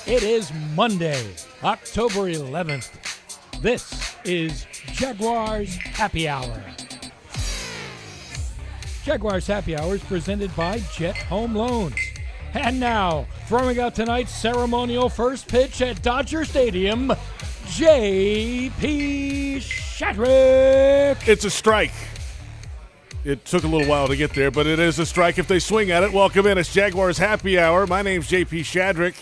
It is Monday, October 11th. This is Jaguars Happy Hour. Jaguars Happy Hour is presented by Jet Homeloans. And now, throwing out tonight's ceremonial first pitch at Dodger Stadium, J.P. Shadrick. It's a strike. It took a little while to get there, but it is a strike if they swing at it. Welcome in. It's Jaguars Happy Hour. My name's J.P. Shadrick.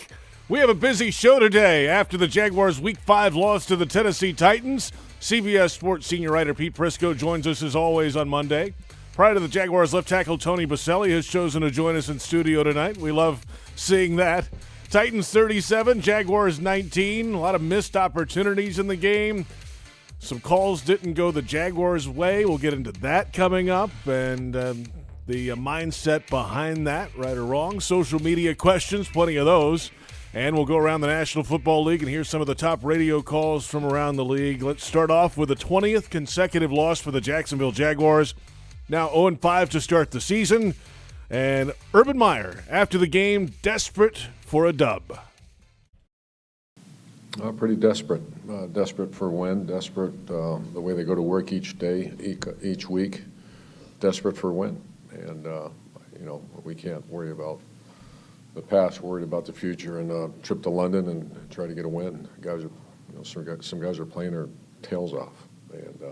We have a busy show today. After the Jaguars' Week 5 loss to the Tennessee Titans, CBS Sports senior writer Pete Prisco joins us as always on Monday. Prior to the Jaguars, left tackle Tony Boselli has chosen to join us in studio tonight. We love seeing that. Titans 37, Jaguars 19. A lot of missed opportunities in the game. Some calls didn't go the Jaguars' way. We'll get into that coming up, and the mindset behind that, right or wrong. Social media questions, plenty of those. And we'll go around the National Football League and hear some of the top radio calls from around the league. Let's start off with the 20th consecutive loss for the Jacksonville Jaguars. Now 0-5 to start the season. And Urban Meyer, after the game, desperate for a dub. Pretty desperate. Desperate for a win. Desperate the way they go to work each day, each week. Desperate for a win. And, we can't worry about the past, worried about the future, and a trip to London and try to get a win. Guys are, some guys are playing their tails off. And,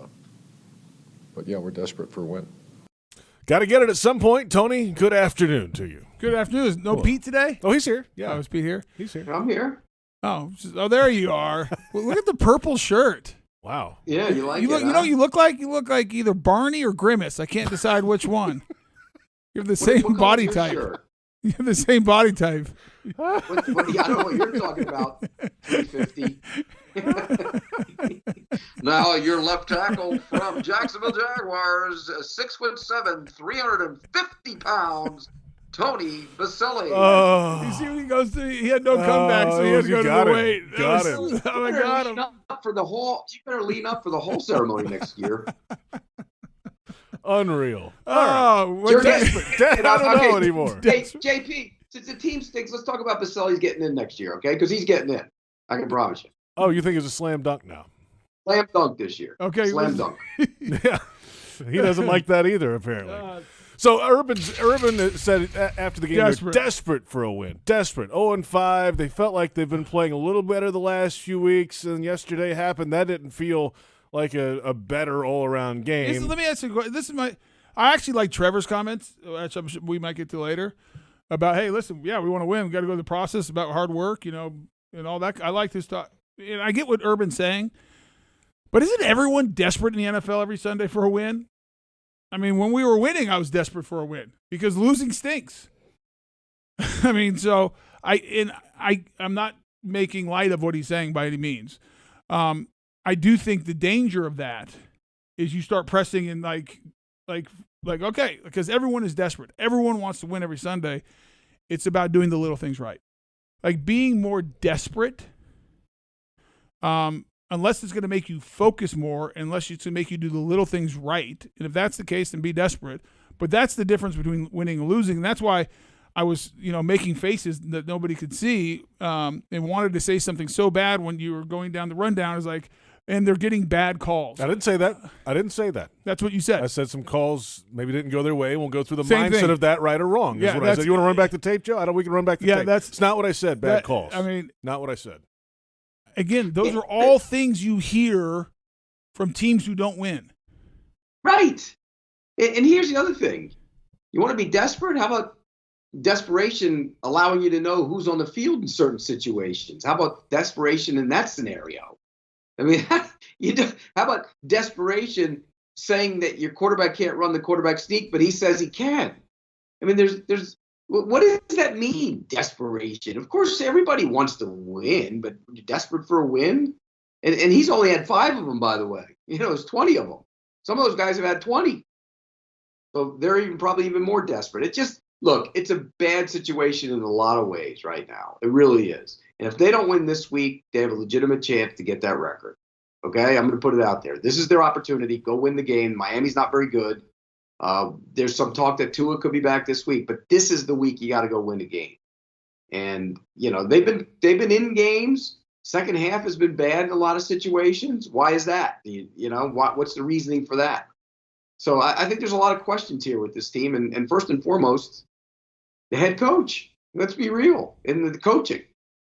but, yeah, we're desperate for a win. Got to get it at some point. Tony, good afternoon to you. Good afternoon. Is no Pete today? Oh, he's here. Yeah. Oh, is Pete here? He's here. I'm here. Oh, there you are. Well, look at the purple shirt. Wow. Yeah, you like it, You know what you look like? You look like either Barney or Grimace. I can't decide which one. You have the same what body color's type. your shirt? You have the same body type. I don't know what you're talking about. 350. Now your left tackle from Jacksonville Jaguars, 6'7", 350 pounds, Tony Vaselli. You see when he goes to, he had no comeback, so he had to go to the weight. Got him. Oh, I got him. You better lean up for the whole ceremony next year. Unreal. You're desperate. I don't know anymore. Hey, JP, since the team stinks, let's talk about Baselli's getting in next year, okay? Because he's getting in. I can promise you. Oh, you think it's a slam dunk now? Slam dunk this year. Okay. Slam dunk. Yeah. He doesn't like that either, apparently. So Urban said after the game they're desperate for a win. Desperate. 0-5. They felt like they've been playing a little better the last few weeks, and yesterday happened. That didn't feel like a better all-around game. Let me ask you a question. I actually like Trevor's comments, which we might get to later, about, hey, listen, yeah, we want to win. We got to go through the process about hard work, and all that. I like this talk. And I get what Urban's saying, but isn't everyone desperate in the NFL every Sunday for a win? I mean, when we were winning, I was desperate for a win because losing stinks. I mean, so I'm not making light of what he's saying by any means. I do think the danger of that is you start pressing in like okay, because everyone is desperate. Everyone wants to win every Sunday. It's about doing the little things right. Like being more desperate, unless it's going to make you focus more, unless it's going to make you do the little things right. And if that's the case, then be desperate. But that's the difference between winning and losing. And that's why I was, making faces that nobody could see and wanted to say something so bad when you were going down the rundown. Is like, and they're getting bad calls. I didn't say that. That's what you said. I said some calls maybe didn't go their way. We'll go through the Same mindset thing. of that, right or wrong. Yeah, Is what I said. You want to run back the tape, Joe? We can run back the tape. It's not what I said. Bad calls. I mean, not what I said. Again, those are all things you hear from teams who don't win. Right. And here's the other thing. You want to be desperate? How about desperation allowing you to know who's on the field in certain situations? How about desperation in that scenario? I mean, how about desperation saying that your quarterback can't run the quarterback sneak, but he says he can? I mean, there's what does that mean, desperation? Of course, everybody wants to win, but you're desperate for a win? And he's only had 5 of them, by the way. It's 20 of them. Some of those guys have had 20. So they're probably even more desperate. Look, it's a bad situation in a lot of ways right now. It really is. And if they don't win this week, they have a legitimate chance to get that record. Okay? I'm going to put it out there. This is their opportunity. Go win the game. Miami's not very good. There's some talk that Tua could be back this week, but this is the week you got to go win a game. And they've been in games. Second half has been bad in a lot of situations. Why is that? What's the reasoning for that? So I think there's a lot of questions here with this team. And first and foremost, the head coach. Let's be real. And the coaching.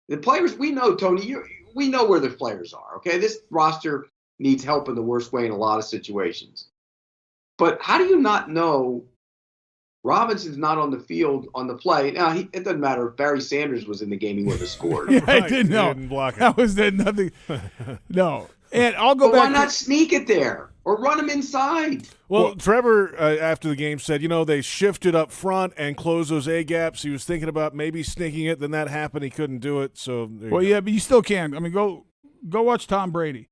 The players, we know, Tony, we know where the players are, okay? This roster needs help in the worst way in a lot of situations. But how do you not know Robinson's not on the field on the play? Now, it doesn't matter if Barry Sanders was in the game, he would have scored. Yeah, I didn't know. Didn't block it. That was nothing. No. And I'll go back. Why not sneak it there or run him inside? Well, Trevor, after the game, said, they shifted up front and closed those A-gaps. He was thinking about maybe sneaking it. Then that happened. He couldn't do it. So, yeah, but you still can. I mean, go watch Tom Brady.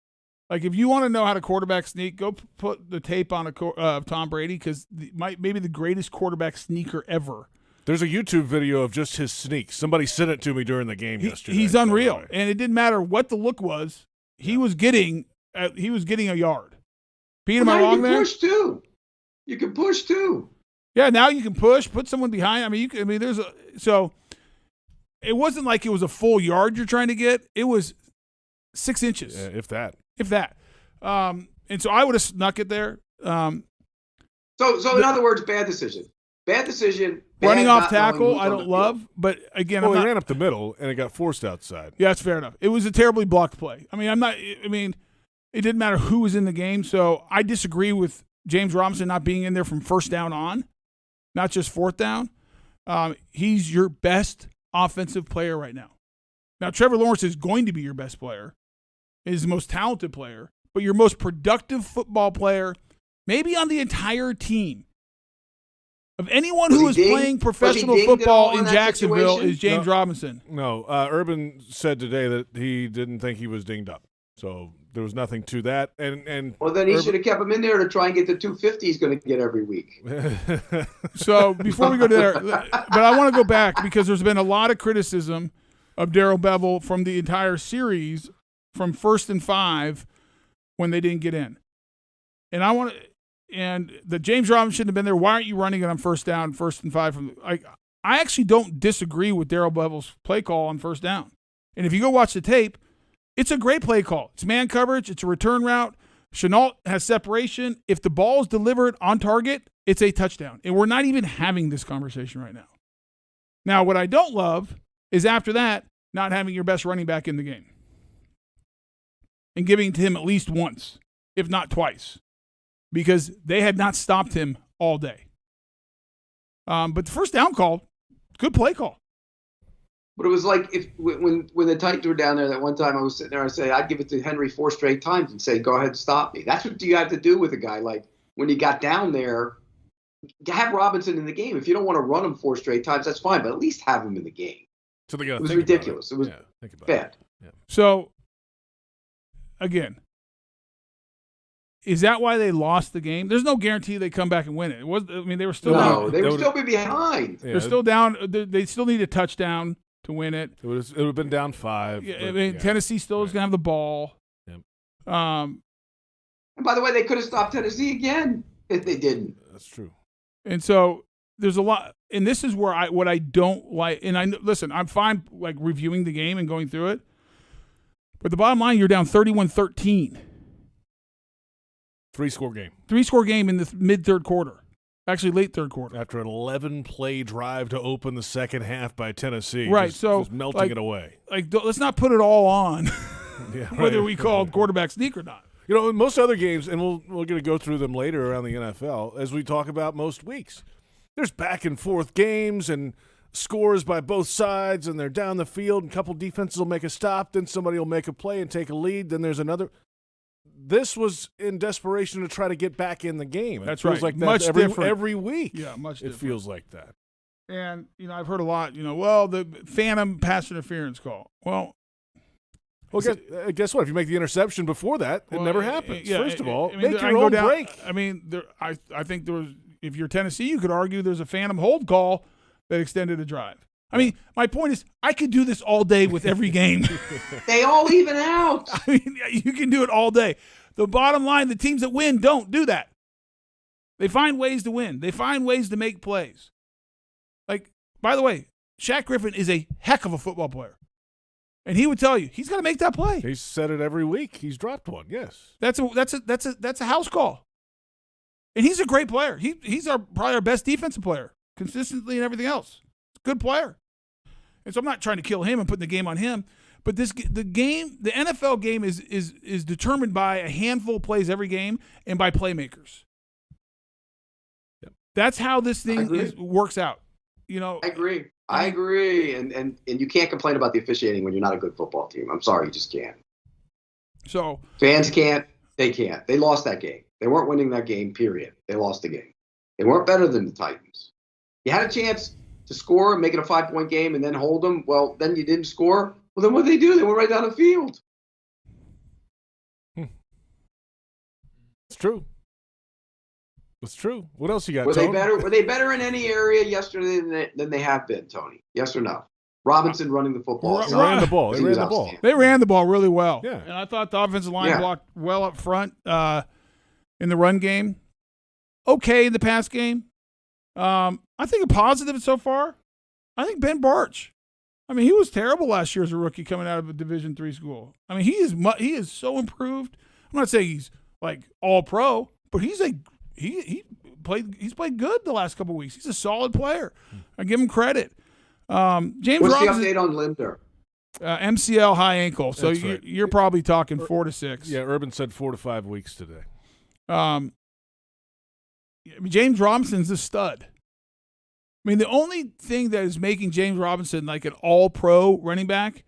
Like, if you want to know how to quarterback sneak, go put the tape on Tom Brady, because maybe the greatest quarterback sneaker ever. There's a YouTube video of just his sneaks. Somebody sent it to me during the game yesterday. He's unreal. And it didn't matter what the look was. He was getting a yard. Pete, am I wrong there? You can push too. Yeah, now you can push, put someone behind. I mean, so it wasn't like it was a full yard you're trying to get. It was 6 inches. Yeah, if that. And so I would have snuck it there. So in other words, bad decision. Bad decision. Running off tackle, I don't love. But again, he ran up the middle and it got forced outside. Yeah, that's fair enough. It was a terribly blocked play. It didn't matter who was in the game. So I disagree with James Robinson not being in there from first down on, not just fourth down. He's your best offensive player right now. Now, Trevor Lawrence is going to be your best player, is the most talented player, but your most productive football player, maybe on the entire team, of anyone who is playing professional football in Jacksonville, is James Robinson. No, Urban said today that he didn't think he was dinged up. So there was nothing to that. And well, then he should have kept him in there to try and get the 250 he's going to get every week. So before we go to there, but I want to go back because there's been a lot of criticism of Darrell Bevell from the entire series from 1st and 5 when they didn't get in. And the James Robinson shouldn't have been there. Why aren't you running it on first down, 1st and 5? I actually don't disagree with Darrell Bevell's play call on first down. And if you go watch the tape, it's a great play call. It's man coverage. It's a return route. Chenault has separation. If the ball is delivered on target, it's a touchdown. And we're not even having this conversation right now. Now, what I don't love is after that, not having your best running back in the game and giving it to him at least once, if not twice, because they had not stopped him all day. But the first down call, good play call. But it was like when the Titans were down there that one time, I was sitting there, I said, I'd give it to Henry 4 straight times and say, go ahead and stop me. That's what you have to do with a guy. Like when you got down there, have Robinson in the game. If you don't want to run him 4 straight times, that's fine, but at least have him in the game. So it was ridiculous. It was bad. Yeah. So, again, is that why they lost the game? There's no guarantee they come back and win it. They were still down. No, they would still be behind. They're still down. They still need a touchdown to win it. It would have been down 5. Yeah, Tennessee still is going to have the ball. Yep. And by the way, they could have stopped Tennessee again if they didn't. That's true. And so there's a lot, and this is where what I don't like. And listen, I'm fine like reviewing the game and going through it, but the bottom line, you're down 31-13. 3-score game. 3-score game in the mid-third quarter. Actually, late third quarter. After an 11-play drive to open the second half by Tennessee. Right, just melting it away. Let's not put it all on, Yeah, whether we call quarterback sneak or not. In most other games, and we're going to go through them later around the NFL, as we talk about most weeks, there's back-and-forth games and scores by both sides, and they're down the field, and a couple defenses will make a stop, then somebody will make a play and take a lead, then there's another. This was in desperation to try to get back in the game. That's feels right. like that Much different. every week. Yeah, much different. It feels like that. And, I've heard a lot, the phantom pass interference call. Well, guess what? If you make the interception before that, it never happens. Yeah, First of all, make your own break. I think there was, if you're Tennessee, you could argue there's a phantom hold call that extended a drive. My point is, I could do this all day with every game. They all even out. You can do it all day. The bottom line, the teams that win don't do that. They find ways to win. They find ways to make plays. Like, by the way, Shaq Griffin is a heck of a football player. And he would tell you, he's got to make that play. He's said it every week. He's dropped one, yes. That's a house call. And he's a great player. He's probably our best defensive player, consistently and everything else. Good player. And so I'm not trying to kill him and putting the game on him, but the NFL game is determined by a handful of plays every game and by playmakers. Yep. That's how this thing works out. I agree. And you can't complain about the officiating when you're not a good football team. I'm sorry, you just can't. So fans can't. They can't. They lost that game. They weren't winning that game, period. They lost the game. They weren't better than the Titans. You had a chance to score and make it a 5-point game and then hold them. Well, then you didn't score. Well, then what did they do? They went right down the field. It's true. It's true. What else you got, Were Tony? they better? Were they better in any area yesterday than they have been, Tony? Yes or no? Robinson running the football. They ran the ball. They ran the ball really well. Yeah. And I thought the offensive line blocked well up front in the run game. Okay in the pass game. I think a positive so far. I think Ben Barch. I mean, he was terrible last year as a rookie coming out of a Division III school. I mean, he is so improved. I'm not saying he's like all pro, but he's played good the last couple of weeks. He's a solid player. I give him credit. James What's Robinson, the update on Linder? MCL high ankle. So That's right. you're probably talking 4 to 6. Yeah, Urban said 4 to 5 weeks today. James Robinson's a stud. I mean, the only thing that is making James Robinson like an all-pro running back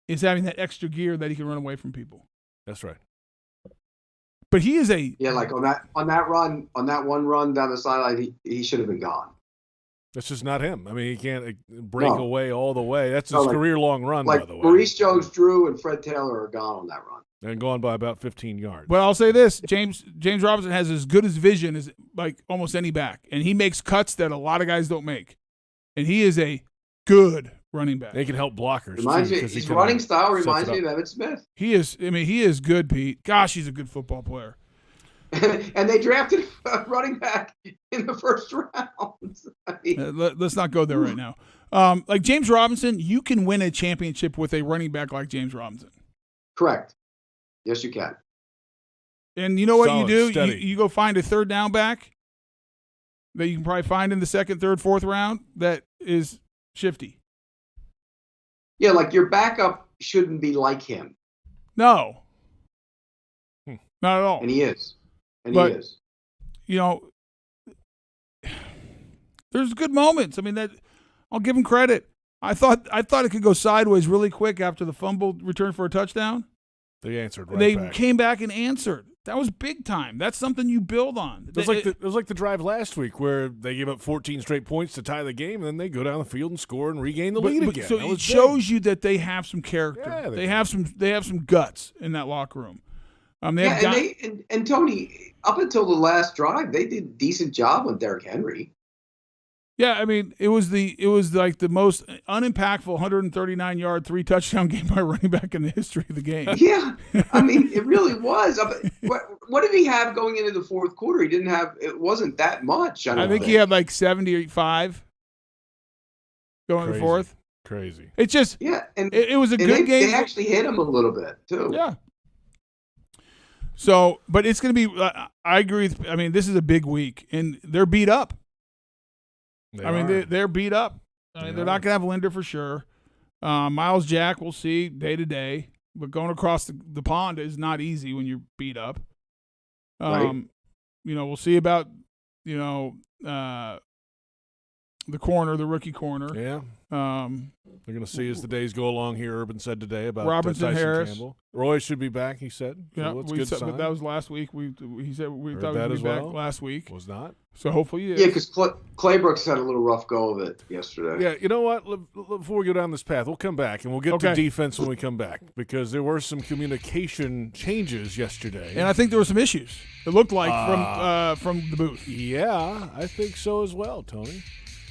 is having that extra gear that he can run away from people. That's right. But he is like on that one run down the sideline, he should have been gone. That's just not him. I mean, he can't break away all the way. That's his career-long run, like by the way. Maurice Jones-Drew and Fred Taylor are gone on that run. And gone by about 15 yards. But I'll say this, James Robinson has as good as vision as like almost any back, and he makes cuts that a lot of guys don't make. And he is a good running back. They can help blockers. His running style reminds me of Evan Smith. He is good, Pete. Gosh, he's a good football player. And they drafted a running back in the first round. Let's not go there right now. Like James Robinson, you can win a championship with a running back like James Robinson. Correct. Yes, you can. And you know what you do? Steady. You go find a third down back that you can probably find in the second, third, fourth round that is shifty. Yeah, like your backup shouldn't be like him. No. Not at all. And he is. You know, there's good moments. I mean, that I'll give him credit. I thought it could go sideways really quick after the fumble return for a touchdown. They answered right They back. came back and answered. That was big time. That's something you build on. It was like the drive last week where they gave up 14 straight points to tie the game, and then they go down the field and score and regain the lead again. So it shows you that they have some character. Yeah, they have some guts in that locker room. And Tony, up until the last drive, they did a decent job with Derrick Henry. Yeah, I mean, it was like the most unimpactful 139-yard 3-touchdown game by a running back in the history of the game. Yeah, I mean, it really was. What did he have going into the fourth quarter? It wasn't that much. I think he had like 75 going to the fourth. Crazy. It's just and it was a good game. They actually hit him a little bit too. Yeah. So, but it's going to be. I agree. This is a big week, and they're beat up. They're beat up. They're not going to have Linder for sure. Miles Jack, we'll see day to day. But going across the pond is not easy when you're beat up. Right. We'll see about the corner, the rookie corner. Yeah. They're going to see as the days go along here. Urban said today about Robinson Tyson Harris. Campbell. Roy should be back, he said. So Yeah, but that was last week. He said we Heard thought that he'd as be back well? last week. Was not. So hopefully, Yeah, because Claybrooks had a little rough go of it yesterday. Yeah, you know what? Before we go down this path, we'll come back, and we'll get to defense when we come back, because there were some communication changes yesterday. And I think there were some issues. It looked like from the booth. Yeah, I think so as well, Tony.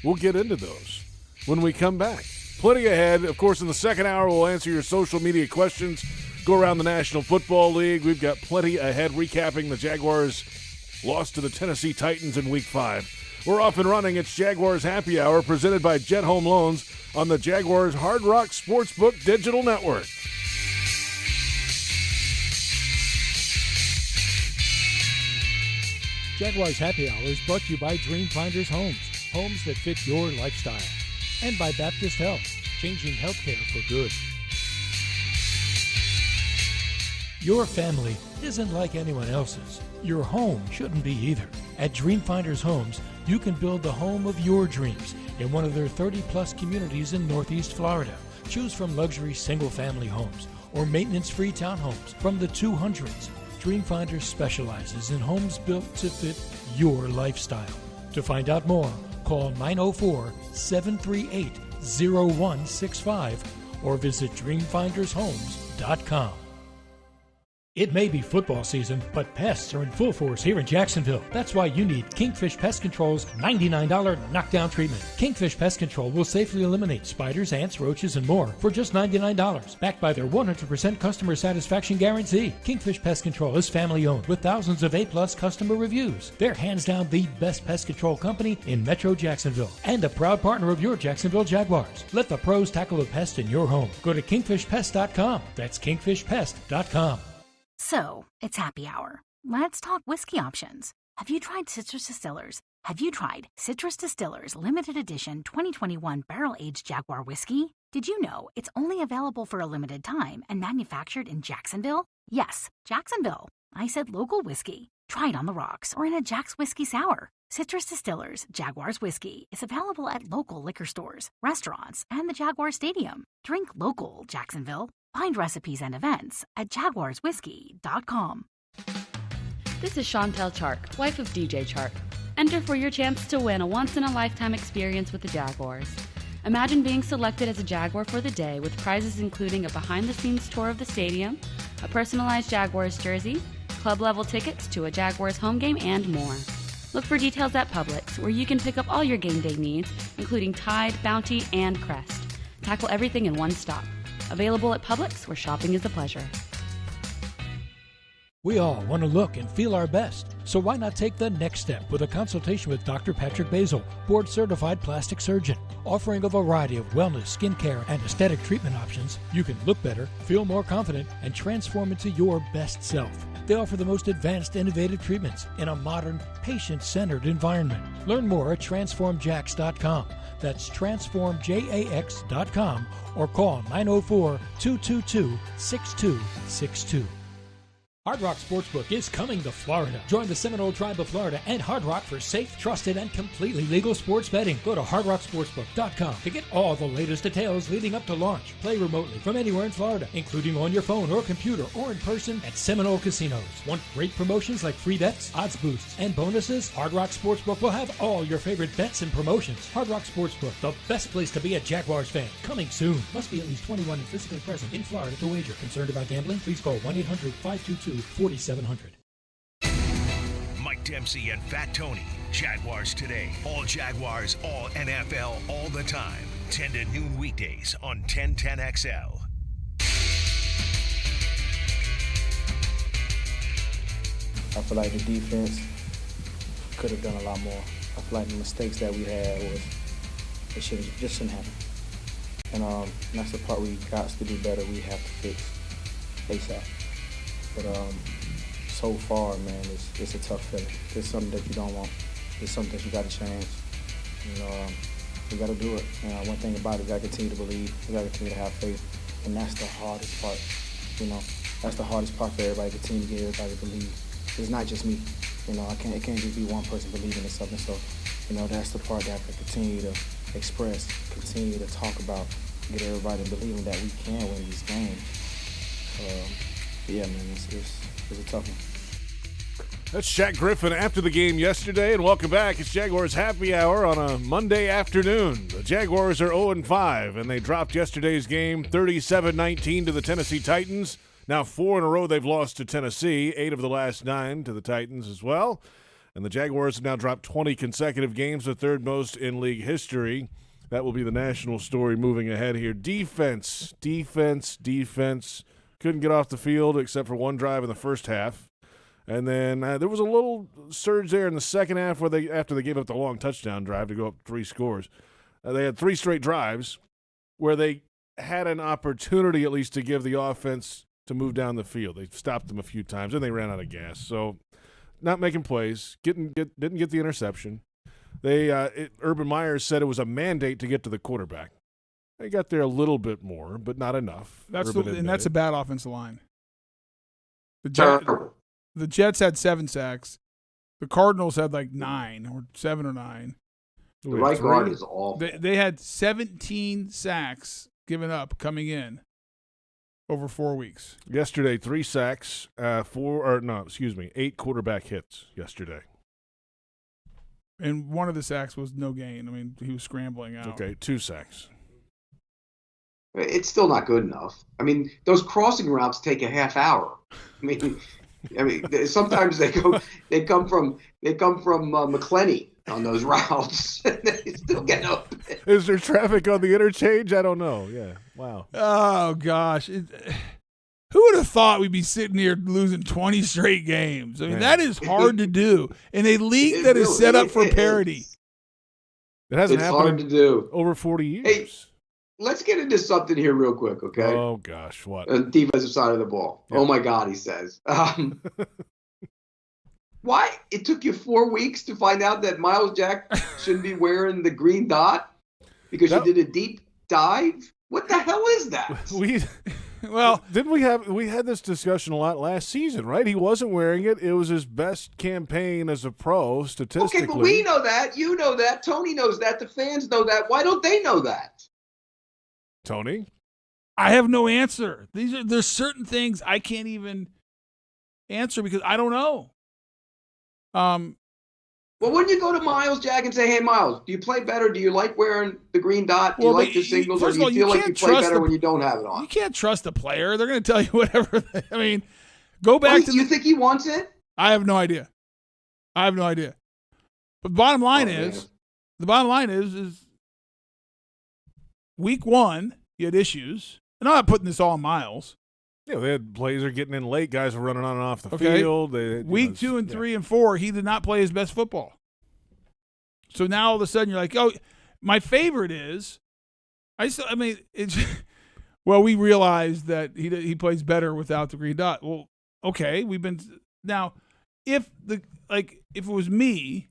We'll get into those when we come back. Plenty ahead. Of course, in the second hour, we'll answer your social media questions, go around the National Football League. We've got plenty ahead, recapping the Jaguars' loss to the Tennessee Titans in Week 5. We're off and running. It's Jaguars Happy Hour presented by Jet Homeloans on the Jaguars Hard Rock Sportsbook Digital Network. Jaguars Happy Hour is brought to you by Dreamfinders Homes, homes that fit your lifestyle. And by Baptist Health, changing healthcare for good. Your family isn't like anyone else's. Your home shouldn't be either. At Dreamfinders Homes, you can build the home of your dreams in one of their 30-plus communities in Northeast Florida. Choose from luxury single-family homes or maintenance-free townhomes from the 200s. Dreamfinders specializes in homes built to fit your lifestyle. To find out more, call 904-738-0165 or visit dreamfindershomes.com. It may be football season, but pests are in full force here in Jacksonville. That's why you need Kingfish Pest Control's $99 knockdown treatment. Kingfish Pest Control will safely eliminate spiders, ants, roaches, and more for just $99, backed by their 100% customer satisfaction guarantee. Kingfish Pest Control is family-owned with thousands of A-plus customer reviews. They're hands down the best pest control company in Metro Jacksonville and a proud partner of your Jacksonville Jaguars. Let the pros tackle the pest in your home. Go to kingfishpest.com. That's kingfishpest.com. So, it's happy hour. Let's talk whiskey options. Have you tried Citrus Distillers? Have you tried Citrus Distillers Limited Edition 2021 Barrel-Aged Jaguar Whiskey? Did you know it's only available for a limited time and manufactured in Jacksonville? Yes, Jacksonville. I said local whiskey. Try it on the rocks or in a Jack's Whiskey Sour. Citrus Distillers Jaguars Whiskey is available at local liquor stores, restaurants, and the Jaguar Stadium. Drink local, Jacksonville. Find recipes and events at jaguarswhiskey.com. This is Chantel Chark, wife of DJ Chark. Enter for your chance to win a once-in-a-lifetime experience with the Jaguars. Imagine being selected as a Jaguar for the day with prizes including a behind-the-scenes tour of the stadium, a personalized Jaguars jersey, club-level tickets to a Jaguars home game, and more. Look for details at Publix, where you can pick up all your game day needs, including Tide, Bounty, and Crest. Tackle everything in one stop. Available at Publix, where shopping is a pleasure. We all want to look and feel our best, so why not take the next step with a consultation with Dr. Patrick Basil, board-certified plastic surgeon. Offering a variety of wellness, skincare, and aesthetic treatment options, you can look better, feel more confident, and transform into your best self. They offer the most advanced, innovative treatments in a modern, patient-centered environment. Learn more at transformjax.com. That's transformjax.com or call 904-222-6262. Hard Rock Sportsbook is coming to Florida. Join the Seminole Tribe of Florida and Hard Rock for safe, trusted, and completely legal sports betting. Go to hardrocksportsbook.com to get all the latest details leading up to launch. Play remotely from anywhere in Florida, including on your phone or computer or in person at Seminole Casinos. Want great promotions like free bets, odds boosts, and bonuses? Hard Rock Sportsbook will have all your favorite bets and promotions. Hard Rock Sportsbook, the best place to be a Jaguars fan. Coming soon. Must be at least 21 and physically present in Florida to wager. Concerned about gambling? Please call 1-800-522-4700. Mike Dempsey and Fat Tony. Jaguars Today. All Jaguars, all NFL, all the time. 10 to noon weekdays on 1010XL. I feel like the defense could have done a lot more. I feel like the mistakes that we had was it just shouldn't happen. And that's the part we got to do better. We have to fix ASAP. But so far, man, it's a tough feeling. It's something that you don't want. It's something that you got to change. You know, we got to do it. One thing about it, we got to continue to believe. We got to continue to have faith, and that's the hardest part. You know, that's the hardest part for everybody to continue to get everybody to believe. It's not just me. You know, it can't just be one person believing in something. So, you know, that's the part that I can continue to express, continue to talk about, get everybody believing that we can win these games. Yeah, man, it's a tough one. That's Shaq Griffin after the game yesterday, and welcome back. It's Jaguars Happy Hour on a Monday afternoon. The Jaguars are 0-5, and they dropped yesterday's game 37-19 to the Tennessee Titans. Now 4 in a row they've lost to Tennessee, 8 of the last 9 to the Titans as well. And the Jaguars have now dropped 20 consecutive games, the third most in league history. That will be the national story moving ahead here. Defense. Couldn't get off the field except for one drive in the first half. And then there was a little surge there in the second half where after they gave up the long touchdown drive to go up 3 scores, they had 3 straight drives where they had an opportunity at least to give the offense to move down the field. They stopped them a few times, and they ran out of gas. So not making plays, didn't get the interception. Urban Meyer said it was a mandate to get to the quarterback. They got there a little bit more, but not enough. That's a bad offensive line. The Jets had 7 sacks. The Cardinals had like 9 or 7 or 9. The right guard is awful. They had 17 sacks given up coming in over 4 weeks. Yesterday, 3 sacks, 8 quarterback hits yesterday. And one of the sacks was no gain. I mean, he was scrambling out. Okay, 2 sacks. It's still not good enough. I mean, those crossing routes take a half hour. I mean, sometimes they come from McClenny on those routes. They still get up. Is there traffic on the interchange? I don't know. Yeah. Wow. Oh gosh, who would have thought we'd be sitting here losing 20 straight games? I mean, that is hard to do in a league that is set up for parity. It hasn't happened hard to do over 40 years. Hey, let's get into something here real quick, okay? Oh, gosh, what? Defensive side of the ball. Yeah. Oh, my God, he says. Why? It took you 4 weeks to find out that Miles Jack shouldn't be wearing the green dot because you did a deep dive? What the hell is that? We had this discussion a lot last season, right? He wasn't wearing it. It was his best campaign as a pro, statistically. Okay, but we know that. You know that. Tony knows that. The fans know that. Why don't they know that? Tony? I have no answer. There's certain things I can't even answer because I don't know. Well, wouldn't you go to Miles Jack and say, "Hey, Miles, do you play better? Do you like wearing the green dot? Do you like the singles, or do you feel like you play better when you don't have it on?" You can't trust the player. They're going to tell you whatever. I mean, go back to. You think he wants it? I have no idea. But the bottom line is week 1 he had issues, and I'm not putting this all on Miles. Yeah, they had plays are getting in late. Guys were running on and off the field. Week 2 and 3 and 4, he did not play his best football. So now all of a sudden you're like, oh, my favorite is, we realized that he plays better without the green dot. Well, okay, if it was me,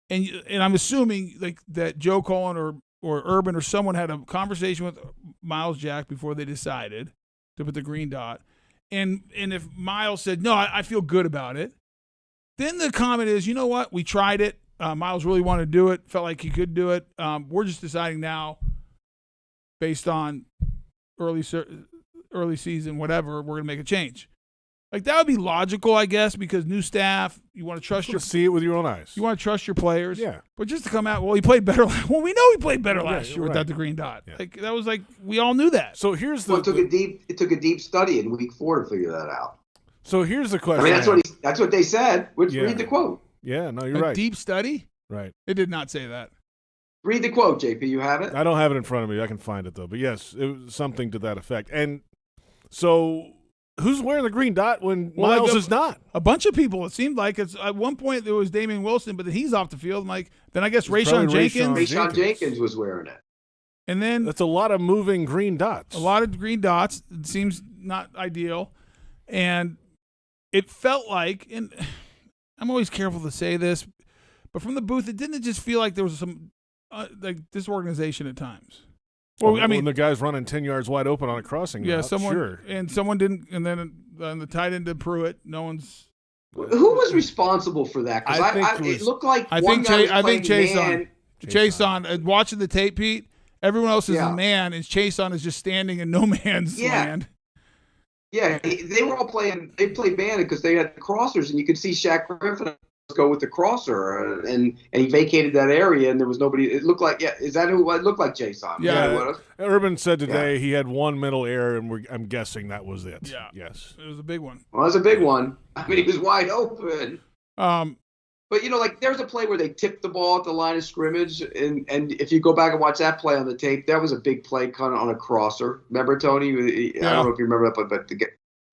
and I'm assuming like that Joe Cullen or Urban or someone had a conversation with Miles Jack before they decided to put the green dot. And if Miles said, no, I feel good about it, then the comment is, you know what? We tried it. Miles really wanted to do it, felt like he could do it. We're just deciding now based on early season, whatever, we're going to make a change. Like, that would be logical, I guess, because new staff, you want to trust see it with your own eyes. You want to trust your players. Yeah. But just to come out, well, he played better. Well, we know he played better last year without the green dot. Yeah. Like, that was like, we all knew that. So here's it took a deep study in week 4 to figure that out. So here's the question. I mean, that's what they said. Read the quote. Yeah, no, you're right. Deep study? Right. It did not say that. Read the quote, JP. You have it? I don't have it in front of me. I can find it, though. But, yes, it was something to that effect. And so who's wearing the green dot when Miles is not? A bunch of people. It seemed like at one point there was Damian Wilson, but then he's off the field. Then I guess Rayshawn Jenkins was wearing it. And then that's a lot of moving green dots. A lot of green dots. It seems not ideal. And it felt like, and I'm always careful to say this, but from the booth, it didn't just feel like there was some disorganization at times. Well, I mean, when the guy's running 10 yards wide open on a crossing route, someone didn't, and then on the tight end to Pruitt, no one's. Who was responsible for that? Because it looked like I think Chaisson. Watching the tape, Pete, everyone else is a man, and Chaisson is just standing in no man's land. Yeah, they were all playing. They played man because they had crossers, and you could see Shaq Griffin go with the crosser, and he vacated that area, and there was nobody. It looked like, is that who it looked like? Chaisson. Yeah. Urban said today he had one mental error, and I'm guessing that was it. Yeah. Yes. It was a big one. Well, it was a big one. I mean, he was wide open. But there's a play where they tipped the ball at the line of scrimmage, and if you go back and watch that play on the tape, that was a big play kind of on a crosser. Remember, Tony? I don't know if you remember that, but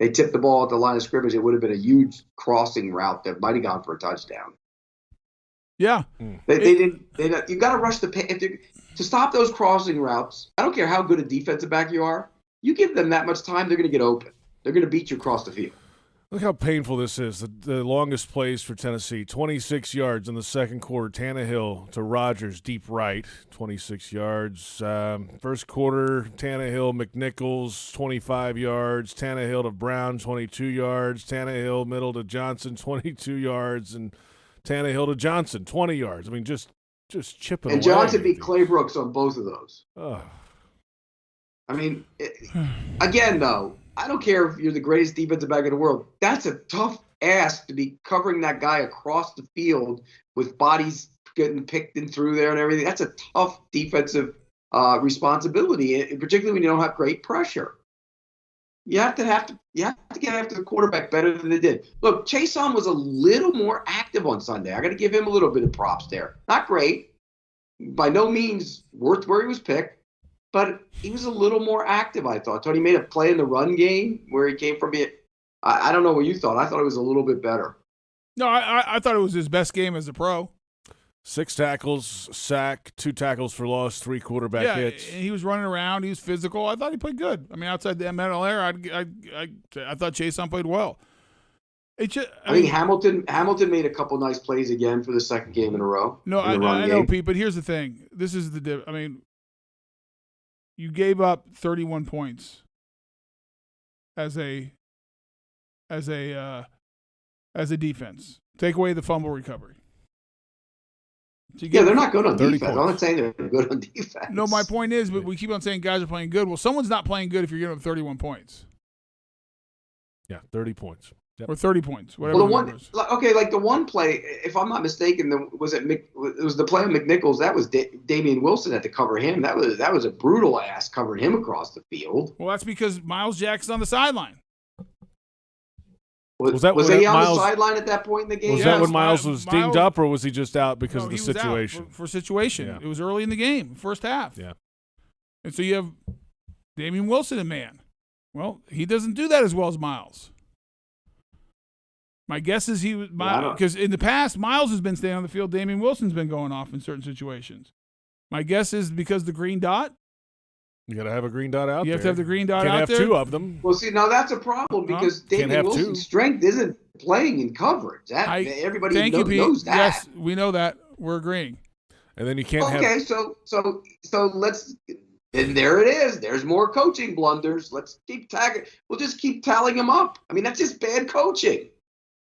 they tipped the ball at the line of scrimmage, it would have been a huge crossing route that might have gone for a touchdown. Yeah. They didn't. You got to rush the to stop those crossing routes. I don't care how good a defensive back you are. You give them that much time, they're going to get open. They're going to beat you across the field. Look how painful this is. The longest plays for Tennessee, 26 yards in the second quarter. Tannehill to Rodgers, deep right, 26 yards. First quarter, Tannehill, McNichols, 25 yards. Tannehill to Brown, 22 yards. Tannehill, middle to Johnson, 22 yards. And Tannehill to Johnson, 20 yards. I mean, just chipping away. And Johnson beat Clay Brooks on both of those. Oh. I mean, again, though, I don't care if you're the greatest defensive back in the world. That's a tough ask to be covering that guy across the field with bodies getting picked in through there and everything. That's a tough defensive responsibility, particularly when you don't have great pressure. You have to get after the quarterback better than they did. Look, Chaisson was a little more active on Sunday. I got to give him a little bit of props there. Not great, by no means worth where he was picked, but he was a little more active, I thought. Tony made a play in the run game where he came from it. I don't know what you thought. I thought it was a little bit better. No, I thought it was his best game as a pro. 6 tackles, sack, 2 tackles for loss, 3 quarterback hits. Yeah, he was running around. He was physical. I thought he played good. I mean, outside the mental error, I thought Chaseon played well. I think Hamilton made a couple nice plays again for the second game in a row. No, I know, Pete, but here's the thing. This is I mean, you gave up 31 points as a defense. Take away the fumble recovery. So they're not good on defense. I'm not saying they're good on defense. No, my point is, but we keep on saying guys are playing good. Well, someone's not playing good if you're giving up 31 points. Yeah, 30 points. Yep. Or 30 points, whatever. Well, the one play, if I'm not mistaken, it was the play of McNichols. That was Damian Wilson had to cover him. That was a brutal ass covering him across the field. Well, that's because Miles Jack's on the sideline. Was he on the sideline at that point in the game? Was that when Miles was dinged up, or was he just out because of the situation? For situation. Yeah. It was early in the game, first half. Yeah. And so you have Damian Wilson in man. Well, he doesn't do that as well as Miles. My guess is he was because in the past, Miles has been staying on the field. Damian Wilson's been going off in certain situations. My guess is because the green dot. You got to have a green dot out there. You have to have the green dot out there. Can't have 2 of them. Well, see, now that's a problem because Damian Wilson's strength isn't playing in coverage. Everybody knows that. Yes, we know that. We're agreeing. And then you can't have. Okay, so let's. And there it is. There's more coaching blunders. Let's keep tagging. We'll just keep tallying them up. I mean, that's just bad coaching.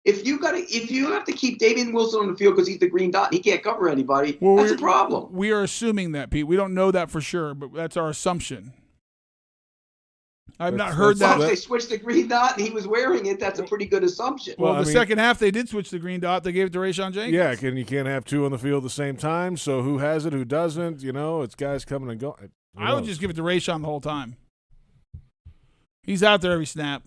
If you have to keep Damian Wilson on the field because he's the green dot and he can't cover anybody, that's a problem. We are assuming that, Pete. We don't know that for sure, but that's our assumption. I've not heard that. If they switched the green dot and he was wearing it, that's a pretty good assumption. Well, the second half they did switch the green dot. They gave it to Rayshawn Jenkins. Yeah, and you can't have 2 on the field at the same time. So who has it, who doesn't? It's guys coming and going. I would just give it to Rayshawn the whole time. He's out there every snap.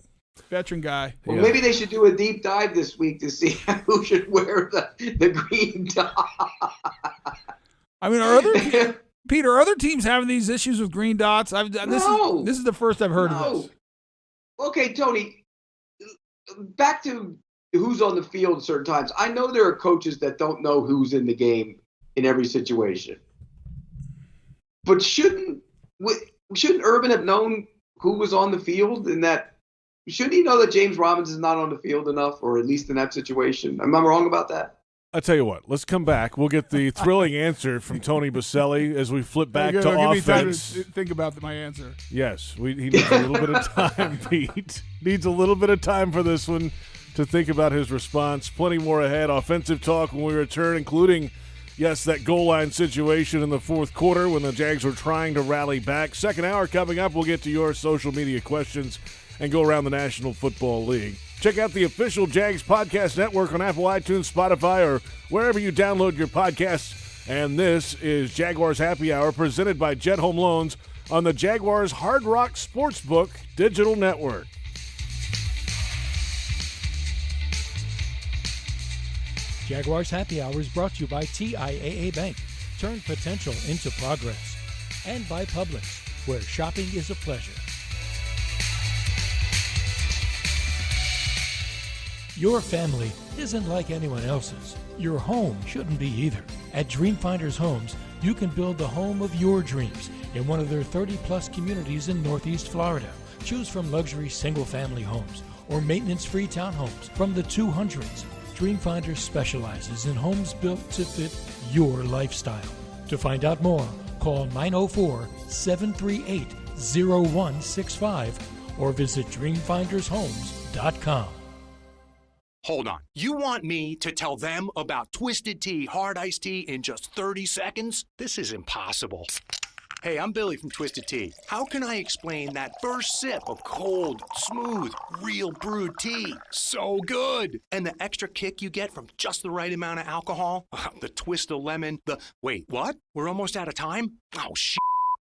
Veteran guy. Well, maybe they should do a deep dive this week to see who should wear the green dot. I mean, are other teams having these issues with green dots? This is the first I've heard of this. Okay, Tony, back to who's on the field at certain times. I know there are coaches that don't know who's in the game in every situation. But shouldn't Urban have known who was on the field and that? Shouldn't he know that James Robinson is not on the field enough, or at least in that situation? Am I wrong about that? I'll tell you what. Let's come back. We'll get the thrilling answer from Tony Boselli as we flip back to offense. Give me time to think about my answer. Yes, he needs a little bit of time, Pete. Needs a little bit of time for this one to think about his response. Plenty more ahead. Offensive talk when we return, including, yes, that goal line situation in the fourth quarter when the Jags were trying to rally back. Second hour coming up. We'll get to your social media questions and go around the National Football League. Check out the official Jags Podcast Network on Apple, iTunes, Spotify, or wherever you download your podcasts. And this is Jaguars Happy Hour presented by Jet Homeloans on the Jaguars Hard Rock Sportsbook Digital Network. Jaguars Happy Hour is brought to you by TIAA Bank. Turn potential into progress. And by Publix, where shopping is a pleasure. Your family isn't like anyone else's. Your home shouldn't be either. At Dreamfinders Homes, you can build the home of your dreams in one of their 30-plus communities in Northeast Florida. Choose from luxury single-family homes or maintenance-free townhomes from the 200s. Dreamfinders specializes in homes built to fit your lifestyle. To find out more, call 904-738-0165 or visit dreamfindershomes.com. Hold on. You want me to tell them about Twisted Tea Hard Iced Tea in just 30 seconds? This is impossible. Hey, I'm Billy from Twisted Tea. How can I explain that first sip of cold, smooth, real brewed tea? So good! And the extra kick you get from just the right amount of alcohol? The twist of lemon, Wait, what? We're almost out of time? Oh, shit.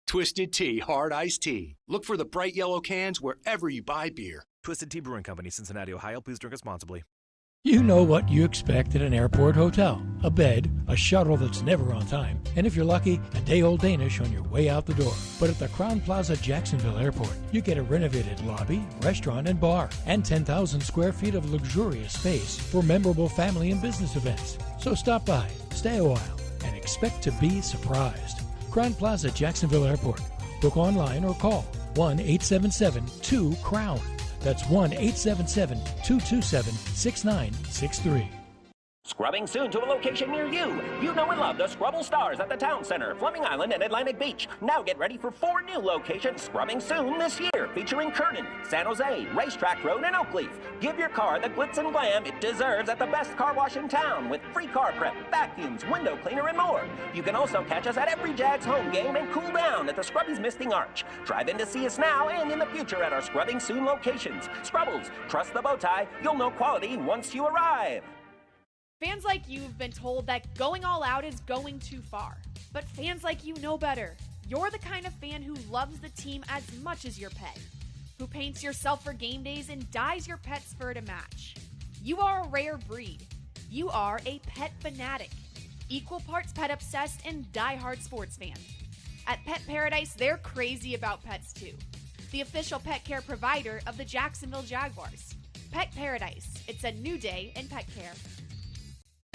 Twisted Tea Hard Iced Tea. Look for the bright yellow cans wherever you buy beer. Twisted Tea Brewing Company, Cincinnati, Ohio. Please drink responsibly. You know what you expect at an airport hotel. A bed, a shuttle that's never on time, and if you're lucky, a day-old Danish on your way out the door. But at the Crowne Plaza Jacksonville Airport, you get a renovated lobby, restaurant, and bar, and 10,000 square feet of luxurious space for memorable family and business events. So stop by, stay a while, and expect to be surprised. Crowne Plaza Jacksonville Airport. Book online or call 1-877-2-CROWN. That's 1-877-227-6963. Scrubbing soon to a location near you. You know and love the Scrubble Stars at the Town Center, Fleming Island, and Atlantic Beach. Now get ready for 4 new locations scrubbing soon this year, featuring Kernan, San Jose, Racetrack Road, and Oakleaf. Give your car the glitz and glam it deserves at the best car wash in town with free car prep, vacuums, window cleaner, and more. You can also catch us at every Jags home game and cool down at the Scrubby's Misting Arch. Drive in to see us now and in the future at our Scrubbing Soon locations. Scrubbles, trust the bow tie. You'll know quality once you arrive. Fans like you have been told that going all out is going too far. But fans like you know better. You're the kind of fan who loves the team as much as your pet, who paints yourself for game days and dyes your pet's fur to match. You are a rare breed. You are a pet fanatic, equal parts pet obsessed and diehard sports fan. At Pet Paradise, they're crazy about pets too. The official pet care provider of the Jacksonville Jaguars. Pet Paradise. It's a new day in pet care.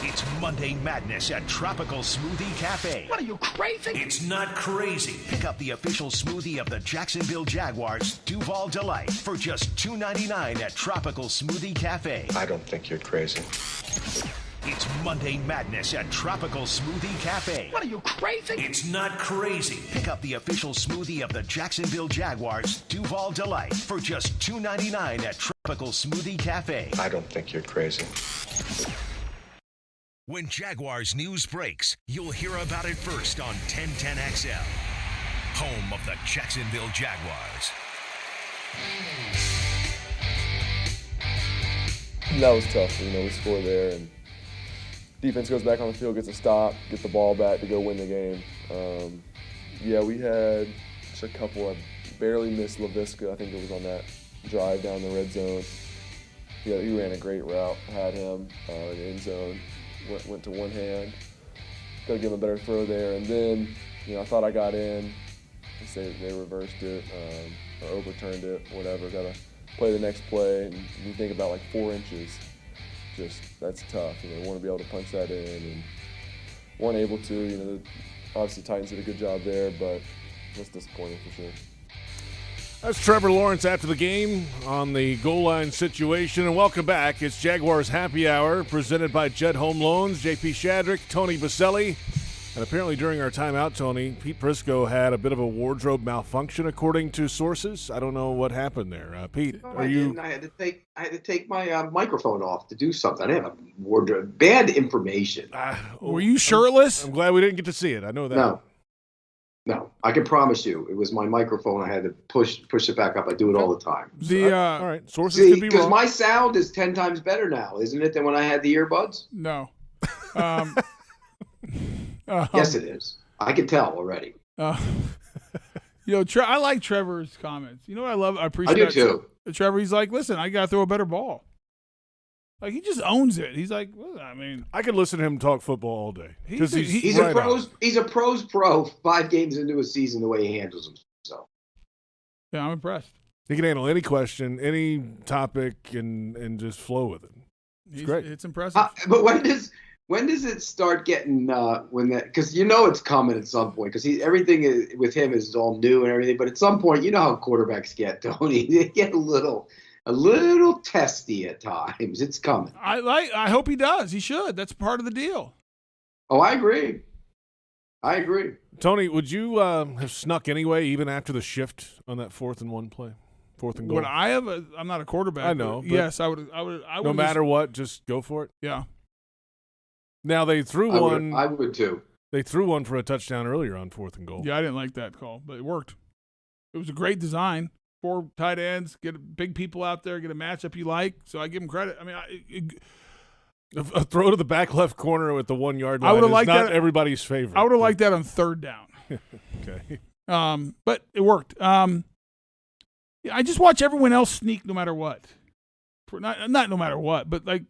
It's Monday Madness at Tropical Smoothie Cafe. What are you, crazy? It's not crazy. Pick up the official smoothie of the Jacksonville Jaguars, Duval Delight, for just $2.99 at Tropical Smoothie Cafe. I don't think you're crazy. It's Monday Madness at Tropical Smoothie Cafe. What are you, crazy? It's not crazy. Pick up the official smoothie of the Jacksonville Jaguars, Duval Delight, for just $2.99 at Tropical Smoothie Cafe. I don't think you're crazy. When Jaguars news breaks, you'll hear about it first on 1010XL, home of the Jacksonville Jaguars. That was tough. We score there, and defense goes back on the field, gets a stop, get the ball back to go win the game. We had just a couple. I barely missed LaVisca. I think it was on that drive down the red zone. Yeah, he ran a great route, had him in the end zone. Went to one hand. Got to give him a better throw there. And then, I thought I got in. They reversed it or overturned it, whatever. Got to play the next play. And you think about like 4 inches. That's tough. Want to be able to punch that in and weren't able to. Obviously Titans did a good job there, but it's disappointing for sure. That's Trevor Lawrence after the game on the goal line situation. And welcome back. It's Jaguars Happy Hour presented by Jet Homeloans. JP Shadrick, Tony Boselli. And apparently during our timeout, Tony, Pete Prisco had a bit of a wardrobe malfunction according to sources. I don't know what happened there. Pete, I had to take my microphone off to do something. I didn't have a wardrobe. Bad information. Were you shirtless? I'm glad we didn't get to see it. I know that. No, I can promise you, it was my microphone. I had to push it back up. I do it all the time. All right, sources could be wrong. Because my sound is 10 times better now, isn't it, than when I had the earbuds? No. Yes, it is. I can tell already. I like Trevor's comments. You know what I love? I appreciate I do too. Trevor, he's like, listen, I got to throw a better ball. Like, he just owns it. He's like, well, I could listen to him talk football all day. He's right a pros pro 5 games into a season the way he handles himself. Yeah, I'm impressed. He can handle any question, any topic, and just flow with it. It's great. It's impressive. But when does it start getting because it's coming at some point, because everything with him is all new and everything, but at some point, you know how quarterbacks get, Tony. They get a little testy at times. It's coming. I hope he does. He should. That's part of the deal. Oh, I agree. Tony, would you have snuck anyway, even after the shift on that 4th and 1 play? 4th and goal. I'm not a quarterback. I know. Yes, I would. No matter what, just go for it. Yeah. Now they threw one. I would too. They threw one for a touchdown earlier on 4th and goal. Yeah, I didn't like that call, but it worked. It was a great design. 4 tight ends, get big people out there, get a matchup you like. So I give him credit. I mean, a throw to the back left corner with the 1 yard line I would have is liked not that. Everybody's favorite. I would have liked that on 3rd down. Okay. But it worked. I just watch everyone else sneak no matter what. Not no matter what, but like,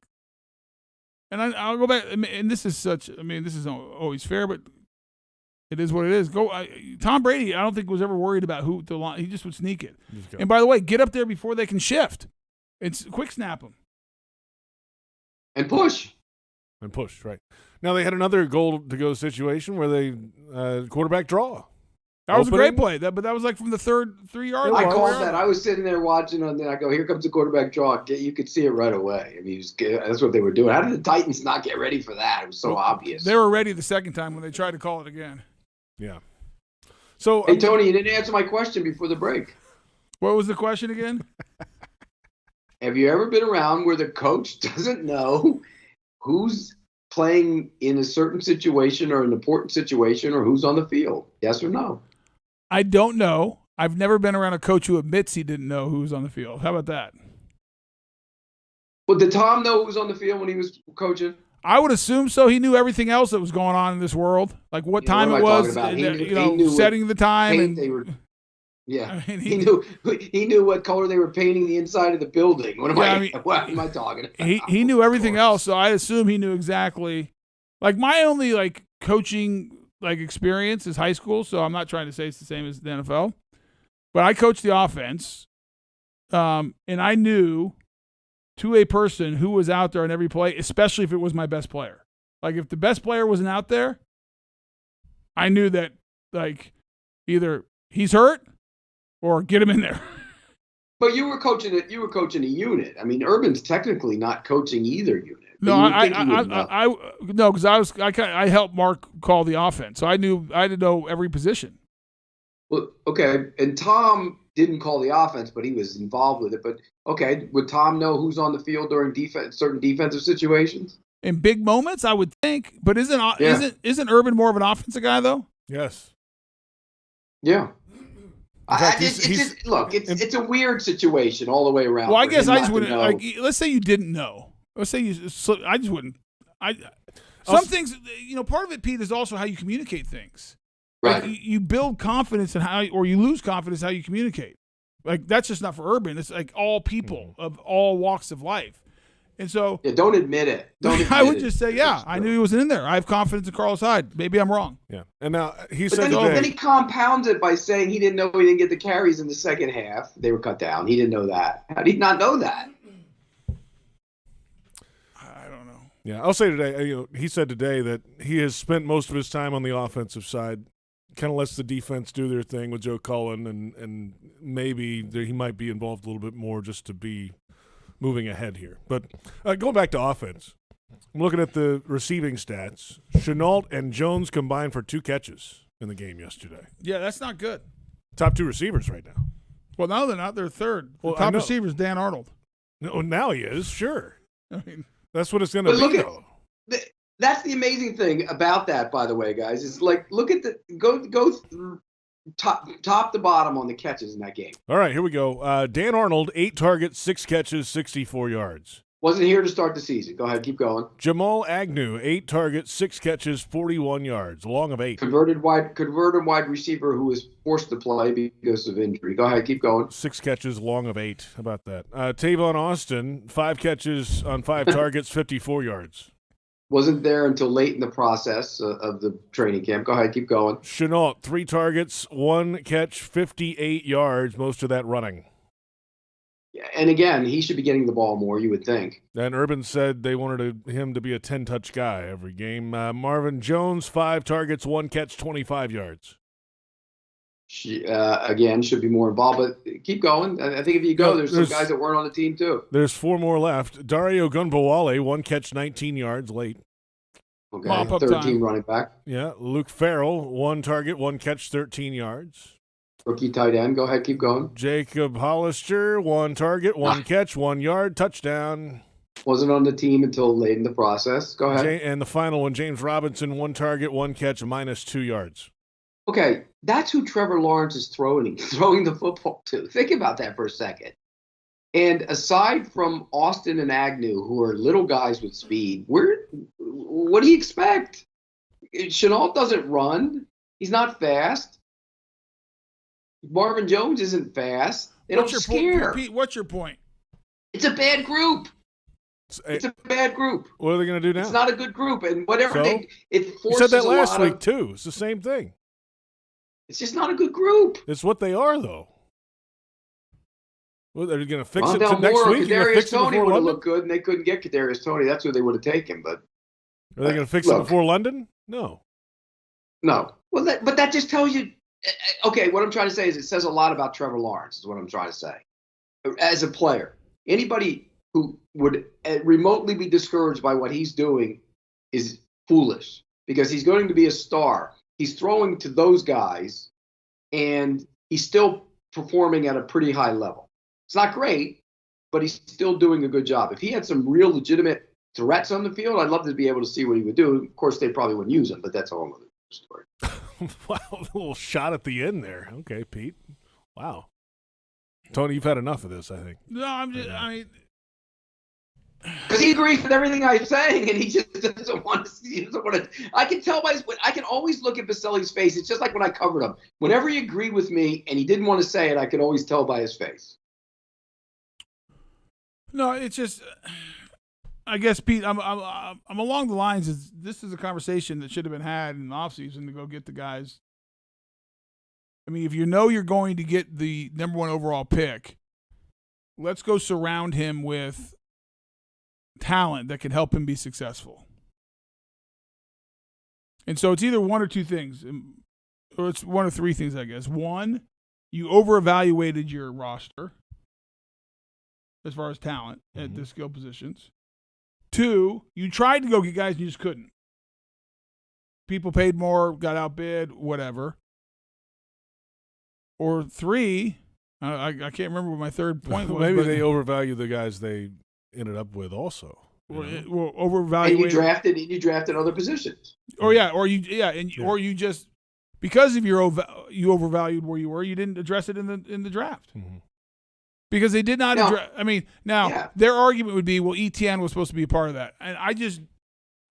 and I'll go back. And this is this isn't always fair, but it is what it is. Tom Brady, I don't think was ever worried about who the line. He just would sneak it. And by the way, get up there before they can shift. It's quick snap them. And push. Right. Now they had another goal to go situation where they quarterback draw. That was a great play. But that was like from the 3 yard line. I called that. I was sitting there watching, and then I go, "Here comes the quarterback draw." You could see it right away. I mean, that's what they were doing. How did the Titans not get ready for that? It was so obvious. They were ready the second time when they tried to call it again. Yeah. So, hey, Tony, you didn't answer my question before the break. What was the question again? Have you ever been around where the coach doesn't know who's playing in a certain situation or an important situation or who's on the field? Yes or no? I don't know. I've never been around a coach who admits he didn't know who was on the field. How about that? Well, did Tom know who was on the field when he was coaching? I would assume so. He knew everything else that was going on in this world, like what time it was, setting the time. And yeah, I mean, he knew what color they were painting the inside of the building. What am I talking about? He knew everything else, so I assume he knew exactly. Like my only coaching experience is high school, so I'm not trying to say it's the same as the NFL. But I coached the offense, and I knew to a person who was out there on every play, especially if it was my best player. Like if the best player wasn't out there, I knew that either he's hurt or get him in there. But you were coaching it. You were coaching a unit. I mean, Urban's technically not coaching either unit. No, because I helped Mark call the offense, so I didn't know every position. Well, okay, and Tom didn't call the offense, but he was involved with it. But okay, would Tom know who's on the field during certain defensive situations? In big moments, I would think. But isn't Urban more of an offensive guy though? Yes. Yeah. It's a weird situation all the way around. Well, I guess I just wouldn't. Let's say you didn't know. Let's say I just wouldn't. Some things, part of it, Pete, is also how you communicate things. Right. You build confidence in or you lose confidence how you communicate. That's just not for Urban. It's like all people of all walks of life. And so don't admit it. I would just say, I knew he wasn't in there. I have confidence in Carlos Hyde. Maybe I'm wrong. Yeah. And now then he compounds it by saying he didn't know he didn't get the carries in the second half. They were cut down. He didn't know that. How did he not know that? I don't know. Yeah, I'll say today, he said today that he has spent most of his time on the offensive side, kind of lets the defense do their thing with Joe Cullen, and maybe he might be involved a little bit more just to be moving ahead here. But going back to offense, I'm looking at the receiving stats. Chenault and Jones combined for 2 catches in the game yesterday. Yeah, that's not good. Top 2 receivers right now. Well, no, they're not. They're third. Well, the top receiver is Dan Arnold. No, now he is, sure. I mean, that's what it's going to be, though. That's the amazing thing about that, by the way, guys. Is look at go through top to bottom on the catches in that game. All right, here we go. Dan Arnold, 8 targets, 6 catches, 64 yards. Wasn't here to start the season. Go ahead, keep going. Jamal Agnew, 8 targets, 6 catches, 41 yards, long of 8. Converted wide receiver who was forced to play because of injury. Go ahead, keep going. 6 catches, long of 8. How about that? Tavon Austin, 5 catches on 5 targets, 54 yards. Wasn't there until late in the process of the training camp. Go ahead, keep going. Chenault, 3 targets, 1 catch, 58 yards, most of that running. And again, he should be getting the ball more, you would think. And Urban said they wanted him to be a 10-touch guy every game. Marvin Jones, 5 targets, 1 catch, 25 yards. Again, should be more involved, but keep going. I think if you go, there's some guys that weren't on the team too. There's 4 more left. Dario Gunbowale, 1 catch, 19 yards late. Okay, third team running back. Yeah, Luke Farrell, 1 target, 1 catch, 13 yards. Rookie tight end. Go ahead, keep going. Jacob Hollister, 1 target, 1 catch, 1 yard, touchdown. Wasn't on the team until late in the process. Go ahead. And the final one, James Robinson, 1 target, 1 catch, -2 yards. Okay, that's who Trevor Lawrence is throwing the football to. Think about that for a second. And aside from Austin and Agnew, who are little guys with speed, what do you expect? Chenault doesn't run. He's not fast. Marvin Jones isn't fast. They don't scare. Pete, what's your point? It's a bad group. It's a bad group. What are they going to do now? It's not a good group, and whatever it forces you said that a last lot week too. It's the same thing. It's just not a good group. It's what they are, though. Well, they're going to fix it Rondell next Moore, week. Kadarius Toney would have looked good, and they couldn't get Kadarius Toney. That's who they would have taken. But are they going to fix it before London? No. Well, but that just tells you. Okay, what I'm trying to say is it says a lot about Trevor Lawrence. Is what I'm trying to say. As a player, anybody who would remotely be discouraged by what he's doing is foolish, because he's going to be a star. He's throwing to those guys, and he's still performing at a pretty high level. It's not great, but he's still doing a good job. If he had some real legitimate threats on the field, I'd love to be able to see what he would do. Of course, they probably wouldn't use him, but that's a whole other story. Wow, a little shot at the end there. Okay, Pete. Wow. Tony, you've had enough of this, I think. No, I mean, because he agrees with everything I'm saying, and he just doesn't want to see. He doesn't want to. I can tell by I can always look at Vaselli's face. It's just like when I covered him. Whenever he agreed with me and he didn't want to say it, I could always tell by his face. No, it's just. I guess, Pete, I'm along the lines. This is a conversation that should have been had in the offseason to go get the guys. I mean, if you know you're going to get the number 1 overall pick, let's go surround him with talent that can help him be successful. And so it's either one or two things, or it's one of 3 things, I guess. 1, you over-evaluated your roster as far as talent at the skill positions. 2, you tried to go get guys and you just couldn't. People paid more, got outbid, whatever. Or 3, I can't remember what my third point was. Maybe they overvalue the guys they ended up with also. Well, overvalued. And you drafted other positions. Or you just, because of you overvalued where you were, you didn't address it in the draft. Mm-hmm. Because they did not address. I mean, their argument would be, well, ETN was supposed to be a part of that, and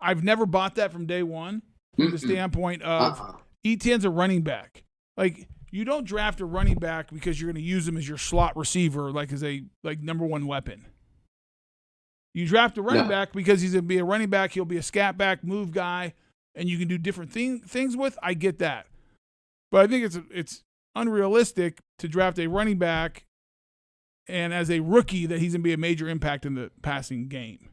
I've never bought that from day one, from the standpoint of ETN's a running back. Like, you don't draft a running back because you're going to use him as your slot receiver, like as a number 1 weapon. You draft a running back because he's going to be a running back. He'll be a scat back, move guy, and you can do different things with. I get that, but I think it's unrealistic to draft a running back and as a rookie that he's going to be a major impact in the passing game.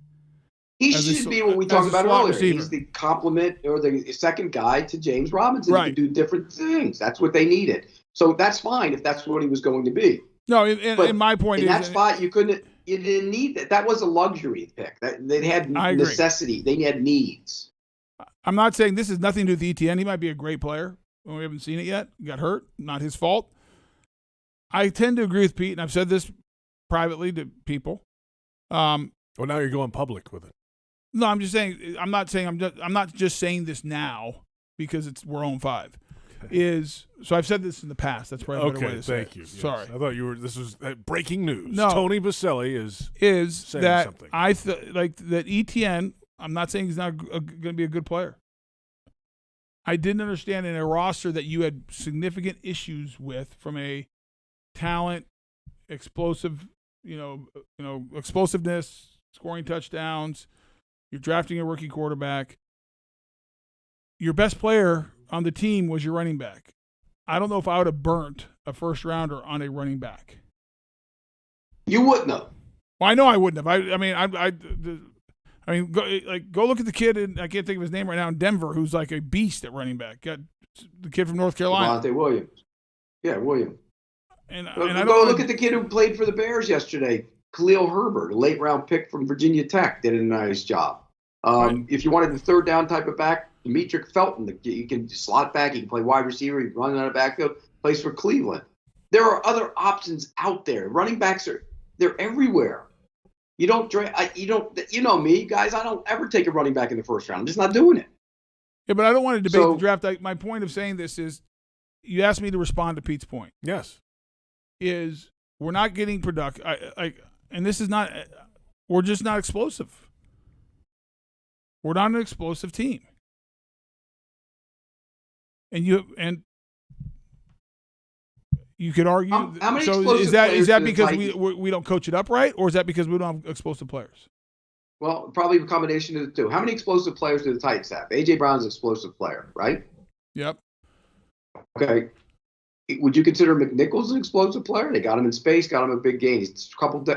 He should be what we talked about earlier. Receiver. He's the complement or the second guy to James Robinson. Right. He can do different things. That's what they needed. So that's fine if that's what he was going to be. No, and my point is, in that spot, you didn't need that. That was a luxury pick. They had necessity. They had needs. I'm not saying this has nothing to do with ETN. He might be a great player. We haven't seen it yet. He got hurt. Not his fault. I tend to agree with Pete, and I've said this privately to people. Well, now you're going public with it. No, I'm just saying. I'm not just saying this now because we're 0-5. Okay. So I've said this in the past. That's probably a better way to say it. Thank you. Yes. Sorry, I thought this was breaking news. No, Tony Boselli is saying that something. like that ETN. I'm not saying he's not going to be a good player. I didn't understand in a roster that you had significant issues with from a talent, explosiveness, scoring touchdowns. You're drafting a rookie quarterback. Your best player on the team was your running back. I don't know if I would have burnt a first rounder on a running back. You wouldn't have. Well, I know I wouldn't have. I mean, go look at the kid, and I can't think of his name right now, in Denver, who's like a beast at running back. Got the kid from North Carolina. Devontae Williams. Yeah, Williams. And go look at the kid who played for the Bears yesterday, Khalil Herbert, a late-round pick from Virginia Tech, did a nice job. If you wanted the third down type of back, Demetric Felton, you can slot back, you can play wide receiver, you can run out of backfield, plays for Cleveland. There are other options out there. Running backs they're everywhere. You know me, guys. I don't ever take a running back in the first round. I'm just not doing it. Yeah, but I don't want to debate the draft. My point of saying this is, you asked me to respond to Pete's point. Yes, is we're not getting productive. And this is not. We're just not explosive. We're not an explosive team. And you could argue. How many so explosive is that players because we don't coach it up right, or is that because we don't have explosive players? Well, probably a combination of the two. How many explosive players do the Titans have? A.J. Brown's an explosive player, right? Yep. Okay. Would you consider McNichols an explosive player? They got him in space, got him a big gain.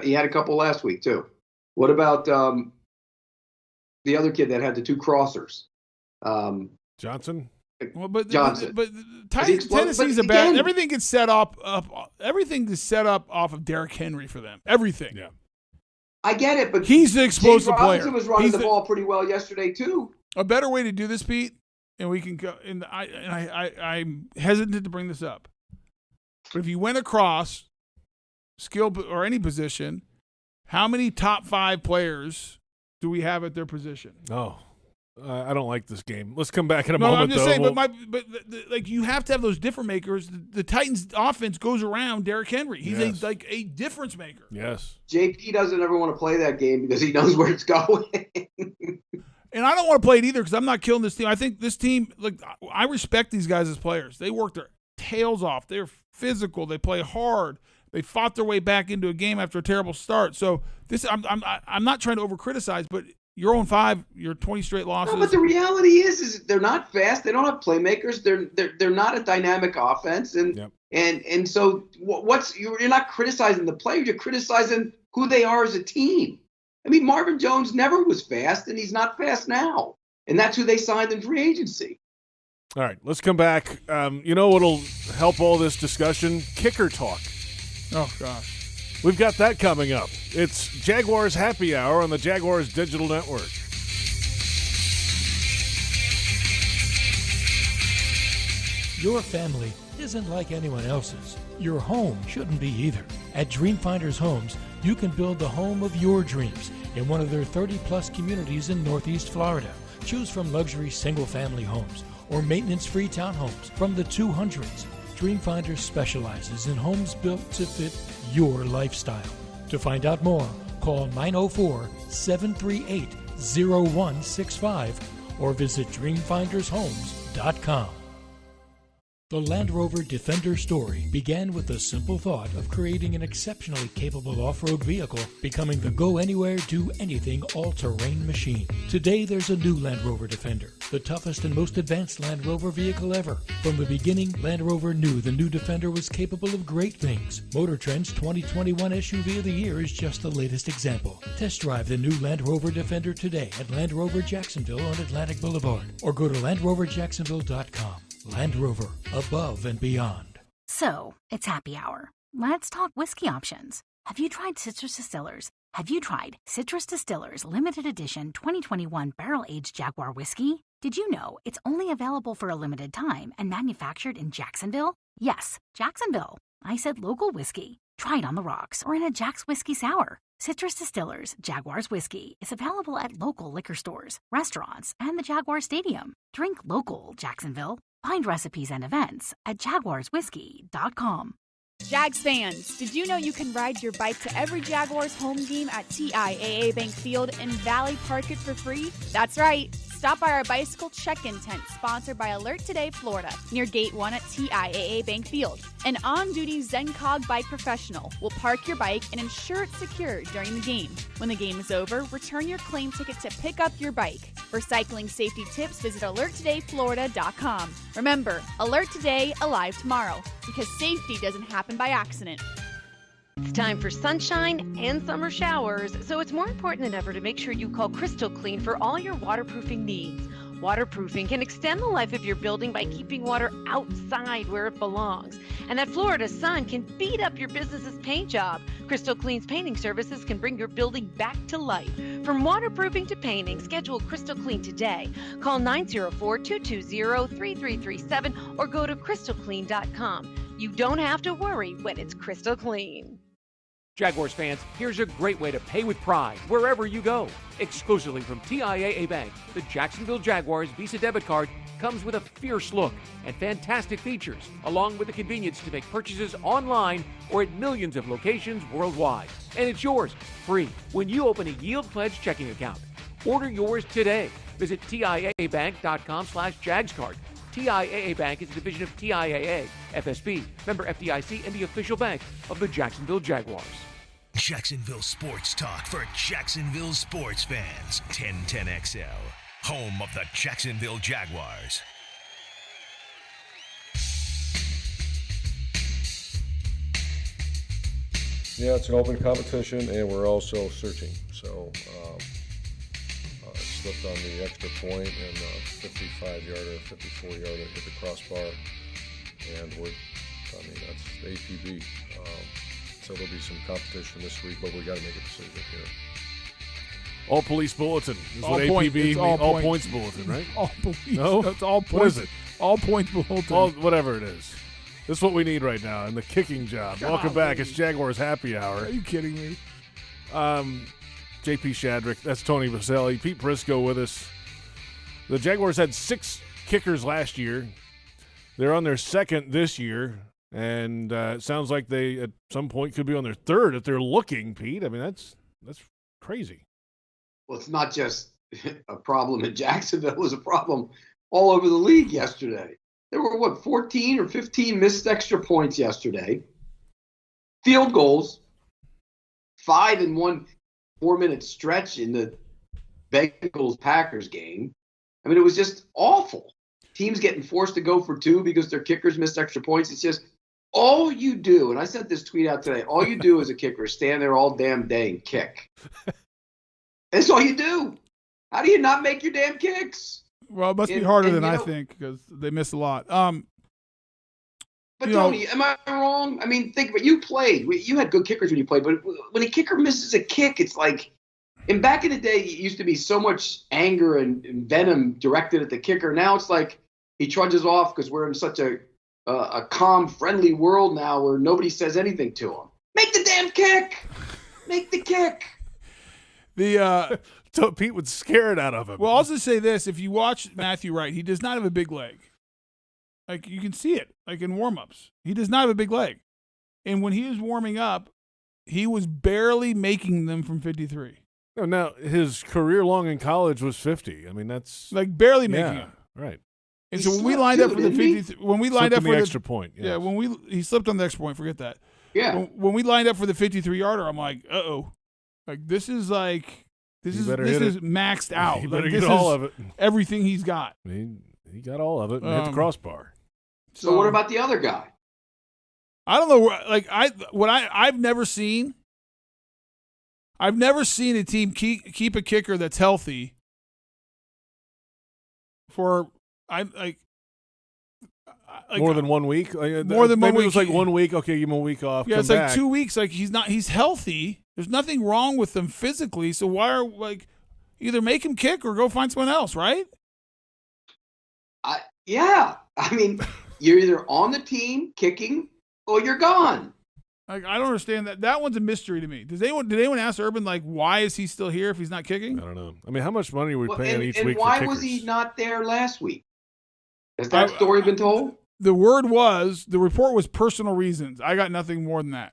He had a couple last week too. What about the other kid that had the two crossers? Johnson. Well, but Johnson. But Tennessee's bad. Everything gets set up. Everything is set up off of Derrick Henry for them. Everything. Yeah. I get it, but he's the explosive James player. Robinson was running the ball pretty well yesterday too. A better way to do this, Pete, and we can go. And I'm hesitant to bring this up, but if you went across skill or any position, how many top 5 players do we have at their position? Oh. I don't like this game. Let's come back in a moment. I'm just saying, but you have to have those different makers. The Titans' offense goes around Derrick Henry. He's a difference maker. Yes. JP doesn't ever want to play that game because he knows where it's going. And I don't want to play it either because I'm not killing this team. I think this team, I respect these guys as players. They work their tails off. They're physical. They play hard. They fought their way back into a game after a terrible start. So I'm not trying to over criticize, but you're 0-5. You're 20 straight losses. No, but the reality is they're not fast. They don't have playmakers. They're not a dynamic offense, and so you're not criticizing the players. You're criticizing who they are as a team. I mean, Marvin Jones never was fast, and he's not fast now, and that's who they signed in free agency. All right, let's come back. You know what'll help all this discussion? Kicker talk. Oh gosh. We've got that coming up. It's Jaguars Happy Hour on the Jaguars Digital Network. Your family isn't like anyone else's. Your home shouldn't be either. At Dreamfinders Homes, you can build the home of your dreams in one of their 30-plus communities in Northeast Florida. Choose from luxury single-family homes or maintenance-free townhomes from the 200s. Dreamfinders specializes in homes built to fit your lifestyle. To find out more, call 904-738-0165 or visit dreamfindershomes.com. The Land Rover Defender story began with the simple thought of creating an exceptionally capable off-road vehicle, becoming the go-anywhere, do-anything all-terrain machine. Today, there's a new Land Rover Defender, the toughest and most advanced Land Rover vehicle ever. From the beginning, Land Rover knew the new Defender was capable of great things. Motor Trend's 2021 SUV of the Year is just the latest example. Test drive the new Land Rover Defender today at Land Rover Jacksonville on Atlantic Boulevard, or go to LandRoverJacksonville.com. Land Rover, above and beyond. So, it's happy hour. Let's talk whiskey options. Have you tried Citrus Distillers? Have you tried Citrus Distillers Limited Edition 2021 Barrel-Aged Jaguar Whiskey? Did you know it's only available for a limited time and manufactured in Jacksonville? Yes, Jacksonville. I said local whiskey. Try it on the rocks or in a Jack's Whiskey Sour. Citrus Distillers Jaguars Whiskey is available at local liquor stores, restaurants, and the Jaguar Stadium. Drink local, Jacksonville. Find recipes and events at jaguarswhiskey.com. Jags fans, did you know you can ride your bike to every Jaguars home game at TIAA Bank Field and Valley Park it for free? That's right. Stop by our bicycle check-in tent sponsored by Alert Today Florida near Gate 1 at TIAA Bank Field. An on-duty ZenCog bike professional will park your bike and ensure it's secure during the game. When the game is over, return your claim ticket to pick up your bike. For cycling safety tips, visit alerttodayflorida.com. Remember, Alert Today, alive tomorrow, because safety doesn't happen by accident. It's time for sunshine and summer showers, so it's more important than ever to make sure you call Crystal Clean for all your waterproofing needs. Waterproofing can extend the life of your building by keeping water outside where it belongs. And that Florida sun can beat up your business's paint job. Crystal Clean's painting services can bring your building back to life. From waterproofing to painting, schedule Crystal Clean today. Call 904-220-3337 or go to crystalclean.com. You don't have to worry when it's crystal clean. Jaguars fans, here's a great way to pay with pride wherever you go. Exclusively from TIAA Bank, the Jacksonville Jaguars Visa debit card comes with a fierce look and fantastic features, along with the convenience to make purchases online or at millions of locations worldwide. And it's yours, free, when you open a Yield Pledge checking account. Order yours today. Visit TIAABank.com/JagsCard. TIAA Bank is a division of TIAA, FSB, member FDIC, and the official bank of the Jacksonville Jaguars. Jacksonville Sports Talk for Jacksonville sports fans. 1010XL, home of the Jacksonville Jaguars. Yeah, it's an open competition, and we're also searching. So it slipped on the extra point and 55-yarder, 54-yarder hit the crossbar, and that's APB. So there'll be some competition this week, but we got to make a decision here. All police bulletin is All what point. APB It's all point. points bulletin, right? All police. No? That's all points. What is it? All points bulletin. Whatever it is. This is what we need right now in the kicking job. Welcome back. It's Jaguars Happy Hour. Are you kidding me? JP Shadrick, that's Tony Vaselli, Pete Prisco with us. The Jaguars had 6 kickers last year. They're on their second this year, and it sounds like they at some point could be on their third if they're looking, Pete. I mean, that's crazy. Well, it's not just a problem in Jacksonville. It was a problem all over the league yesterday. There were, 14 or 15 missed extra points yesterday. Field goals, 5 in one 4-minute stretch in the Bengals-Packers game. I mean, it was just awful. Teams getting forced to go for 2 because their kickers missed extra points. It's just all you do, and I sent this tweet out today, all you do as a kicker is stand there all damn day and kick. That's all you do. How do you not make your damn kicks? Well, it must be harder than I think because they miss a lot. But Tony, am I wrong? I mean, think about it. You played. You had good kickers when you played, but when a kicker misses a kick, it's like, and back in the day, it used to be so much anger and venom directed at the kicker. Now it's like he trudges off because we're in such a calm, friendly world now where nobody says anything to him. Make the damn kick. Make the kick. So Pete would scare it out of him. Well, I'll also say this. If you watch Matthew Wright, he does not have a big leg. Like, you can see it, like in warm-ups. He does not have a big leg. And when he was warming up, he was barely making them from 53. No, now, his career long in college was 50. I mean, that's... Like, barely making them. Right. And so when we lined up for the 53... When we lined up for the extra point. Yes. Yeah, he slipped on the extra point. Forget that. Yeah. When we lined up for the 53-yarder, I'm like, uh-oh. Like, this is like... This is maxed out. You better like, get all of it. Everything he's got. He got all of it and hit the crossbar. So what about the other guy? I don't know. Like I've never seen. I've never seen a team keep a kicker that's healthy. For more than 1 week. More than 1 week. Maybe it was like 1 week. Okay, give him a week off. Yeah, come it's back. like 2 weeks. Like he's healthy. There's nothing wrong with him physically. So why are either make him kick or go find someone else, right? Yeah. I mean, you're either on the team kicking or you're gone. Like, I don't understand that. That one's a mystery to me. Did anyone ask Urban, like, why is he still here if he's not kicking? I don't know. I mean, how much money are we paying each week and why for was kickers? he not there last week? Has that story been told? The report was personal reasons. I got nothing more than that.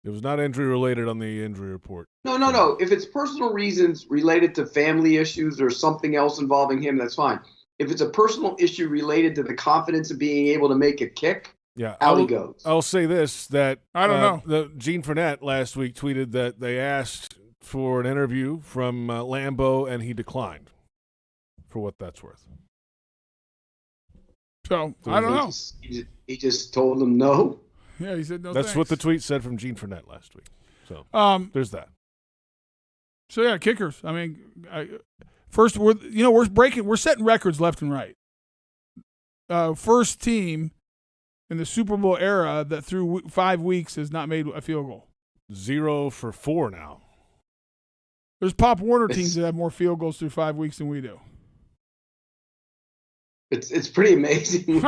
It was not injury related on the injury report. No. If it's personal reasons related to family issues or something else involving him, that's fine. If it's a personal issue related to the confidence of being able to make a kick, out he goes. I'll say this, that I don't know. Gene Fournette last week tweeted that they asked for an interview from Lambeau, and he declined, for what that's worth. So I don't know. He just told them no. Yeah, he said no. That's thanks. what the tweet said from Gene Fournette last week. So there's that. So yeah, kickers. I mean, first we're setting records left and right. First team in the Super Bowl era that through 5 weeks has not made a field goal. 0 for 4 now. There's Pop Warner teams that have more field goals through 5 weeks than we do. It's pretty amazing.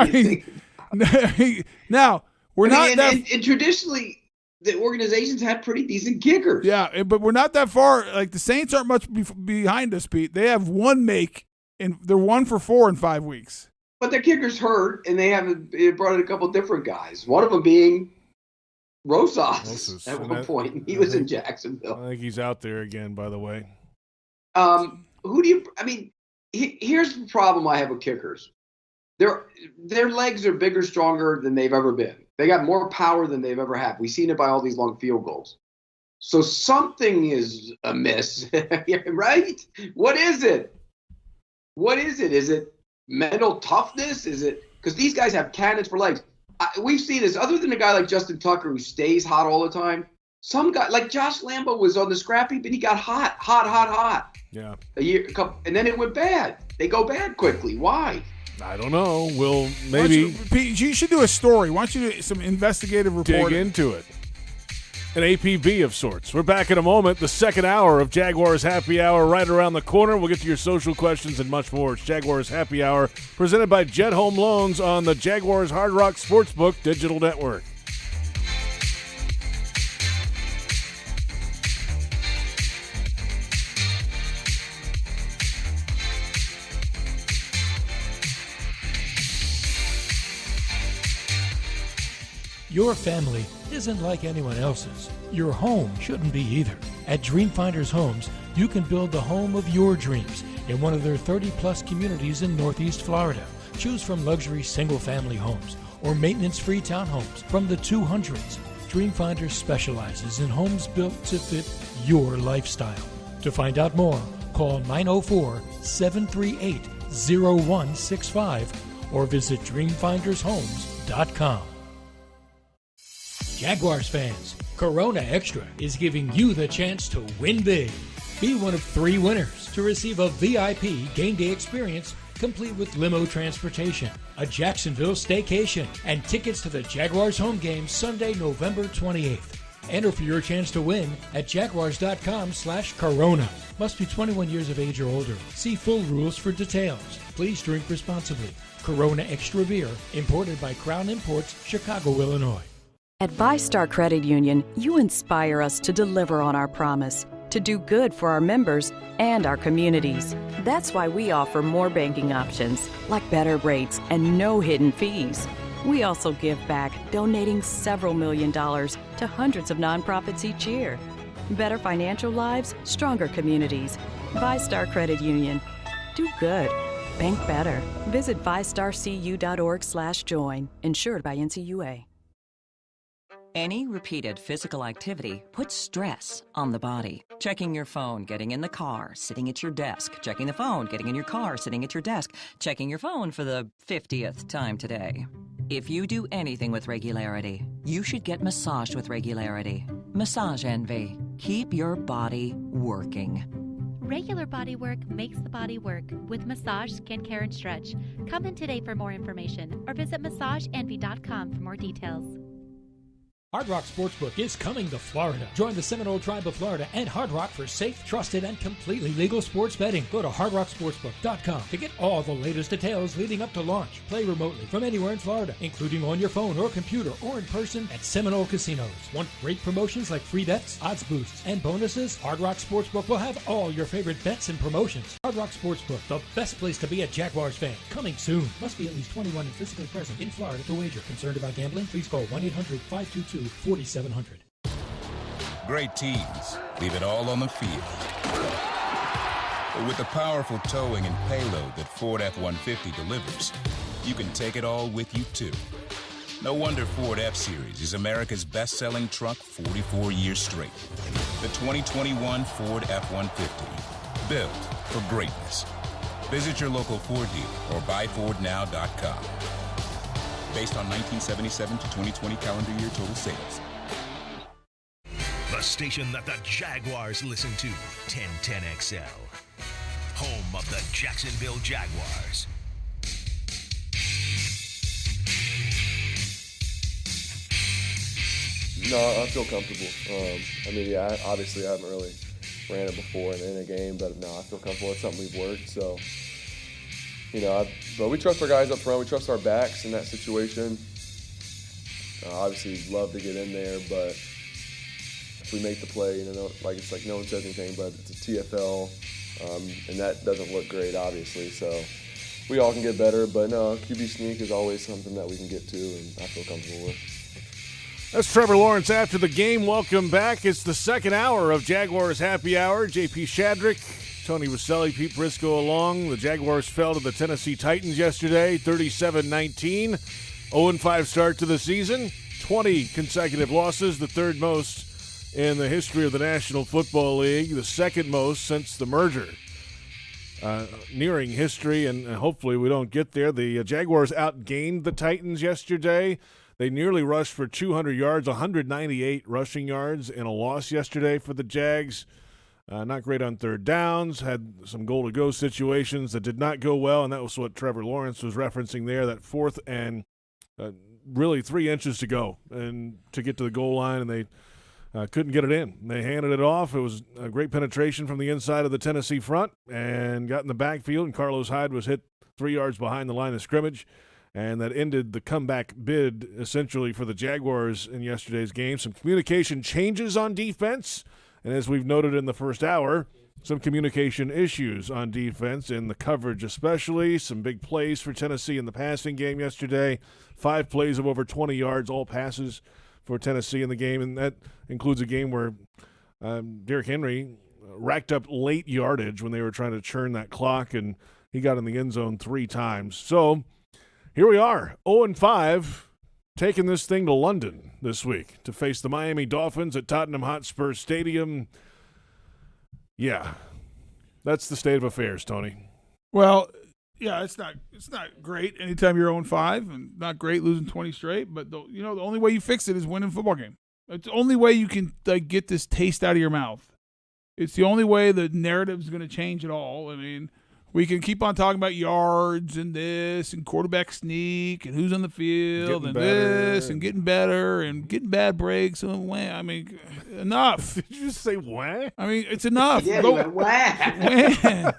Now and traditionally the organizations had pretty decent kickers. Yeah, but we're not that far. Like the Saints aren't much behind us, Pete. They have one make, and they're 1 for 4 in 5 weeks. But their kickers hurt, and they brought in a couple different guys. One of them being Rosas at one point. He was in Jacksonville. I think he's out there again, by the way. Here's the problem I have with kickers. Their legs are bigger, stronger than they've ever been. They got more power than they've ever had. We've seen it by all these long field goals. So something is amiss, right? What is it? Is it mental toughness? Is it because these guys have cannons for legs? We've seen this. Other than a guy like Justin Tucker who stays hot all the time, some guy like Josh Lambo was on the scrappy, but he got hot. Yeah. And then it went bad. They go bad quickly. Why? I don't know. We'll maybe. Pete, you should do a story. Why don't you do some investigative reporting? Dig into it. An APB of sorts. We're back in a moment. The second hour of Jaguars Happy Hour right around the corner. We'll get to your social questions and much more. It's Jaguars Happy Hour presented by Jet Homeloans on the Jaguars Hard Rock Sportsbook Digital Network. Your family isn't like anyone else's. Your home shouldn't be either. At Dreamfinders Homes, you can build the home of your dreams in one of their 30-plus communities in Northeast Florida. Choose from luxury single-family homes or maintenance-free townhomes from the 200s. Dreamfinders specializes in homes built to fit your lifestyle. To find out more, call 904-738-0165 or visit dreamfindershomes.com. Jaguars fans, Corona Extra is giving you the chance to win big. Be one of 3 winners to receive a VIP game day experience complete with limo transportation, a Jacksonville staycation, and tickets to the Jaguars home game Sunday, November 28th. Enter for your chance to win at jaguars.com/Corona. Must be 21 years of age or older. See full rules for details. Please drink responsibly. Corona Extra Beer, imported by Crown Imports, Chicago, Illinois. At VyStar Credit Union, you inspire us to deliver on our promise, to do good for our members and our communities. That's why we offer more banking options, like better rates and no hidden fees. We also give back, donating several $1 million to hundreds of nonprofits each year. Better financial lives, stronger communities. VyStar Credit Union. Do good. Bank better. Visit vystarcu.org/join. Insured by NCUA. Any repeated physical activity puts stress on the body. Checking your phone, getting in the car, sitting at your desk. Checking the phone, getting in your car, sitting at your desk. Checking your phone for the 50th time today. If you do anything with regularity, you should get massaged with regularity. Massage Envy. Keep your body working. Regular body work makes the body work with massage, skincare, and stretch. Come in today for more information or visit massageenvy.com for more details. Hard Rock Sportsbook is coming to Florida. Join the Seminole Tribe of Florida and Hard Rock for safe, trusted, and completely legal sports betting. Go to hardrocksportsbook.com to get all the latest details leading up to launch. Play remotely from anywhere in Florida, including on your phone or computer or in person at Seminole Casinos. Want great promotions like free bets, odds boosts, and bonuses? Hard Rock Sportsbook will have all your favorite bets and promotions. Hard Rock Sportsbook, the best place to be a Jaguars fan. Coming soon. Must be at least 21 and physically present in Florida to wager. Concerned about gambling? Please call 1-800-522-4700. Great teams leave it all on the field. But with the powerful towing and payload that Ford F-150 delivers, you can take it all with you too. No wonder Ford F-Series is America's best-selling truck 44 years straight. The 2021 Ford F-150, built for greatness. Visit your local Ford dealer or buyfordnow.com. based on 1977 to 2020 calendar year total sales. The station that the Jaguars listen to, 1010XL. Home of the Jacksonville Jaguars. No, I feel comfortable. Obviously I haven't really ran it before in a game, but no, I feel comfortable. It's something we've worked, so, but we trust our guys up front. We trust our backs in that situation. Obviously, we'd love to get in there, but if we make the play, it's like no one says anything, but it's a TFL, and that doesn't look great, obviously, so we all can get better, but no, QB sneak is always something that we can get to, and I feel comfortable with. That's Trevor Lawrence after the game. Welcome back. It's the second hour of Jaguars Happy Hour. JP Shadrick, Tony Vaselli, Pete Prisco along. The Jaguars fell to the Tennessee Titans yesterday, 37-19. 0-5 start to the season. 20 consecutive losses, the third most in the history of the National Football League, the second most since the merger. Nearing history, and hopefully we don't get there. The Jaguars outgained the Titans yesterday. They nearly rushed for 200 yards, 198 rushing yards in a loss yesterday for the Jags. Not great on third downs, had some goal-to-go situations that did not go well, and that was what Trevor Lawrence was referencing there, that fourth and really 3 inches to go and to get to the goal line, and they couldn't get it in. They handed it off. It was a great penetration from the inside of the Tennessee front and got in the backfield, and Carlos Hyde was hit 3 yards behind the line of scrimmage. And that ended the comeback bid, essentially, for the Jaguars in yesterday's game. Some communication changes on defense, and as we've noted in the first hour, some communication issues on defense, in the coverage especially. Some big plays for Tennessee in the passing game yesterday. 5 plays of over 20 yards, all passes for Tennessee in the game, and that includes a game where Derrick Henry racked up late yardage when they were trying to churn that clock, and he got in the end zone 3 times. So here we are, 0-5, taking this thing to London this week to face the Miami Dolphins at Tottenham Hotspur Stadium. Yeah, that's the state of affairs, Tony. Well, yeah, it's not great anytime you're 0-5, and not great losing 20 straight. But the only way you fix it is winning a football game. It's the only way you can get this taste out of your mouth. It's the only way the narrative's going to change at all. I mean, we can keep on talking about yards and this and quarterback sneak and who's on the field and this and getting better and getting bad breaks. And I mean, enough. Did you just say what? I mean, it's enough. Yeah, go, went, wah. Man,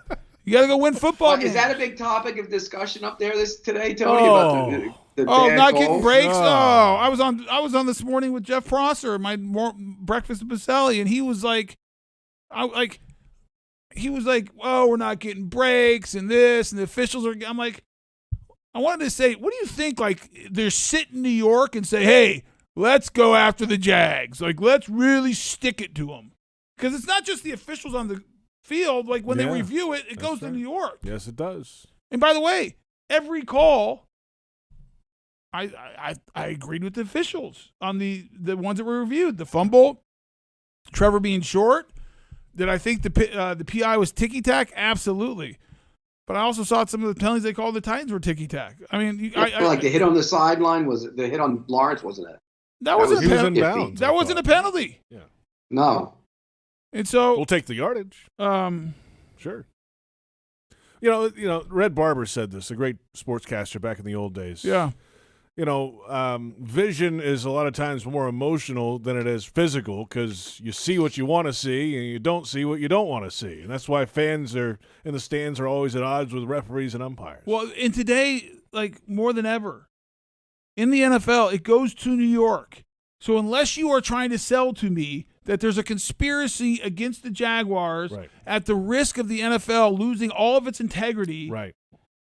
you got to go win football games. Is that a big topic of discussion up there today, Tony? About the not calls? getting breaks. I was on this morning with Jeff Prosser, my breakfast with Boselli, and he was like, oh, we're not getting breaks and this, and the officials are. I'm like, I wanted to say, what do you think? Like, they're sitting in New York and say, hey, let's go after the Jags. Like, let's really stick it to them. Because it's not just the officials on the field. Like, when they review it, it goes to New York. Yes, it does. And by the way, every call, I agreed with the officials on the ones that were reviewed. The fumble, Trevor being short. Did I think the PI was ticky-tack? Absolutely. But I also saw some of the penalties they called the Titans were ticky-tack. I mean, like the hit on the sideline, was it the hit on Lawrence, wasn't it? That wasn't a penalty. That wasn't a penalty. Yeah. No. And so we'll take the yardage. Sure. You know, Red Barber said this, a great sportscaster back in the old days. Yeah. Vision is a lot of times more emotional than it is physical, because you see what you want to see and you don't see what you don't want to see. And that's why fans in the stands are always at odds with referees and umpires. Well, and today, like more than ever, in the NFL, it goes to New York. So unless you are trying to sell to me that there's a conspiracy against the Jaguars at the risk of the NFL losing all of its integrity,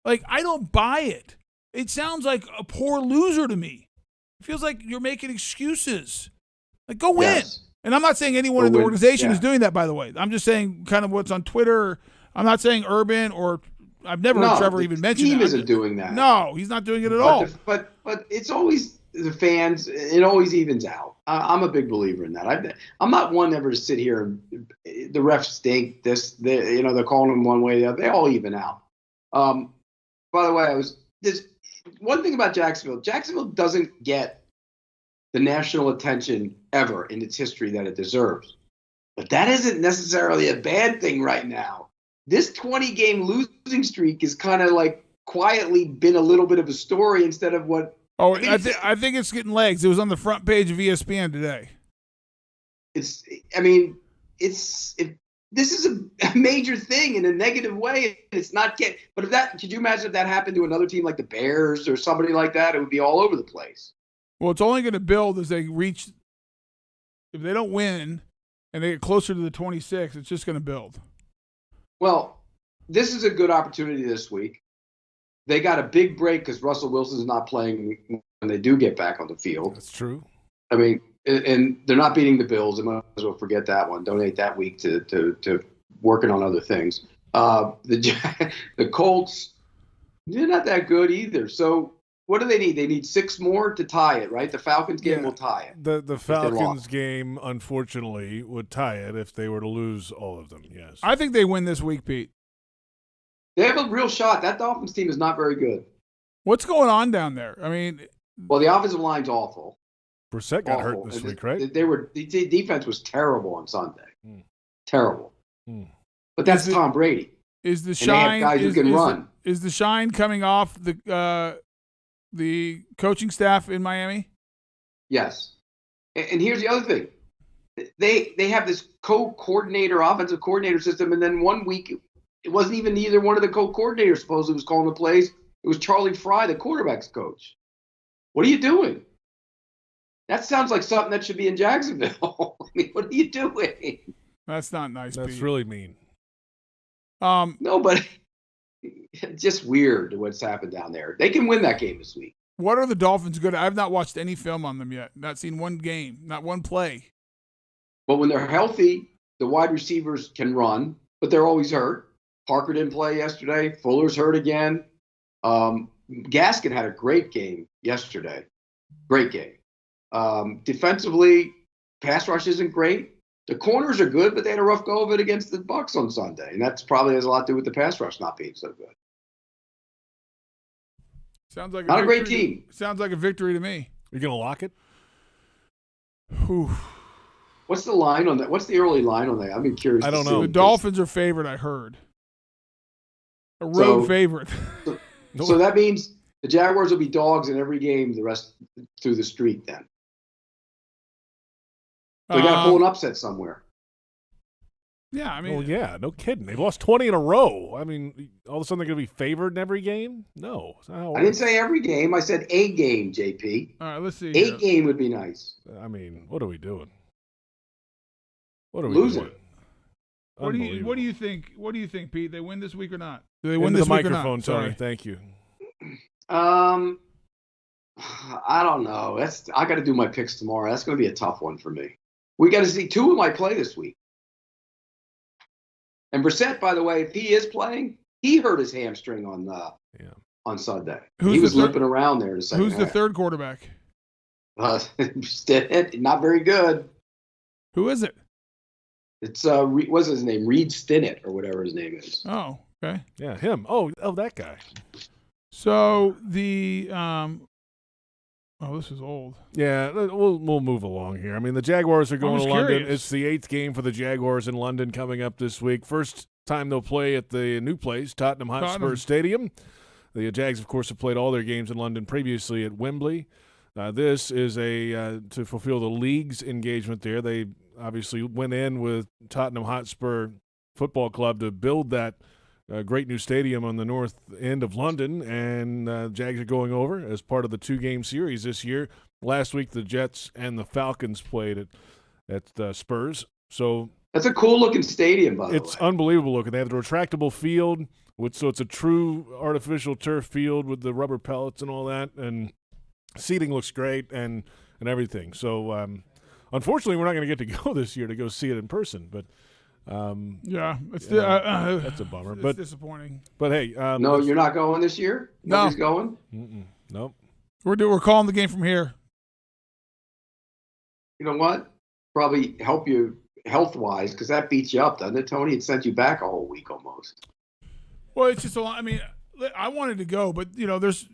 like, I don't buy it. It sounds like a poor loser to me. It feels like you're making excuses. Like, go win. Yes. And I'm not saying anyone in the organization is doing that, by the way. I'm just saying kind of what's on Twitter. I'm not saying Urban, or I've never heard Trevor even mention that. The team isn't doing that. No, he's not doing it at all. But it's always the fans. It always evens out. I'm a big believer in that. I'm not one ever to sit here and the refs stink. They're calling them one way or the other. They all even out. By the way, one thing about Jacksonville doesn't get the national attention ever in its history that it deserves. But that isn't necessarily a bad thing right now. This 20-game losing streak is kind of like quietly been a little bit of a story instead of what. Oh, I think it's getting legs. It was on the front page of ESPN today. This is a major thing in a negative way. It's not but could you imagine if that happened to another team like the Bears or somebody like that? It would be all over the place. Well, it's only going to build as they reach. If they don't win and they get closer to the 26, it's just going to build. Well, this is a good opportunity this week. They got a big break because Russell Wilson's not playing when they do get back on the field. That's true. I mean, and they're not beating the Bills. I might as well forget that one. Donate that week to working on other things. The Colts, they're not that good either. So what do they need? They need 6 more to tie it, right? The Falcons game will tie it. The Falcons game, unfortunately, would tie it if they were to lose all of them, yes. I think they win this week, Pete. They have a real shot. That Dolphins team is not very good. What's going on down there? I mean, well, the offensive line's awful. Brissett got hurt this week, right? The defense was terrible on Sunday. Terrible. But that's Tom Brady. Is the and shine they have guys who can run? Is the shine coming off the coaching staff in Miami? Yes. And here's the other thing. They have this co-coordinator, offensive coordinator system, and then one week it wasn't even either one of the co-coordinators supposedly was calling the plays. It was Charlie Fry, the quarterback's coach. What are you doing? That sounds like something that should be in Jacksonville. I mean, what are you doing? That's not nice, That's Pete. really mean. No, but it's just weird what's happened down there. They can win that game this week. What are the Dolphins good at? I've not watched any film on them yet. Not seen one game, not one play. But when they're healthy, the wide receivers can run, but they're always hurt. Parker didn't play yesterday. Fuller's hurt again. Gaskin had a great game yesterday. Great game. Defensively, pass rush isn't great. The corners are good, but they had a rough go of it against the Bucs on Sunday, and that's probably has a lot to do with the pass rush not being so good. Sounds like not a great team. Sounds like a victory to me. You gonna lock it? Whew. What's the line on that? What's the early line on that? I've been curious. I don't know. The Dolphins are favored, I heard. A road favorite. So that means the Jaguars will be dogs in every game the rest through the streak then. So they got to pull an upset somewhere. Yeah, I mean. Well, yeah, no kidding. They've lost 20 in a row. I mean, all of a sudden they're going to be favored in every game? No. I didn't say every game. I said a game, JP. All right, let's see. A game would be nice. I mean, what are we doing? What are we losing? doing? What do you think? What do you think, Pete? They win this week or not? Do they Into win this the week or microphone, not? Tony. Sorry. Thank you. I don't know. I got to do my picks tomorrow. That's going to be a tough one for me. We got to see two of my play this week. And Brissett, by the way, if he is playing, he hurt his hamstring on Sunday. He was limping around there. Who's the third quarterback? Stinnett, not very good. Who is it? It's what's his name? Reed Stinnett or whatever his name is. Oh, okay. Yeah, him. Oh, that guy. So the this is old. Yeah, we'll move along here. I mean, the Jaguars are going to London. Curious. It's the 8th game for the Jaguars in London coming up this week. First time they'll play at the new place, Tottenham Hotspur Stadium. The Jags, of course, have played all their games in London previously at Wembley. This is to fulfill the league's engagement there. They obviously went in with Tottenham Hotspur Football Club to build that great new stadium on the north end of London, and Jags are going over as part of the 2-game series this year. Last week, the Jets and the Falcons played at Spurs. So that's a cool-looking stadium, by the way. It's unbelievable looking. They have the retractable field, so it's a true artificial turf field with the rubber pellets and all that, and seating looks great and everything. So unfortunately, we're not going to get to go this year to go see it in person, but yeah, it's that's a bummer. It's but disappointing. But hey, no, you're not going this year. Nobody's going. Nope. We're calling the game from here. You know what? Probably help you health-wise because that beats you up, doesn't it, Tony? It sent you back a whole week almost. Well, it's just a lot. I mean, I wanted to go, but there's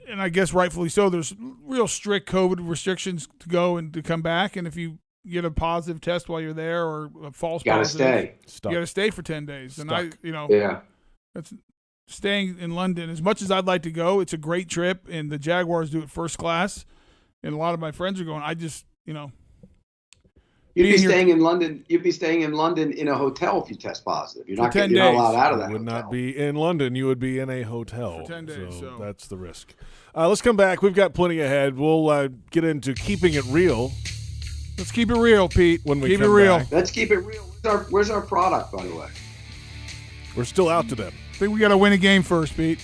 and I guess rightfully so, there's real strict COVID restrictions to go and to come back. And if you get a positive test while you're there or a false positive, you got to stay for 10 days. And that's staying in London. As much as I'd like to go, it's a great trip, and the Jaguars do it first class. And a lot of my friends are going. You'd be staying in London. You'd be staying in London in a hotel if you test positive. You're not allowed out of that. You would not be in London. You would be in a hotel for 10 days. So that's the risk. Let's come back. We've got plenty ahead. We'll get into keeping it real. Let's keep it real, Pete. When we keep come it real. back. Let's keep it real. Where's our product, by the way? We're still out to them. I think we got to win a game first, Pete.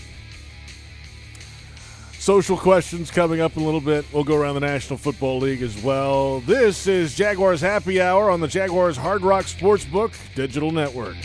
Social questions coming up in a little bit. We'll go around the National Football League as well. This is Jaguars Happy Hour on the Jaguars Hard Rock Sportsbook Digital Network.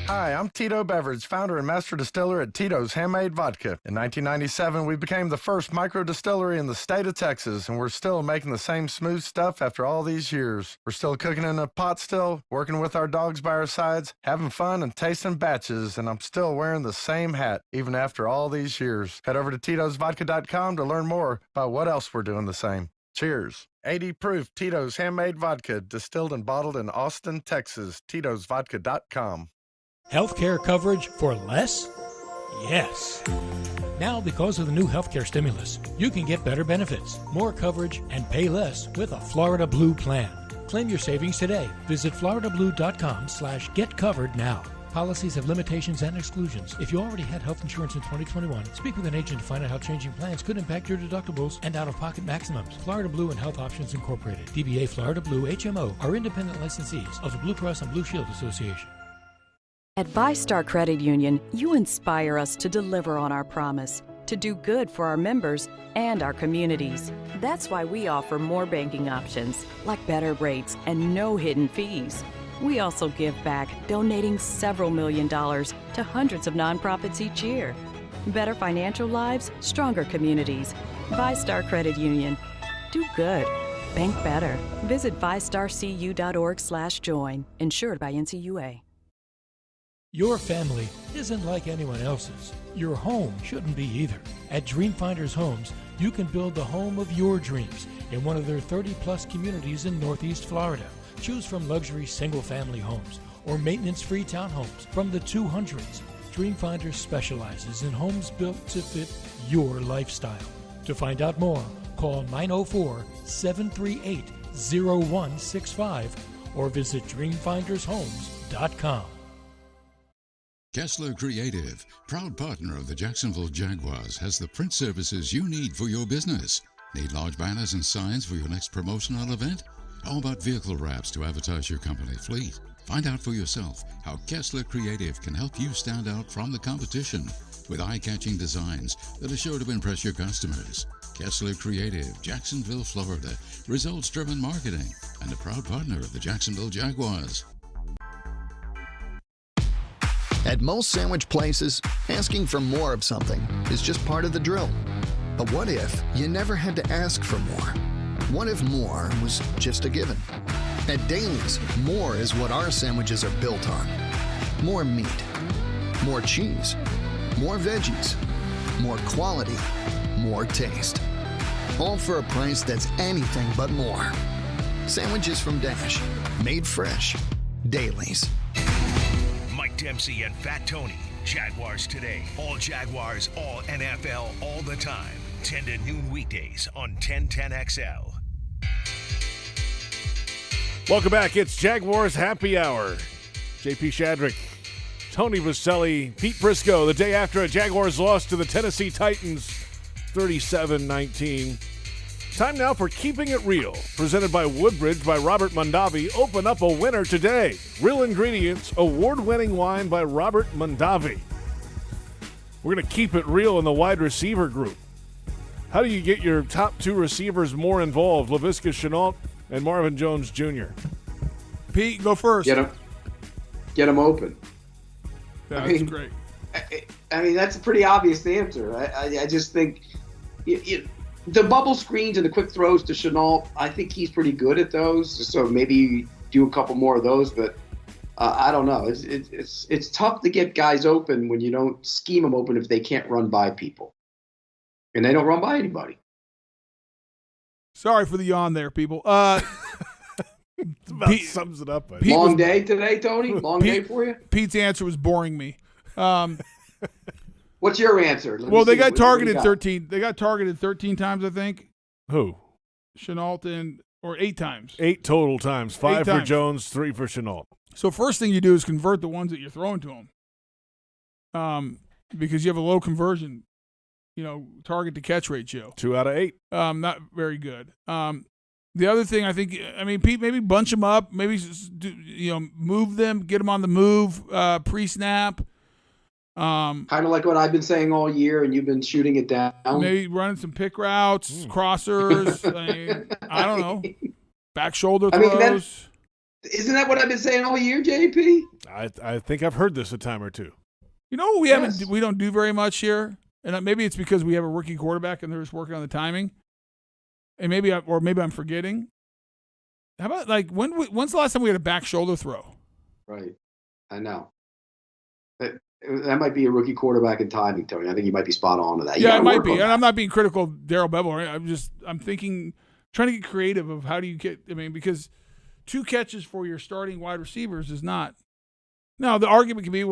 Hi, I'm Tito Beveridge, founder and master distiller at Tito's Handmade Vodka. In 1997, we became the first micro distillery in the state of Texas, and we're still making the same smooth stuff after all these years. We're still cooking in a pot still, working with our dogs by our sides, having fun and tasting batches, and I'm still wearing the same hat, even after all these years. Head over to Tito'sVodka.com to learn more about what else we're doing the same. Cheers. 80 proof Tito's Handmade Vodka, distilled and bottled in Austin, Texas. Tito'sVodka.com. Healthcare coverage for less? Yes. Now, because of the new healthcare stimulus, you can get better benefits, more coverage, and pay less with a Florida Blue plan. Claim your savings today. Visit floridablue.com/getcovered now. Policies have limitations and exclusions. If you already had health insurance in 2021, speak with an agent to find out how changing plans could impact your deductibles and out-of-pocket maximums. Florida Blue and Health Options Incorporated, DBA Florida Blue HMO, are independent licensees of the Blue Cross and Blue Shield Association. At VyStar Credit Union, you inspire us to deliver on our promise, to do good for our members and our communities. That's why we offer more banking options, like better rates and no hidden fees. We also give back, donating several $1 million to hundreds of nonprofits each year. Better financial lives, stronger communities. VyStar Credit Union. Do good. Bank better. Visit vystarcu.org/join. Insured by NCUA. Your family isn't like anyone else's. Your home shouldn't be either. At Dreamfinders Homes, you can build the home of your dreams in one of their 30-plus communities in Northeast Florida. Choose from luxury single-family homes or maintenance-free townhomes from the 200s. Dreamfinders specializes in homes built to fit your lifestyle. To find out more, call 904-738-0165 or visit dreamfindershomes.com. Kessler Creative, proud partner of the Jacksonville Jaguars, has the print services you need for your business. Need large banners and signs for your next promotional event? How about vehicle wraps to advertise your company fleet? Find out for yourself how Kessler Creative can help you stand out from the competition with eye-catching designs that are sure to impress your customers. Kessler Creative, Jacksonville, Florida, results-driven marketing, and a proud partner of the Jacksonville Jaguars. At most sandwich places, asking for more of something is just part of the drill. But what if you never had to ask for more? What if more was just a given? At Daly's, more is what our sandwiches are built on. More meat, more cheese, more veggies, more quality, more taste. All for a price that's anything but more. Sandwiches from Dash, made fresh. Daly's. Mike Dempsey and Fat Tony. Jaguars Today. All Jaguars, all NFL, all the time. 10 to noon weekdays on 1010XL. Welcome back. It's Jaguars Happy Hour. JP Shadrick, Tony Vaselli, Pete Prisco, the day after a Jaguars loss to the Tennessee Titans, 37-19. Time now for Keeping It Real, presented by Woodbridge by Robert Mondavi. Open up a winner today. Real Ingredients, award-winning wine by Robert Mondavi. We're going to keep it real in the wide receiver group. How do you get your top two receivers more involved, Laviska Shenault and Marvin Jones Jr.? Pete, go first. Get them open. That's great. I mean, that's a pretty obvious answer. I just think the bubble screens and the quick throws to Shenault, I think he's pretty good at those. So maybe do a couple more of those. But I don't know. It's tough to get guys open when you don't scheme them open if they can't run by people, and they don't run by anybody. Sorry for the yawn there, people. About sums it up. Long day today, Tony? Long day for you? Pete's answer was boring me. What's your answer? Well, they got targeted 13. They got targeted 13 times, I think. Who? Chenault or 8 times. 8 total times. 5 for times. Jones, 3 for Chenault. So first thing you do is convert the ones that you're throwing to them, because you have a low conversion, target to catch ratio. 2 out of 8. Not very good. The other thing Pete, maybe bunch them up, maybe move them, get them on the move pre-snap. Kind of like what I've been saying all year, and you've been shooting it down. Maybe running some pick routes, crossers. I don't know, back shoulder throws. Isn't that what I've been saying all year, JP? I think I've heard this a time or two. We don't do very much here, and maybe it's because we have a rookie quarterback and they're just working on the timing. And maybe I'm forgetting. How about when's the last time we had a back shoulder throw? Right, I know. That might be a rookie quarterback in timing, Tony. I think you might be spot on to that. Yeah, it might be. And I'm not being critical of Darrell Bevel. I'm thinking, trying to get creative of how do you get. because 2 catches for your starting wide receivers is not. Now the argument can be,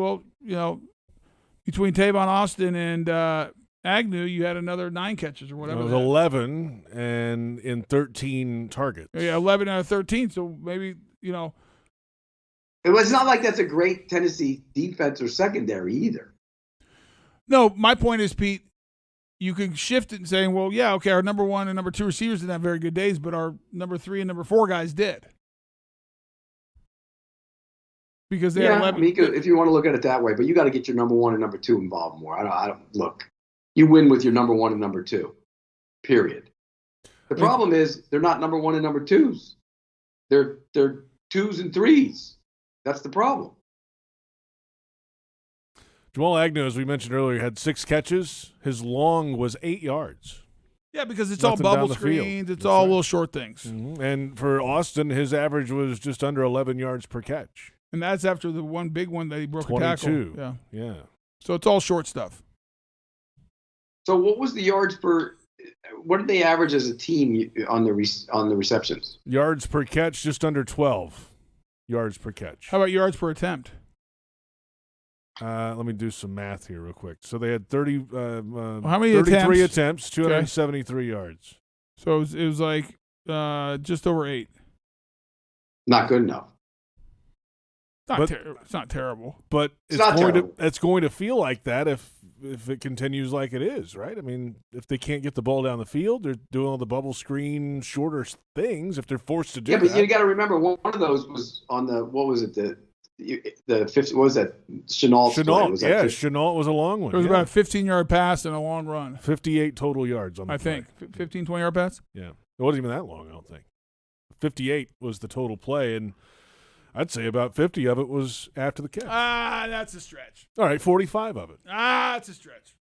between Tavon Austin and Agnew, you had another 9 catches or whatever. It was 11 and in 13 targets. Yeah, 11 out of 13. So maybe, It's not like that's a great Tennessee defense or secondary either. No, my point is, Pete, you can shift it and saying, well, yeah, okay, our number 1 and number 2 receivers didn't have very good days, but our number 3 and number 4 guys did. Because they had 11. If you want to look at it that way, but you got to get your number 1 and number 2 involved more. I don't look. You win with your number 1 and number 2, period. The problem is they're not number 1 and number 2s. They're 2s and 3s. That's the problem. Jamal Agnew, as we mentioned earlier, had 6 catches. His long was 8 yards. Yeah, because it's Nothing all bubble down the field. screens. It's all little short things. Mm-hmm. And for Austin, his average was just under 11 yards per catch. And that's after the one big one that he broke 22. a tackle. Yeah. So it's all short stuff. So what was the yards per? What did they average as a team on the receptions? Yards per catch, just under 12 yards per catch. How about yards per attempt? Let me do some math here real quick. So they had 30. How many 33 attempts 273 yards. So it was like just over 8. Not good enough. It's not terrible. But it's going to feel like that if it continues like it is, right? I mean, if they can't get the ball down the field, they're doing all the bubble screen, shorter things. If they're forced to do that. Yeah, but you got to remember one of those was on the what was it the 50? What was that? Chenault. Chenault was a long one. It was about a 15-yard pass and a long run. 58 total yards on the play. 15, 20-yard pass. Yeah, it wasn't even that long. I don't think. 58 was the total play, and I'd say about 50 of it was after the catch. That's a stretch. All right, 45 of it. That's a stretch.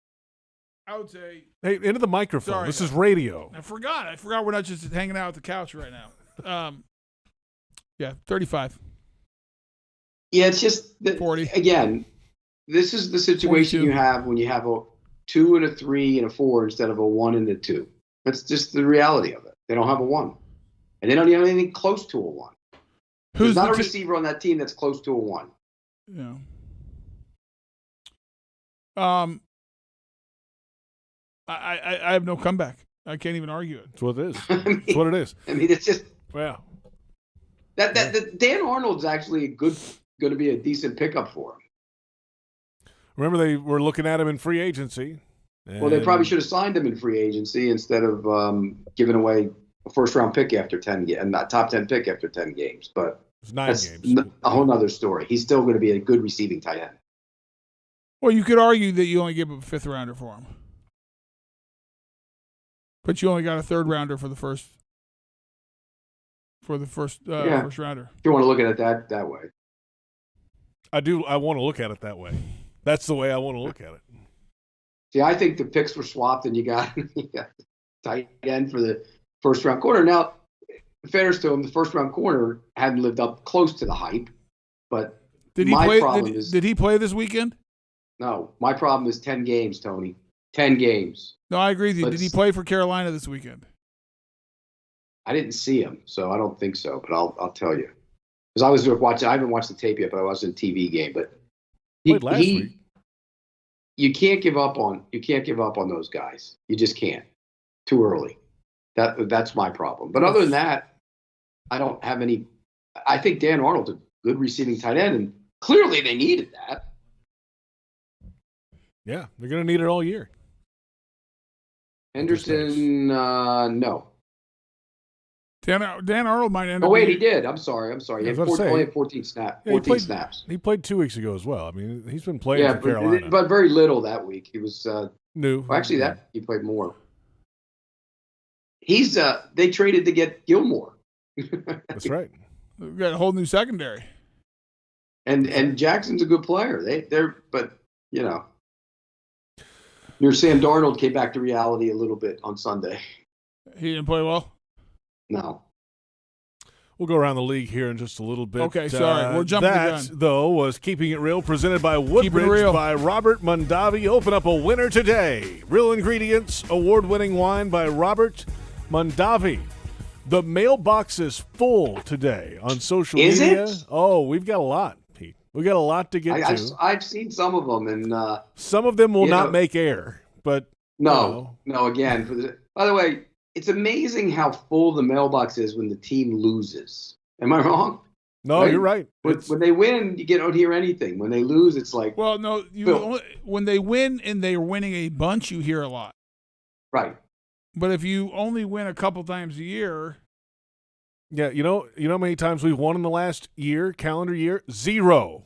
I would say. Hey, into the microphone. Sorry, this is radio. I forgot we're not just hanging out at the couch right now. 35. Yeah, it's just 40. Again, this is the situation 22. you have when you have a 2 and a 3 and a 4 instead of a 1 and a 2. That's just the reality of it. They don't have a 1. And they don't even have anything close to a 1. There's not a receiver on that team that's close to a 1. Yeah. I have no comeback. I can't even argue it. That's what it is. That's what it is. I mean, it's just that Dan Arnold's actually going to be a decent pickup for him. Remember, they were looking at him in free agency. Well, they probably should have signed him in free agency instead of giving away a first-round pick after 10 games, not top 10 pick after 10 games. But it's 9 that's games. A whole other story. He's still going to be a good receiving tight end. Well, you could argue that you only gave up a 5th rounder for him, but you only got a 3rd rounder for the first first rounder. If you want to look at it that way. I do. I want to look at it that way. That's the way I want to look at it. See, I think the picks were swapped, and you got tight end for the first-round corner. Now, in fairness to him, the first-round corner hadn't lived up close to the hype, but Did he my play? problem is Did he play this weekend? no. My problem is 10 games, Tony. 10 games. No, I agree with you. Did he play for Carolina this weekend? I didn't see him, so I don't think so. But I'll tell you, because I was watching. I haven't watched the tape yet, but I watched a TV game. But Played last week. You can't give up on those guys. You just can't. Too early. That's my problem. But other than that, I don't have any. I think Dan Arnold's a good receiving tight end, and clearly they needed that. Yeah, they're going to need it all year. Henderson, no. Dan Arnold might end up. Oh wait, he did. I'm sorry. He had only had 14 snaps. Yeah, 14 snaps. He played 2 weeks ago as well. I mean, he's been playing for Carolina, but very little that week. He was new. Well, actually, that he played more. He's they traded to get Gilmore. That's right. We've got a whole new secondary. And Jackson's a good player. But you know, your Sam Darnold came back to reality a little bit on Sunday. He didn't play well. No. We'll go around the league here in just a little bit. Okay, sorry. We're jumping the gun. That, though, was Keeping It Real, presented by Woodbridge by Robert Mondavi. Open up a winner today. Real Ingredients, award-winning wine by Robert Mondavi. The mailbox is full today on social media. Is it? Oh, we've got a lot, Pete. We've got a lot to get to. I've seen some of them, and some of them will not make air, but no. Again, by the way, it's amazing how full the mailbox is when the team loses. Am I wrong? No, you're right. When they win, you don't hear anything. When they lose, it's like no. When they win and they're winning a bunch, you hear a lot. Right. But if you only win a couple times a year, yeah, you know how many times we've won in the last year, calendar year? 0.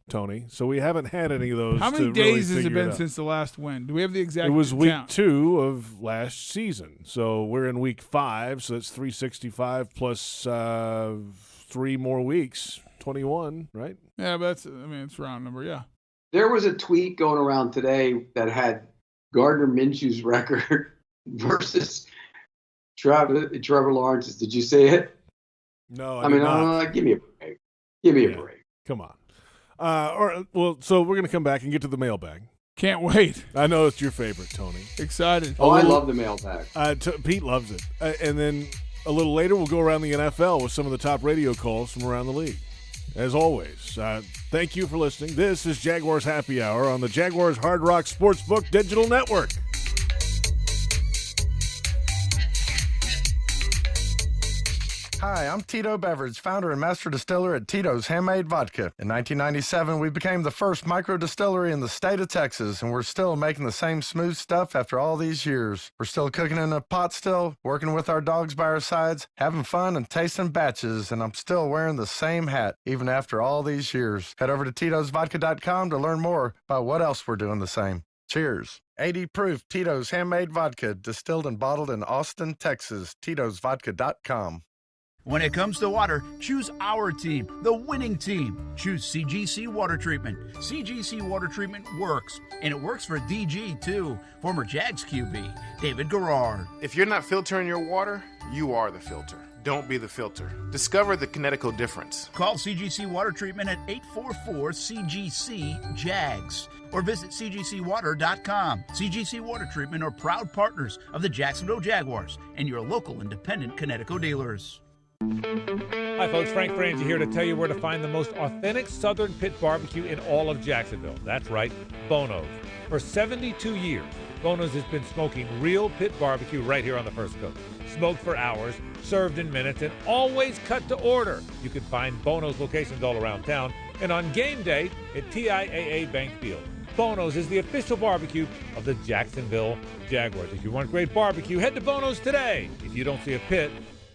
Tony. So we haven't had any of those. How many days has it been since the last win? Do we have the exact count? It was week 2 of last season. So we're in week 5, so that's 365 plus 3 more weeks, 21, right? Yeah, but it's a round number, yeah. There was a tweet going around today that had Gardner Minshew's record versus Trevor Lawrence's. Did you see it? No, I mean, give me a break. Give me a break. Come on. So we're going to come back and get to the mailbag. Can't wait. I know it's your favorite, Tony. Excited. I love the mailbag. Pete loves it. And then a little later, we'll go around the NFL with some of the top radio calls from around the league. As always, thank you for listening. This is Jaguars Happy Hour on the Jaguars Hard Rock Sportsbook Digital Network. Hi, I'm Tito Beveridge, founder and master distiller at Tito's Handmade Vodka. In 1997, we became the first micro distillery in the state of Texas, and we're still making the same smooth stuff after all these years. We're still cooking in a pot still, working with our dogs by our sides, having fun and tasting batches, and I'm still wearing the same hat, even after all these years. Head over to Tito'sVodka.com to learn more about what else we're doing the same. Cheers. 80 proof Tito's Handmade Vodka, distilled and bottled in Austin, Texas. Tito'sVodka.com. When it comes to water, choose our team, the winning team. Choose CGC Water Treatment. CGC Water Treatment works, and it works for DG too, former Jags QB, David Garrard. If you're not filtering your water, you are the filter. Don't be the filter. Discover the Kinetico difference. Call CGC Water Treatment at 844-CGC-JAGS or visit cgcwater.com. CGC Water Treatment are proud partners of the Jacksonville Jaguars and your local independent Kinetico dealers. Hi folks, Frank Frangie here to tell you where to find the most authentic Southern Pit barbecue in all of Jacksonville. That's right, Bono's. For 72 years, Bono's has been smoking real pit barbecue right here on the First Coast. Smoked for hours, served in minutes, and always cut to order. You can find Bono's locations all around town and on game day at TIAA Bank Field. Bono's is the official barbecue of the Jacksonville Jaguars. If you want great barbecue, head to Bono's today. If you don't see a pit,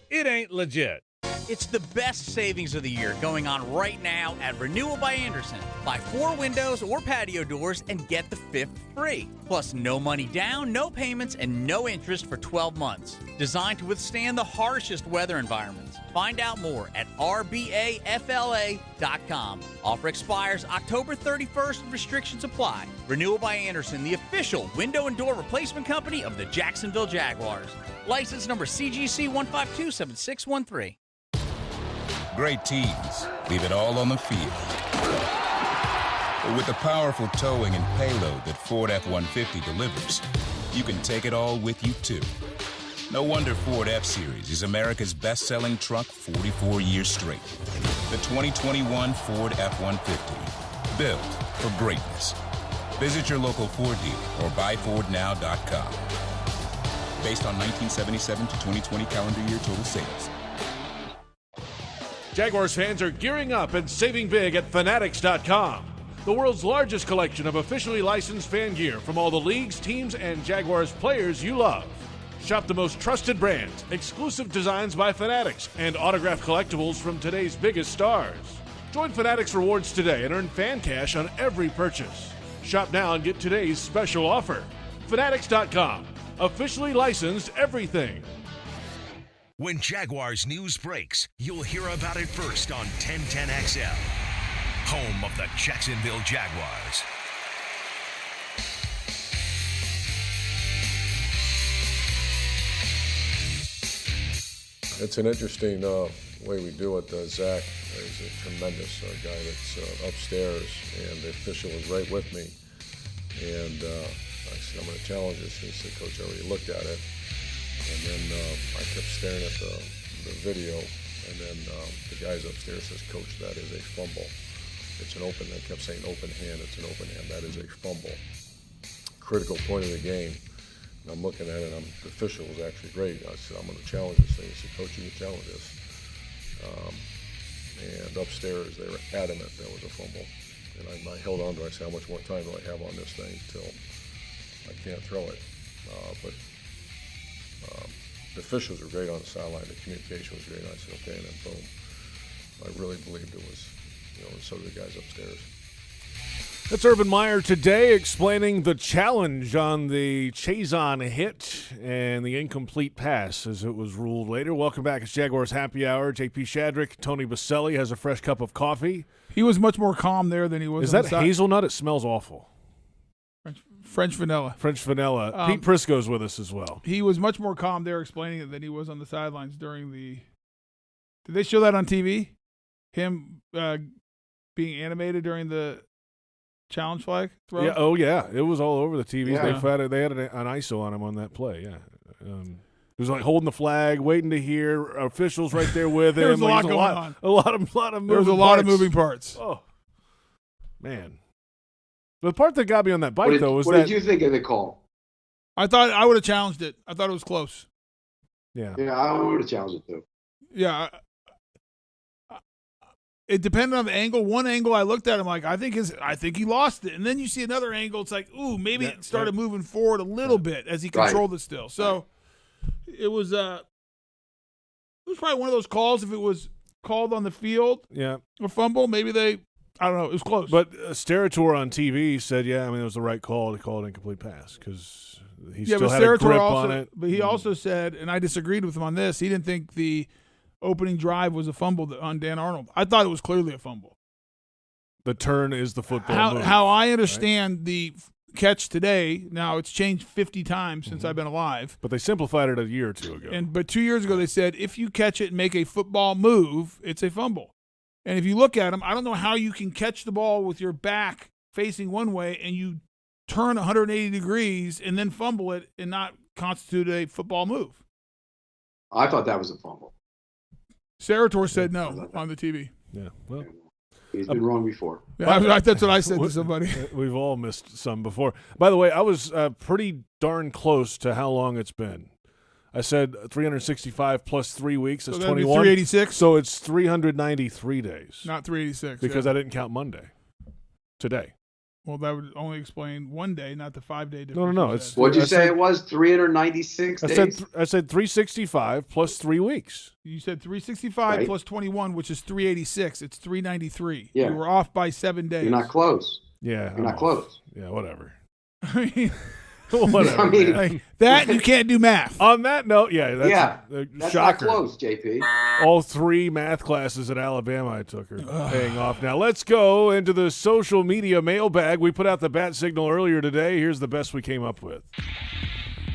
it ain't legit. It's the best savings of the year going on right now at Renewal by Anderson. Buy 4 windows or patio doors and get the 5th free. Plus no money down, no payments, and no interest for 12 months. Designed to withstand the harshest weather environments. Find out more at rbafla.com. Offer expires October 31st and restrictions apply. Renewal by Anderson, the official window and door replacement company of the Jacksonville Jaguars. License number CGC 1527613. Great teams leave it all on the field. But with the powerful towing and payload that Ford F-150 delivers, you can take it all with you, too. No wonder Ford F-Series is America's best-selling truck 44 years straight. The 2021 Ford F-150, built for greatness. Visit your local Ford dealer or buyfordnow.com. Based on 1977 to 2020 calendar year total sales. Jaguars fans are gearing up and saving big at Fanatics.com. The world's largest collection of officially licensed fan gear from all the leagues, teams, and Jaguars players you love. Shop the most trusted brands, exclusive designs by Fanatics, and autographed collectibles from today's biggest stars. Join Fanatics Rewards today and earn fan cash on every purchase. Shop now and get today's special offer. Fanatics.com. Officially licensed everything. When Jaguars news breaks, you'll hear about it first on 1010XL, home of the Jacksonville Jaguars. It's an interesting way we do it. Zach is a tremendous guy that's upstairs, and the official was right with me. And I said, I'm going to challenge this. He said, Coach, I already looked at it. And then I kept staring at the video, and then the guys upstairs says, Coach, that is a fumble. It's an open, I kept saying open hand, it's an open hand. That is a fumble. Critical point of the game. And I'm looking at it, and the official was actually great. I said, I'm going to challenge this thing. He said, Coach, you can challenge this. And upstairs, they were adamant there was a fumble. And I held on to it. I said, how much more time do I have on this thing till I can't throw it? But the officials were great on the sideline. The communication was great. I said, okay, and then boom. I really believed it was, and so did the guys upstairs. That's Urban Meyer today explaining the challenge on the Chaisson hit and the incomplete pass as it was ruled later. Welcome back. It's Jaguars Happy Hour. JP Shadrick, Tony Boselli has a fresh cup of coffee. He was much more calm there than he was. Is that hazelnut? It smells awful. French vanilla. French vanilla. Pete Prisco's with us as well. He was much more calm there explaining it than he was on the sidelines during the – did they show that on TV? Him being animated during the challenge flag throw? Yeah. Oh, yeah. It was all over the TV. Yeah. They had an ISO on him on that play, yeah. It was like holding the flag, waiting to hear officials right there with him. There was a lot going on. A lot of moving parts. There was a lot of moving parts. Oh, man. The part that got me on that bike, though, was what did you think of the call? I thought I would have challenged it. I thought it was close. Yeah. Yeah, I would have challenged it, too. Yeah. It depended on the angle. One angle I looked at him like, I think he lost it. And then you see another angle, it's like, ooh, maybe it started moving forward a little bit as he controlled it still. So it was probably one of those calls. If it was called on the field, or fumble, maybe I don't know. It was close. But Sterator on TV said, it was the right call to call it incomplete pass because he still had a grip on it. But he also said, and I disagreed with him on this, he didn't think the opening drive was a fumble on Dan Arnold. I thought it was clearly a fumble. The turn is the football move. How I understand the catch today, now it's changed 50 times since I've been alive. But they simplified it a year or two ago. But 2 years ago they said if you catch it and make a football move, it's a fumble. And if you look at him, I don't know how you can catch the ball with your back facing one way and you turn 180 degrees and then fumble it and not constitute a football move. I thought that was a fumble. Sarator said no on the TV. Yeah, well. He's been wrong before. Yeah, that's what I said to somebody. We've all missed some before. By the way, I was pretty darn close to how long it's been. I said 365 plus 3 weeks is 21. 386? So it's 393 days. Not 386. Because I didn't count Monday. Today. Well, that would only explain 1 day, not the 5 day difference. No. What'd you say it was? 396 days? I said 365 plus 3 weeks. You said 365 plus 21, which is 386. It's 393. Yeah. You were off by 7 days. You're not close. Yeah. You're not close. Yeah, whatever. I mean, whatever. I mean, man. That you can't do math. On that note, that's shocker. not close, JP. All 3 math classes at Alabama I took are paying off now. Let's go into the social media mailbag. We put out the bat signal earlier today. Here's the best we came up with.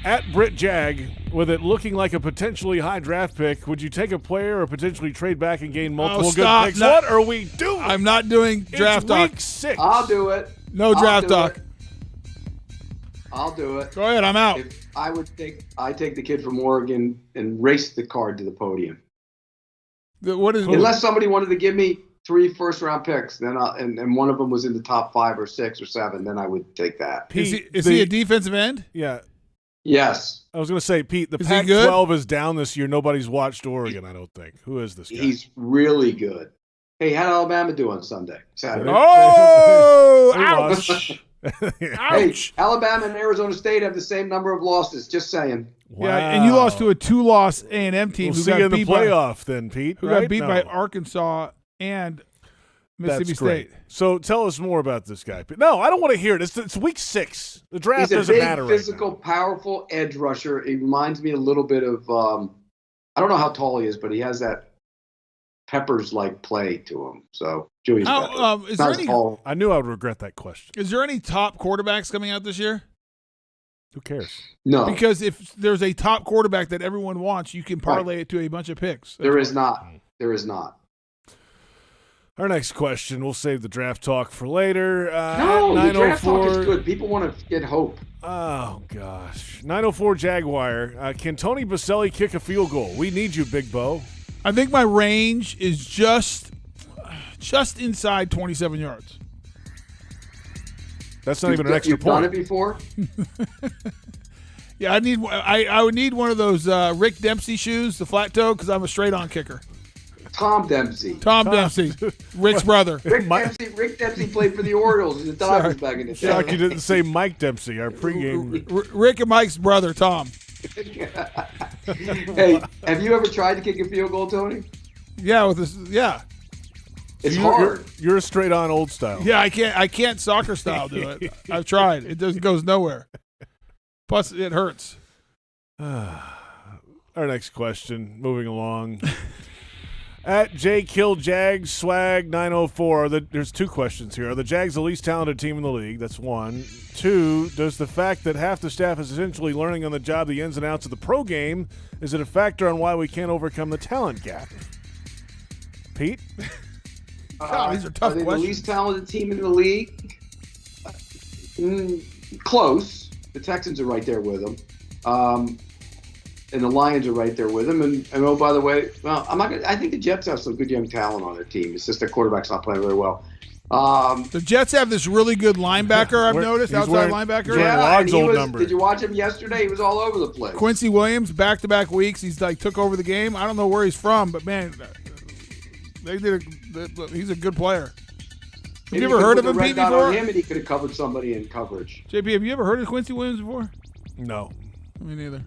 At Brit Jag, with it looking like a potentially high draft pick, would you take a player or potentially trade back and gain multiple good picks? What are we doing? I'm not doing draft talk. Week 6. I'll do it. No draft talk. I'll do it. Go ahead. I'm out. I take the kid from Oregon and race the card to the podium. Unless somebody wanted to give me 3 first-round picks, then and one of them was in the top 5 or 6 or 7, then I would take that. Is he a defensive end? Yeah. Yes. I was going to say, Pete, the Is he good? Pac-12 is down this year. Nobody's watched Oregon, I don't think. Who is this guy? He's really good. Hey, how did Alabama do on Saturday? Oh, ouch. Hey, Alabama and Arizona State have the same number of losses. Just saying. Wow. Yeah, and you lost to a 2-loss A&M team We'll who see got you in the beat playoff then, Pete. who right? got beat No. by Arkansas and Mississippi That's State. great. So tell us more about this guy. No, I don't want to hear it. It's week 6. The draft He's a doesn't big, matter physical, powerful edge rusher. He reminds me a little bit of I don't know how tall he is, but he has that Peppers-like play to him. So Julius Peppers. Is there any? I knew I would regret that question. Is there any top quarterbacks coming out this year? Who cares? No. Because if there's a top quarterback that everyone wants, you can parlay it to a bunch of picks. There is not. There is not. Our next question, we'll save the draft talk for later. No, at the draft talk is 9:04 good. People want to get hope. Oh, gosh. 9:04 Jaguar. Can Tony Boselli kick a field goal? We need you, Big Bo. I think my range is just inside 27 yards. That's not even an extra You've point. done it before? Yeah, I would need one of those Rick Dempsey shoes, the flat toe, because I'm a straight-on kicker. Tom Dempsey. Tom Dempsey, Rick's brother. Rick Dempsey played for the Orioles and the Dodgers back in the day. Shocked you didn't say Mike Dempsey, our pregame. Rick and Mike's brother, Tom. Hey, have you ever tried to kick a field goal, Tony? Yeah, with this. Yeah. It's hard. You're a straight-on old style. Yeah, I can't soccer style do it. I've tried. It goes nowhere. Plus, it hurts. Our next question, moving along. At JKillJags Swag 904, there's 2 questions here. Are the Jags the least talented team in the league? That's 1. 2, does the fact that half the staff is essentially learning on the job the ins and outs of the pro game, is it a factor on why we can't overcome the talent gap? Pete? God, these are tough Are they questions. the least talented team in the league? Close. The Texans are right there with them. And the Lions are right there with them. And oh, by the way, well, I think the Jets have some good young talent on their team. It's just their quarterback's not playing very well. The Jets have this really good linebacker, I've noticed, outside linebacker. Yeah, and did you watch him yesterday? He was all over the place. Quincy Williams, back-to-back weeks, he's took over the game. I don't know where he's from, but man, he's a good player. Have you ever heard of him, Pete, before? On him and he could have covered somebody in coverage. JP, have you ever heard of Quincy Williams before? No. Me neither.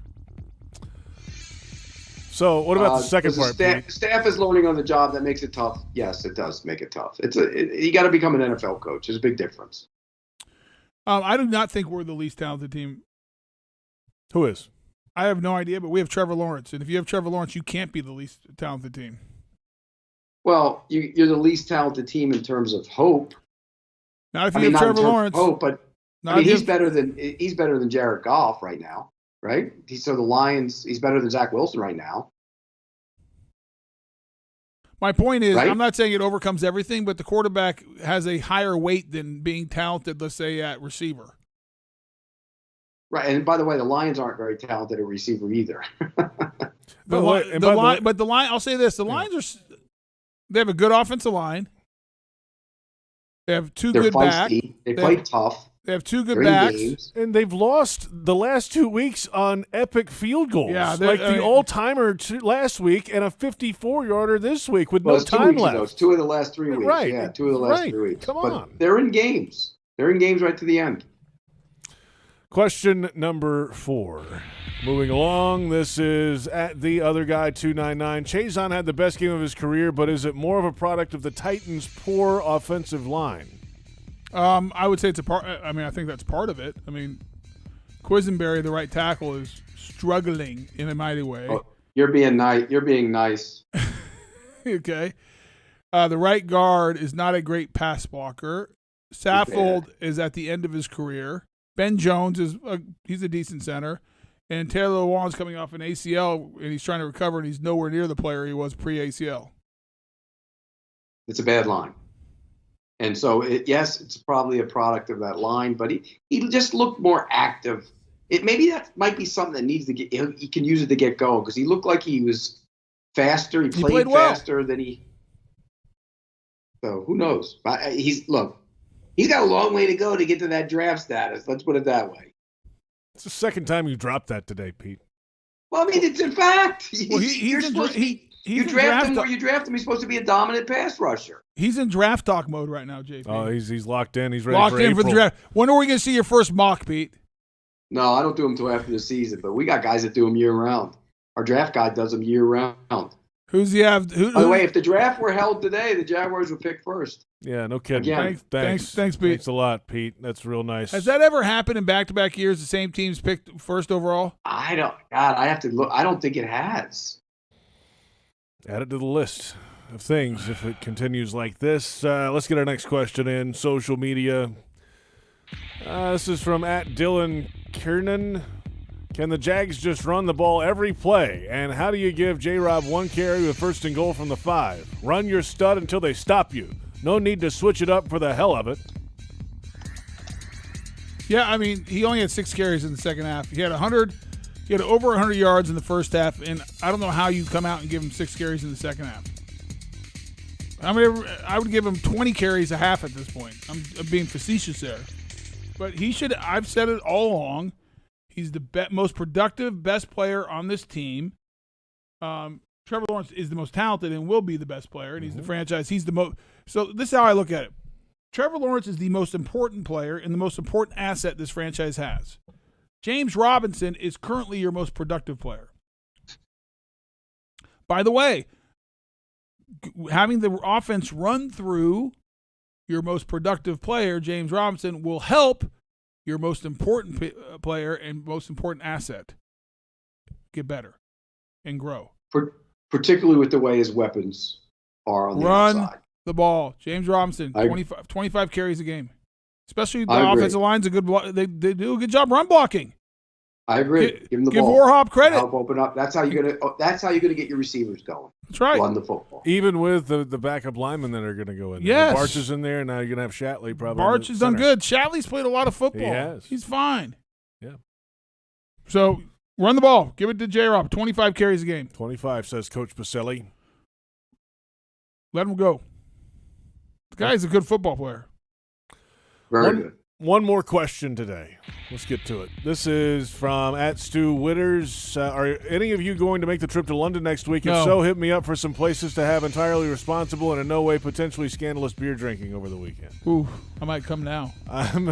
So what about the second part, Pete? Staff is learning on the job. That makes it tough. Yes, it does make it tough. You got to become an NFL coach. There's a big difference. I do not think we're the least talented team. Who is? I have no idea, but we have Trevor Lawrence. And if you have Trevor Lawrence, you can't be the least talented team. Well, you're the least talented team in terms of hope. Not if you have Trevor Lawrence. Hope, but he's better than Jared Goff right now, right? So the Lions, he's better than Zach Wilson right now. My point is, right? I'm not saying it overcomes everything, but the quarterback has a higher weight than being talented, let's say, at receiver. Right, and by the way, the Lions aren't very talented at receiver either. I'll say this: the Lions they have a good offensive line. They have They're good backs. They play tough. They have 2 good backs. And they've lost the last 2 weeks on epic field goals. Yeah, like the all-timer last week and a 54-yarder this week with no time left. It's 2 of the last 3 weeks. Right. Yeah, 2 of the last 3 weeks. Come but on. They're in games. They're in games right to the end. Question number 4. Moving along, this is at the other guy 299. Chaisson had the best game of his career, but is it more of a product of the Titans' poor offensive line? I would say it's a part. I mean, I think that's part of it. I mean, Quisenberry, the right tackle, is struggling in a mighty way. Oh, you're being nice. You're being nice. Okay. The right guard is not a great pass blocker. Saffold is at the end of his career. Ben Jones he's a decent center, And Taylor Lewan's coming off an ACL, and he's trying to recover, and he's nowhere near the player he was pre-ACL. It's a bad line. And so, yes, it's probably a product of that line, but he just looked more active. Maybe that might be something that needs to get – he can use it to get going because he looked like he was faster. He played faster than he – so who knows? He's got a long way to go to get to that draft status. Let's put it that way. It's the second time you dropped that today, Pete. Well, I mean, it's in fact. Well, you draft him where you draft him. He's supposed to be a dominant pass rusher. He's in draft talk mode right now, JP. Oh, he's locked in. He's ready for April. For the draft. When are we going to see your first mock, Pete? No, I don't do them until after the season, but we got guys that do them year-round. Our draft guy does them year-round. Who's he have? By the way, if the draft were held today, the Jaguars would pick first. Yeah, no kidding. Again. Thanks, Pete. Thanks a lot, Pete. That's real nice. Has that ever happened in back-to-back years? The same teams picked first overall? I have to look. I don't think it has. Add it to the list of things if it continues like this. Let's get our next question in. Social media. This is from @Dylan Kiernan. Can the Jags just run the ball every play? And how do you give J-Rob one carry with 1st and goal from the 5? Run your stud until they stop you. No need to switch it up for the hell of it. Yeah, I mean, he only had 6 carries in the second half. He had over 100 yards in the first half, and I don't know how you come out and give him 6 carries in the second half. I mean, I would give him 20 carries a half at this point. I'm being facetious there. But he should – I've said it all along. He's the most productive, best player on this team. Trevor Lawrence is the most talented and will be the best player, and he's the franchise. He's the most – so this is how I look at it. Trevor Lawrence is the most important player and the most important asset this franchise has. James Robinson is currently your most productive player. By the way, having the offense run through your most productive player, James Robinson, will help your most important player and most important asset get better and grow. Particularly with the way his weapons are on the outside. The ball. James Robinson, 25 carries a game. Especially the offensive line's a good they do a good job run blocking. I agree. Give him the ball. Give Warhop credit. Help open up. That's how you're gonna get your receivers going. That's right. Run the football. Even with the backup linemen that are going to go in. Yes. Barch is in there, and now you're going to have Shatley probably. Barch has done good. Shatley's played a lot of football. He has. He's fine. Yeah. So run the ball. Give it to J-Rob. 25 carries a game. 25, says Coach Boselli. Let him go. The guy's a good football player. Very good. One more question today. Let's get to it. This is from @Stu Witters. Are any of you going to make the trip to London next week? If so, hit me up for some places to have entirely responsible and in no way potentially scandalous beer drinking over the weekend. Ooh, I might come now. I'm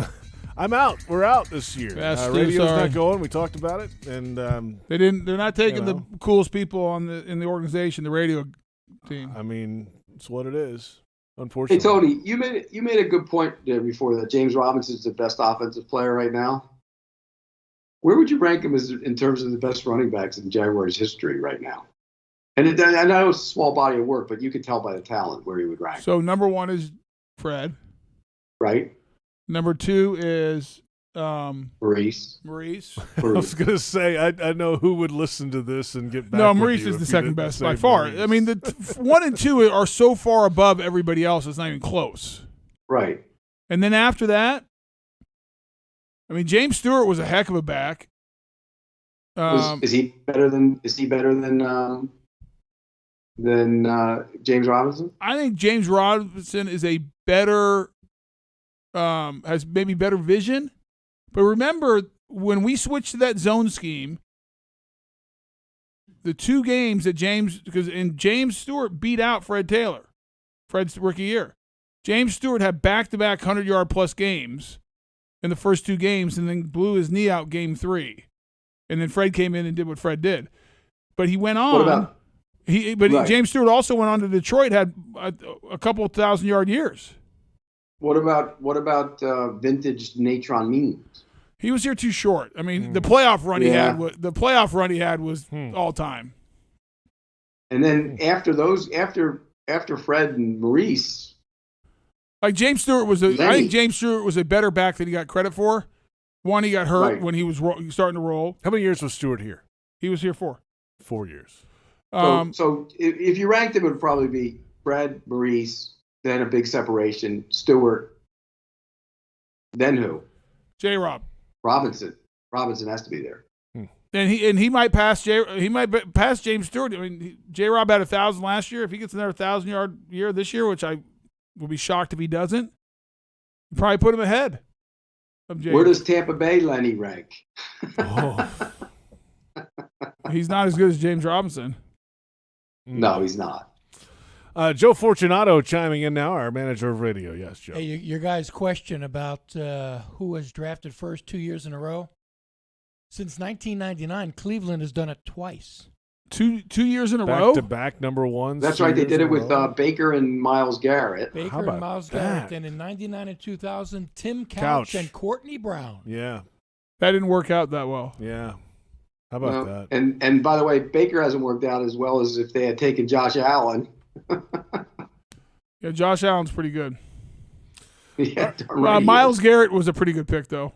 out. We're out this year. Radio's not going. We talked about it, and they're not taking the coolest people in the organization, the radio team. I mean, it's what it is. Unfortunately. Hey Tony, you made a good point there before that James Robinson is the best offensive player right now. Where would you rank him in terms of the best running backs in Jaguars history right now? And I know it's a small body of work, but you could tell by the talent where he would rank. So number 1 is Fred. Right. Number 2 is Maurice. I was going to say, I know who would listen to this and get back. No, Maurice is the second best by far. Maurice. I mean, the 1 and 2 are so far above everybody else, it's not even close. Right. And then after that, I mean, James Stewart was a heck of a back. Is he better than James Robinson? I think James Robinson is a better, has maybe better vision. But remember, when we switched to that zone scheme, the 2 games that James Stewart beat out Fred Taylor, Fred's rookie year. James Stewart had back-to-back 100-yard-plus games in the first 2 games and then blew his knee out game 3. And then Fred came in and did what Fred did. But he went on. James Stewart also went on to Detroit, had a couple 1,000-yard years. What about vintage Natron Means? He was here too short. I mean, the playoff run he had was all time. And then after Fred and Maurice, like James Stewart I think James Stewart was a better back than he got credit for. One, he got hurt Right. when he was starting to roll. How many years was Stewart here? He was here 4. 4 years. So if you ranked them, it would probably be Fred, Maurice, then a big separation, Stewart, then who? J-Rob. Robinson. Robinson has to be there. And he might pass pass James Stewart. I mean, J-Rob had 1,000 last year. If he gets another 1,000-yard year this year, which I will be shocked if he doesn't, probably put him ahead of J. Where does Tampa Bay Lenny rank? He's not as good as James Robinson. No, he's not. Joe Fortunato chiming in now, our manager of radio. Yes, Joe. Hey, your guys' question about who was drafted first 2 years in a row. Since 1999, Cleveland has done it twice. Two years in a row? Back-to-back number ones. That's right. They did it with Baker and Miles Garrett. Baker and Miles Garrett. And in 99 and 2000, Tim Couch and Courtney Brown. Yeah. That didn't work out that well. Yeah. How about that? And by the way, Baker hasn't worked out as well as if they had taken Josh Allen. Yeah, Josh Allen's pretty good. Yeah, right. Miles Garrett was a pretty good pick, though.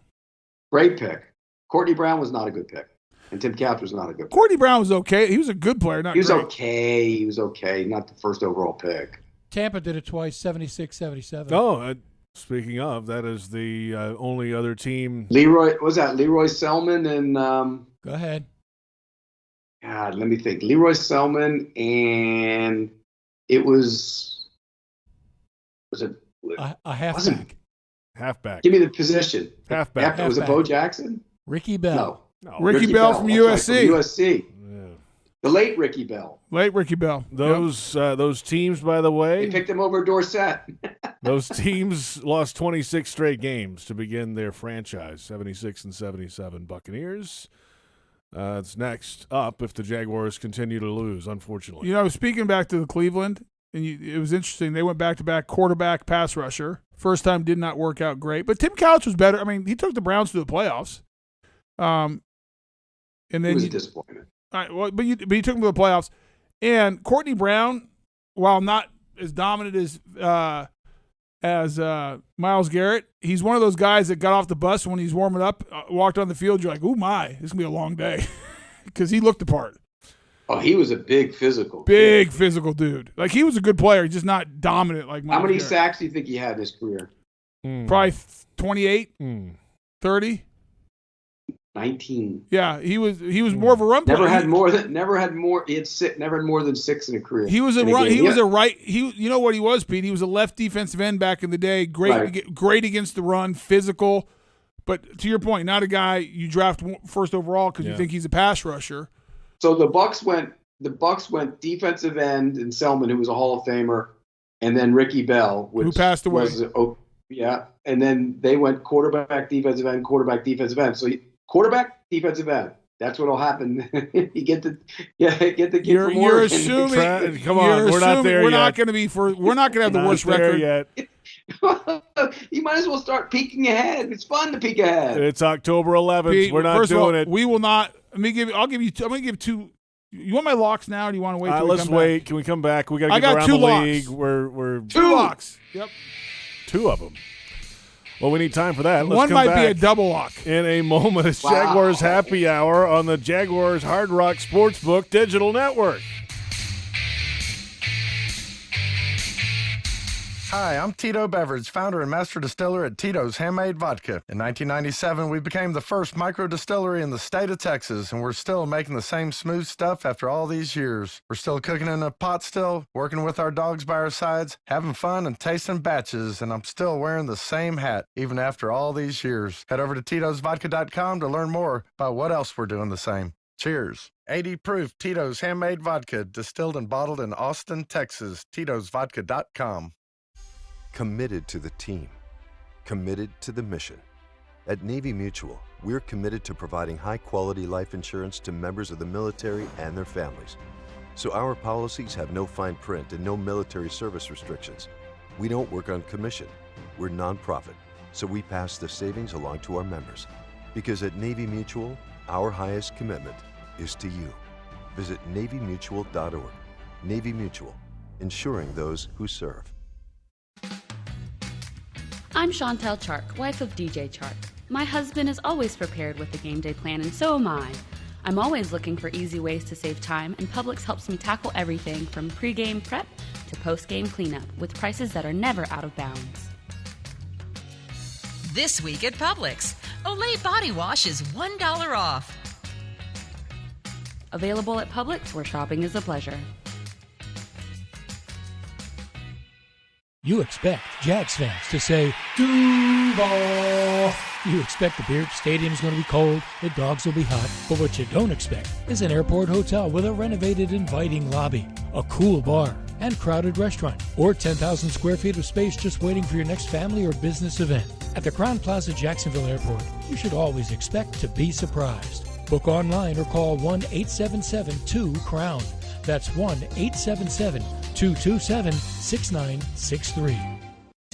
Great pick. Courtney Brown was not a good pick. And Tim Couch was not a good pick. Courtney Brown was okay. He was a good player, not He was great. okay. He was okay. Not the first overall pick. Tampa did it twice, 76, 77. Oh, speaking of, that is the only other team. Leroy Selman and Go ahead. God, let me think. Leroy Selman and it was it a halfback? Halfback. Give me the position. Halfback. Was it Bo Jackson? Ricky Bell. No. Ricky Bell from USC. Right, from USC. Yeah. The late Ricky Bell. Those teams, by the way. They picked him over Dorsett. Those teams lost 26 straight games to begin their franchise. 76 and 77 Buccaneers. It's next up if the Jaguars continue to lose, unfortunately. You know, speaking back to the Cleveland, and it was interesting. They went back-to-back quarterback, pass rusher. First time did not work out great. But Tim Couch was better. I mean, he took the Browns to the playoffs. And then it was a disappointment. All right, well, but you took him to the playoffs. And Courtney Brown, while not as dominant as Miles Garrett, he's one of those guys that got off the bus when he's warming up, walked on the field. You're like, "Ooh my, this is gonna be a long day," because he looked the part. Oh, he was a big physical dude. Like he was a good player, just not dominant like Miles How many Garrett. sacks do you think he had in his career? Probably 28, 30. 19. Yeah, he was more of a run player. Never had more than 6 in a career. He was a run. He was a right. You know what he was, Pete? He was a left defensive end back in the day. Great against the run, physical. But to your point, not a guy you draft first overall because you think he's a pass rusher. So the Bucks went defensive end and Selman, who was a Hall of Famer, and then Ricky Bell, who passed away. And then they went quarterback, defensive end, quarterback, defensive end. So quarterback, defensive end. That's what'll happen. You get the kid from You're Oregon. assuming. Come on, we're not there We're yet. not going to be We're not going to have the worst record yet. You might as well start peeking ahead. It's fun to peek ahead. It's October 11th. Pete, we're not first of all, doing it. We will not. I'm going to give 2. You want my locks now, or do you want to wait? Till Let's wait. Back? Can we come back? We got to get around 2 the locks. league. We're 2 locks. Yep. 2 of them. Well, we need time for that. Let's One come might back be a double lock. in a moment. It's Jaguars Happy Hour on the Jaguars Hard Rock Sportsbook Digital Network. Hi, I'm Tito Beveridge, founder and master distiller at Tito's Handmade Vodka. In 1997, we became the first micro distillery in the state of Texas, and we're still making the same smooth stuff after all these years. We're still cooking in a pot still, working with our dogs by our sides, having fun and tasting batches, and I'm still wearing the same hat, even after all these years. Head over to Tito'sVodka.com to learn more about what else we're doing the same. Cheers. 80 proof Tito's Handmade Vodka, distilled and bottled in Austin, Texas. Tito'sVodka.com. Committed to the team, committed to the mission. At Navy Mutual, we're committed to providing high-quality life insurance to members of the military and their families. So our policies have no fine print and no military service restrictions. We don't work on commission. We're nonprofit, so we pass the savings along to our members. Because at Navy Mutual, our highest commitment is to you. Visit NavyMutual.org. Navy Mutual, insuring those who serve. I'm Chantel Chark, wife of DJ Chark. My husband is always prepared with the game day plan, and so am I. I'm always looking for easy ways to save time, and Publix helps me tackle everything from pre-game prep to post-game cleanup with prices that are never out of bounds. This week at Publix, Olay Body Wash is $1 off. Available at Publix, where shopping is a pleasure. You expect Jags fans to say, Duval. You expect the Beard Stadium's going to be cold, the dogs will be hot, but what you don't expect is an airport hotel with a renovated inviting lobby, a cool bar, and crowded restaurant, or 10,000 square feet of space just waiting for your next family or business event. At the Crowne Plaza Jacksonville Airport, you should always expect to be surprised. Book online or call 1-877-2-CROWN. That's 1-877-227-6963.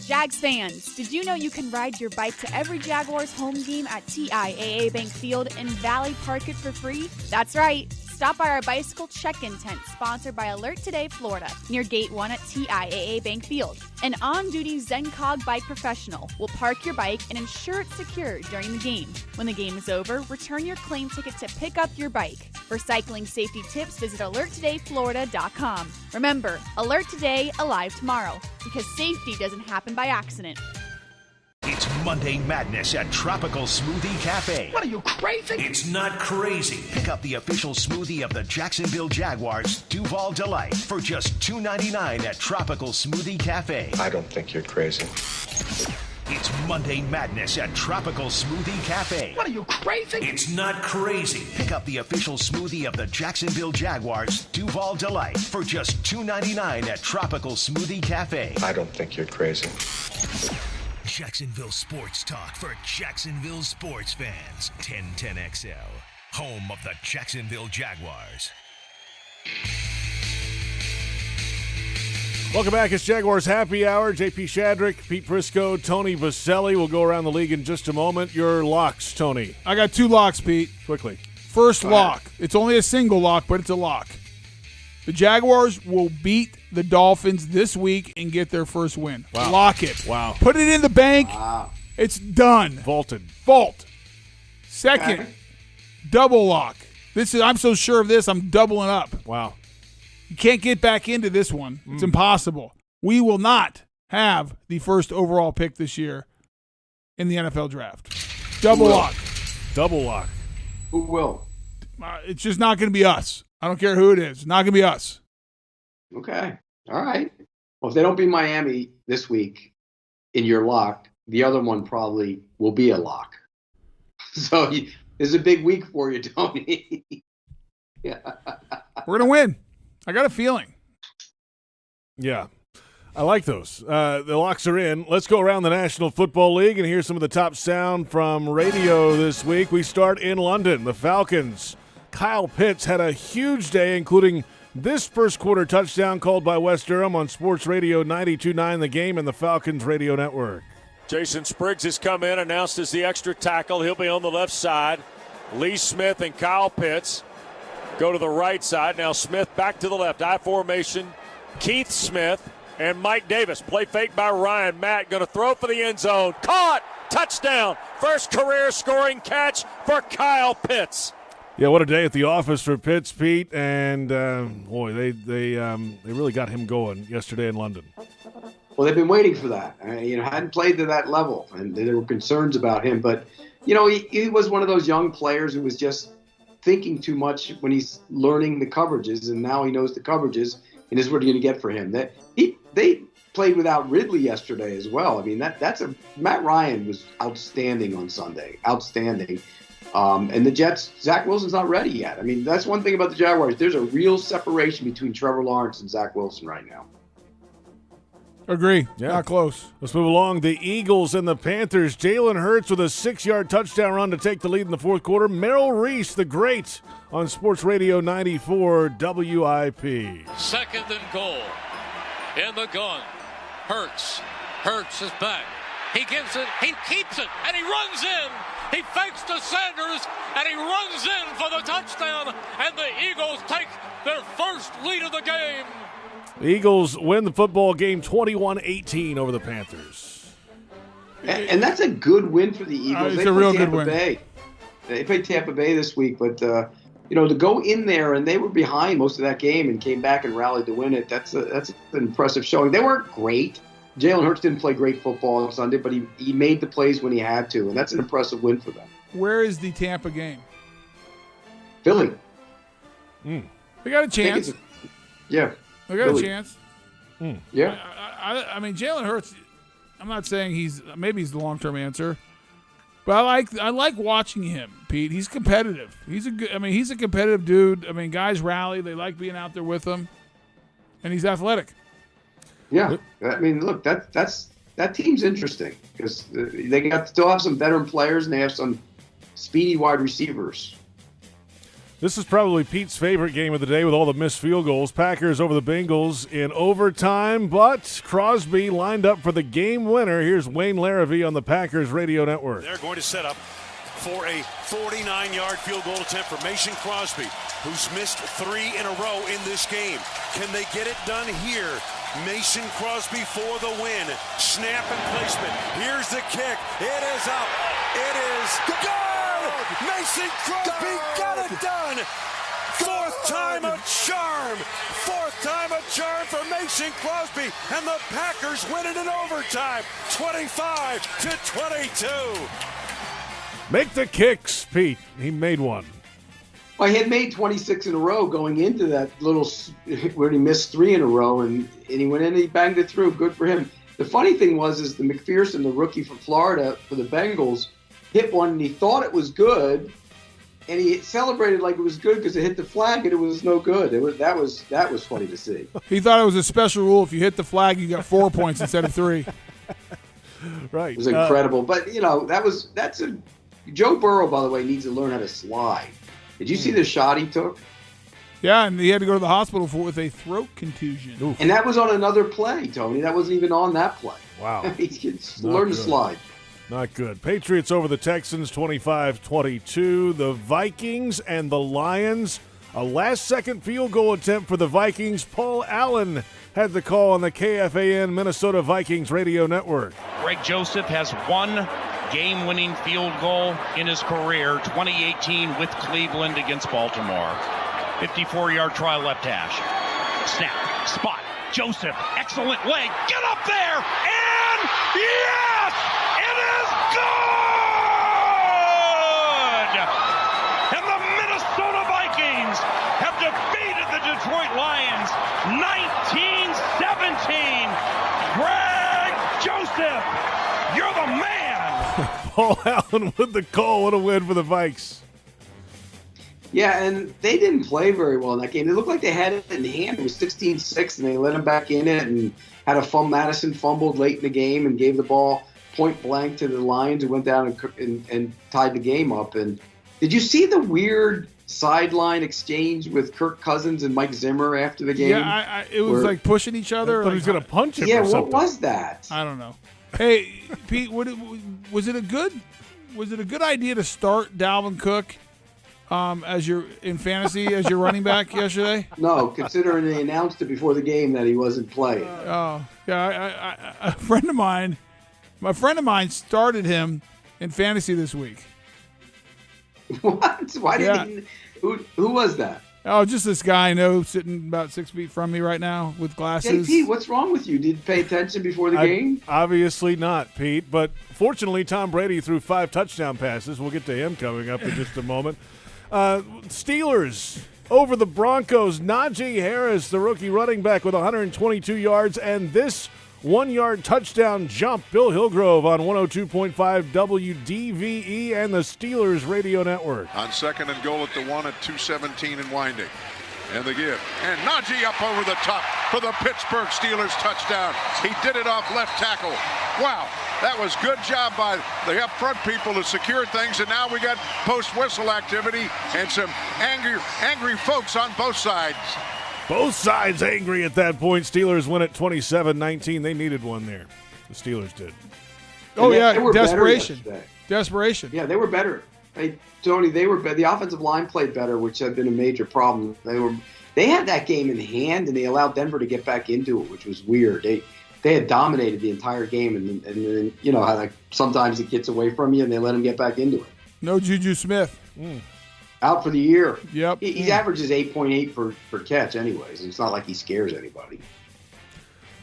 Jags fans, did you know you can ride your bike to every Jaguars home game at TIAA Bank Field and Valley Park it for free? That's right. Stop by our bicycle check-in tent sponsored by Alert Today Florida near Gate 1 at TIAA Bank Field. An on-duty ZenCog bike professional will park your bike and ensure it's secure during the game. When the game is over, return your claim ticket to pick up your bike. For cycling safety tips, visit alerttodayflorida.com. Remember, Alert Today, Alive Tomorrow, because safety doesn't happen by accident. It's Monday Madness at Tropical Smoothie Cafe. What are you, crazy? It's not crazy. Pick up the official smoothie of the Jacksonville Jaguars, Duval Delight, for just $2.99 at Tropical Smoothie Cafe. I don't think you're crazy. It's Monday Madness at Tropical Smoothie Cafe. What are you, crazy? It's not crazy. Pick up the official smoothie of the Jacksonville Jaguars, Duval Delight, for just $2.99 at Tropical Smoothie Cafe. I don't think you're crazy. Jacksonville Sports Talk for Jacksonville sports fans. 1010XL, home of the Jacksonville Jaguars. Welcome back. It's Jaguars Happy Hour. JP Shadrick, Pete Prisco, Tony Vaselli. We'll go around the league in just a moment. Your locks, Tony. I got 2 locks, Pete. Quickly. First lock. It's only a single lock, but it's a lock. The Jaguars will beat the Dolphins this week and get their first win. Wow. Lock it. Wow. Put it in the bank. Wow. It's done. Vaulted. Vault. Second, double lock. I'm so sure of this, I'm doubling up. Wow. You can't get back into this one. It's impossible. We will not have the first overall pick this year in the NFL draft. Double lock. Double lock. Who will? It's just not going to be us. I don't care who it is. It's not going to be us. Okay. All right. Well, if they don't beat Miami this week in your lock, the other one probably will be a lock. So it's a big week for you, Tony. Yeah. We're going to win. I got a feeling. Yeah. I like those. The locks are in. Let's go around the National Football League and hear some of the top sound from radio this week. We start in London. The Falcons. Kyle Pitts had a huge day, including this first quarter touchdown called by West Durham on Sports Radio 92.9 The Game and the Falcons Radio Network. Jason Spriggs has come in, announced as the extra tackle. He'll be on the left side. Lee Smith and Kyle Pitts go to the right side. Now Smith back to the left. I formation. Keith Smith and Mike Davis. Play fake by Ryan Matt. Going to throw for the end zone. Caught! Touchdown! First career scoring catch for Kyle Pitts. Yeah, what a day at the office for Pitts, Pete, and boy, they really got him going yesterday in London. Well, they've been waiting for that. Hadn't played to that level, and there were concerns about him. But he was one of those young players who was just thinking too much when he's learning the coverages, and now he knows the coverages, and this is what you're going to get for him. They played without Ridley yesterday as well. I mean, Matt Ryan was outstanding on Sunday, outstanding. And the Jets, Zach Wilson's not ready yet. I mean, that's one thing about the Jaguars. There's a real separation between Trevor Lawrence and Zach Wilson right now. Agree. Yeah. Not close. Let's move along. The Eagles and the Panthers. Jalen Hurts with a 6-yard touchdown run to take the lead in the fourth quarter. Merrill Reese, the great, on Sports Radio 94 WIP. 2nd and goal. In the gun. Hurts is back. He gives it, he keeps it, and he runs in. He fakes to Sanders, and he runs in for the touchdown, and the Eagles take their first lead of the game. The Eagles win the football game 21-18 over the Panthers. And that's a good win for the Eagles. It's a real good win. They played Tampa Bay this week, but to go in there and they were behind most of that game and came back and rallied to win it. That's an impressive showing. They weren't great. Jalen Hurts didn't play great football on Sunday, but he made the plays when he had to, and that's an impressive win for them. Where is the Tampa game? Philly. They got a chance. Yeah. They got a chance. Yeah. I mean, Jalen Hurts, I'm not saying maybe he's the long-term answer, but I like watching him, Pete. He's competitive. He's a competitive dude. I mean, guys rally. They like being out there with him, and he's athletic. Yeah. I mean, look, that team's interesting because they still have some veteran players and they have some speedy wide receivers. This is probably Pete's favorite game of the day with all the missed field goals. Packers over the Bengals in overtime, but Crosby lined up for the game winner. Here's Wayne Larrivee on the Packers radio network. They're going to set up for a 49-yard field goal attempt for Mason Crosby, who's missed 3 in a row in this game. Can they get it done here? Mason Crosby for the win. Snap and placement. Here's the kick. It is up. It is good. Mason Crosby got it done. Fourth time a charm. Fourth time a charm for Mason Crosby. And the Packers win it in overtime. 25-22. Make the kicks, Pete. He made one. Well, he had made 26 in a row going into that where he missed 3 in a row, and he went in and he banged it through. Good for him. The funny thing is the McPherson, the rookie from Florida for the Bengals, hit one and he thought it was good, and he celebrated like it was good because it hit the flag and it was no good. That was funny to see. He thought it was a special rule. If you hit the flag, you got 4 points instead of 3. Right. It was incredible. But that's Joe Burrow, by the way, needs to learn how to slide. Did you see the shot he took? Yeah, and he had to go to the hospital with a throat contusion. Oof. And that was on another play, Tony. That wasn't even on that play. Wow. He can learn to slide. Not good. Patriots over the Texans 25-22. The Vikings and the Lions. A last-second field goal attempt for the Vikings. Paul Allen had the call on the KFAN Minnesota Vikings radio network. Greg Joseph has one game-winning field goal in his career, 2018 with Cleveland against Baltimore. 54-yard try left hash. Snap, spot, Joseph, excellent leg, get up there, and yes, it is good! And the Minnesota Vikings have defeated the Detroit Lions 19-17. Greg Joseph, you're the man! Paul Allen with the call. What a win for the Vikes. Yeah, and they didn't play very well in that game. They looked like they had it in hand. It was 16-6, and they let him back in it and had Madison fumbled late in the game and gave the ball point blank to the Lions, who went down and tied the game up. And did you see the weird sideline exchange with Kirk Cousins and Mike Zimmer after the game? Yeah, it was like pushing each other. I thought he was going to punch him Yeah, or something. what was that? I don't know. Hey, Pete, was it a good idea to start Dalvin Cook as your in fantasy as your running back yesterday? No, considering they announced it before the game that he wasn't playing. Oh, yeah. A friend of mine started him in fantasy this week. What? Why did he? Who was that? Oh, just this guy I know sitting about 6 feet from me right now with glasses. Hey, Pete, what's wrong with you? Did you pay attention before the game? Obviously not, Pete. But fortunately, Tom Brady threw 5 touchdown passes. We'll get to him coming up in just a moment. Steelers over the Broncos. Najee Harris, the rookie running back, with 122 yards. And this 1-yard touchdown jump. Bill Hillgrove on 102.5 WDVE and the Steelers radio network. On second and goal at the 1 at 2:17 and winding. And the give. And Najee up over the top for the Pittsburgh Steelers touchdown. He did it off left tackle. Wow, that was good job by the up front people to secure things. And now we got post-whistle activity and some angry folks on both sides. Both sides angry at that point. Steelers win at 27-19. They needed one there. The Steelers did. Oh, yeah, they were desperation. Desperation. Yeah, they were better. Hey, Tony, they were the offensive line played better, which had been a major problem. They had that game in hand, and they allowed Denver to get back into it, which was weird. they had dominated the entire game, and then you know how like sometimes it gets away from you, and they let him get back into it. No Juju Smith. Out for the year. Yep. He averages 8.8 per catch anyways. It's not like he scares anybody.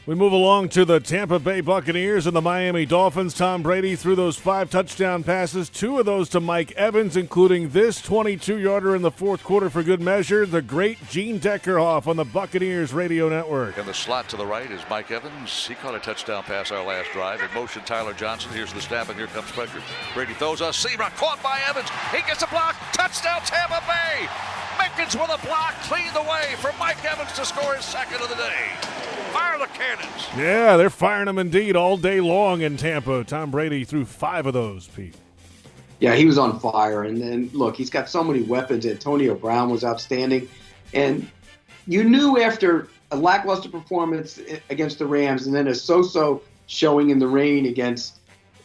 We move along to the Tampa Bay Buccaneers and the Miami Dolphins. Tom Brady threw those 5 touchdown passes, 2 of those to Mike Evans, including this 22-yarder in the fourth quarter for good measure. The great Gene Deckerhoff on the Buccaneers radio network. And the slot to the right is Mike Evans. He caught a touchdown pass our last drive. In motion, Tyler Johnson. Here's the snap, and here comes Fletcher. Brady throws a seam rock, caught by Evans. He gets a block. Touchdown, Tampa Bay. Mickens with a block, cleaned away for Mike Evans to score his second of the day. Fire the cannons. Yeah, they're firing them indeed all day long in Tampa. Tom Brady threw 5 of those, Pete. Yeah, he was on fire. And then, look, he's got so many weapons. Antonio Brown was outstanding. And you knew after a lackluster performance against the Rams and then a so-so showing in the rain against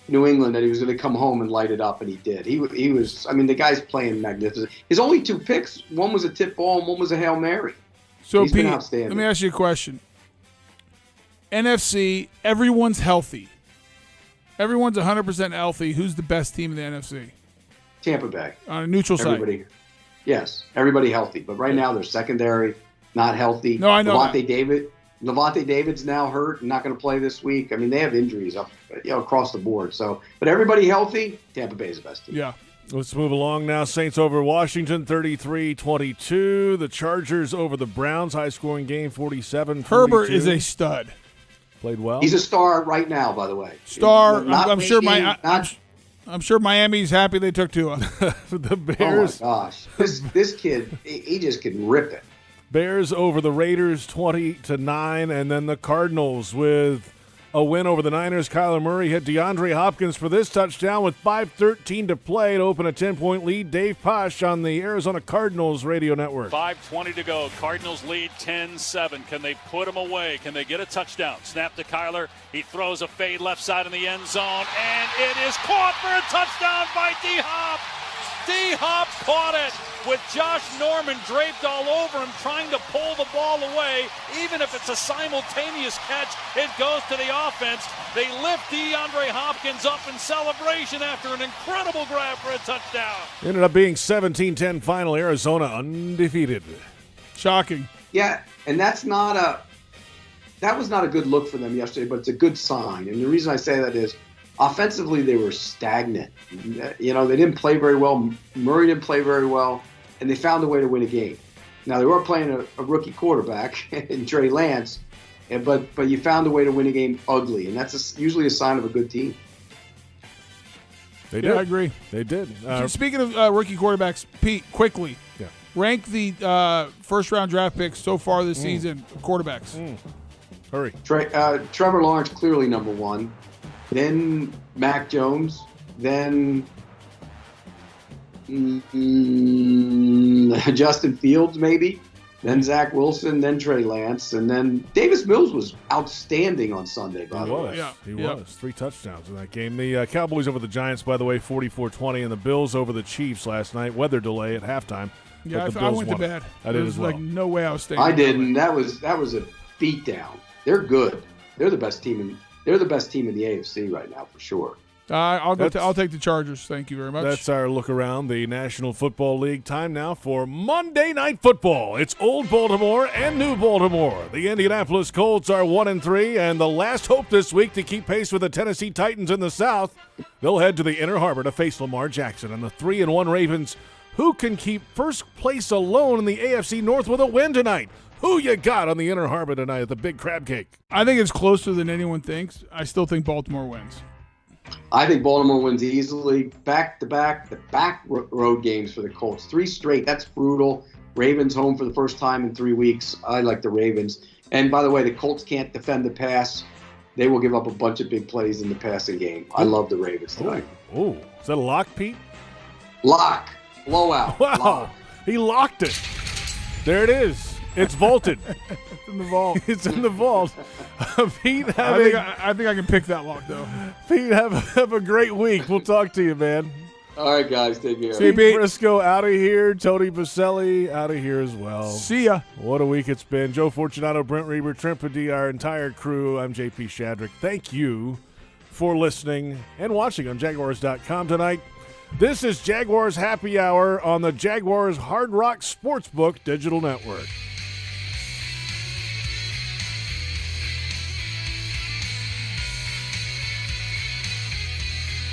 New England that he was going to come home and light it up, and he did. He was, I mean, the guy's playing magnificent. His only 2 picks, one was a tip ball and one was a Hail Mary. So, He's Pete, been outstanding. let me ask you a question. NFC, everyone's healthy. Everyone's 100% healthy. Who's the best team in the NFC? Tampa Bay. On a neutral everybody, site. Yes, everybody healthy. But right now, their secondary, not healthy. No, I know Levante David's now hurt and not going to play this week. I mean, they have injuries up, across the board. So, but everybody healthy, Tampa Bay is the best team. Yeah. Let's move along now. Saints over Washington, 33-22. The Chargers over the Browns, high-scoring game, 47-42. Herbert is a stud. Played well. He's a star right now, by the way. Star. Not I'm sure waiting, I'm sure Miami's happy they took Tua. The Bears. Oh my gosh, this kid, he just can rip it. Bears over the Raiders 20-9, and then the Cardinals with a win over the Niners. Kyler Murray hit DeAndre Hopkins for this touchdown with 5:13 to play to open a 10-point lead. Dave Posh on the Arizona Cardinals radio network. 5:20 to go. Cardinals lead 10-7. Can they put them away? Can they get a touchdown? Snap to Kyler. He throws a fade left side in the end zone, and it is caught for a touchdown by D-Hop. D-Hop caught it with Josh Norman draped all over him, trying to pull the ball away. Even if it's a simultaneous catch, it goes to the offense. They lift DeAndre Hopkins up in celebration after an incredible grab for a touchdown. Ended up being 17-10 final. Arizona undefeated. Shocking. Yeah, and that was not a good look for them yesterday, but it's a good sign. And the reason I say that is offensively they were stagnant. You know, they didn't play very well. Murray didn't play very well, and they found a way to win a game. Now, they were playing a rookie quarterback in Trey Lance, but you found a way to win a game ugly, and that's usually a sign of a good team. They did. I agree. They did. Speaking of rookie quarterbacks, Pete, quickly, rank the first-round draft picks so far this season of quarterbacks. Hurry. Trevor Lawrence, clearly number 1. Then Mac Jones. Then Justin Fields, maybe. Then Zach Wilson. Then Trey Lance. And then Davis Mills was outstanding on Sunday, by the way. He was. 3 touchdowns in that game. The Cowboys over the Giants, by the way, 44-20. And the Bills over the Chiefs last night. Weather delay at halftime. Yeah, I went to bed. I did as well. Like no way I was staying. I didn't. That was a beatdown. They're good. They're the best team in the AFC right now for sure. I'll take the Chargers. Thank you very much. That's our look around the National Football League. Time now for Monday Night Football. It's Old Baltimore and New Baltimore. The Indianapolis Colts are 1-3, and the last hope this week to keep pace with the Tennessee Titans in the South. They'll head to the Inner Harbor to face Lamar Jackson and the 3-1 Ravens, who can keep first place alone in the AFC North with a win tonight. Who you got on the Inner Harbor tonight at the Big Crab Cake? I think it's closer than anyone thinks. I still think Baltimore wins. I think Baltimore wins easily. Back-to-back, the back road games for the Colts. 3 straight. That's brutal. Ravens home for the first time in 3 weeks. I like the Ravens. And by the way, the Colts can't defend the pass. They will give up a bunch of big plays in the passing game. I love the Ravens tonight. Oh, is that a lock, Pete? Lock. Blowout. Wow. Lock. He locked it. There it is. It's vaulted. It's in the vault. It's in the vault. Pete, I think I can pick that lock, though. Pete, have a great week. We'll talk to you, man. All right, guys, take care. Pete Prisco out of here. Tony Vaselli out of here as well. See ya. What a week it's been. Joe Fortunato, Brent Reber, Trent Padilla, our entire crew. I'm JP Shadrick. Thank you for listening and watching on Jaguars.com tonight. This is Jaguars Happy Hour on the Jaguars Hard Rock Sportsbook Digital Network.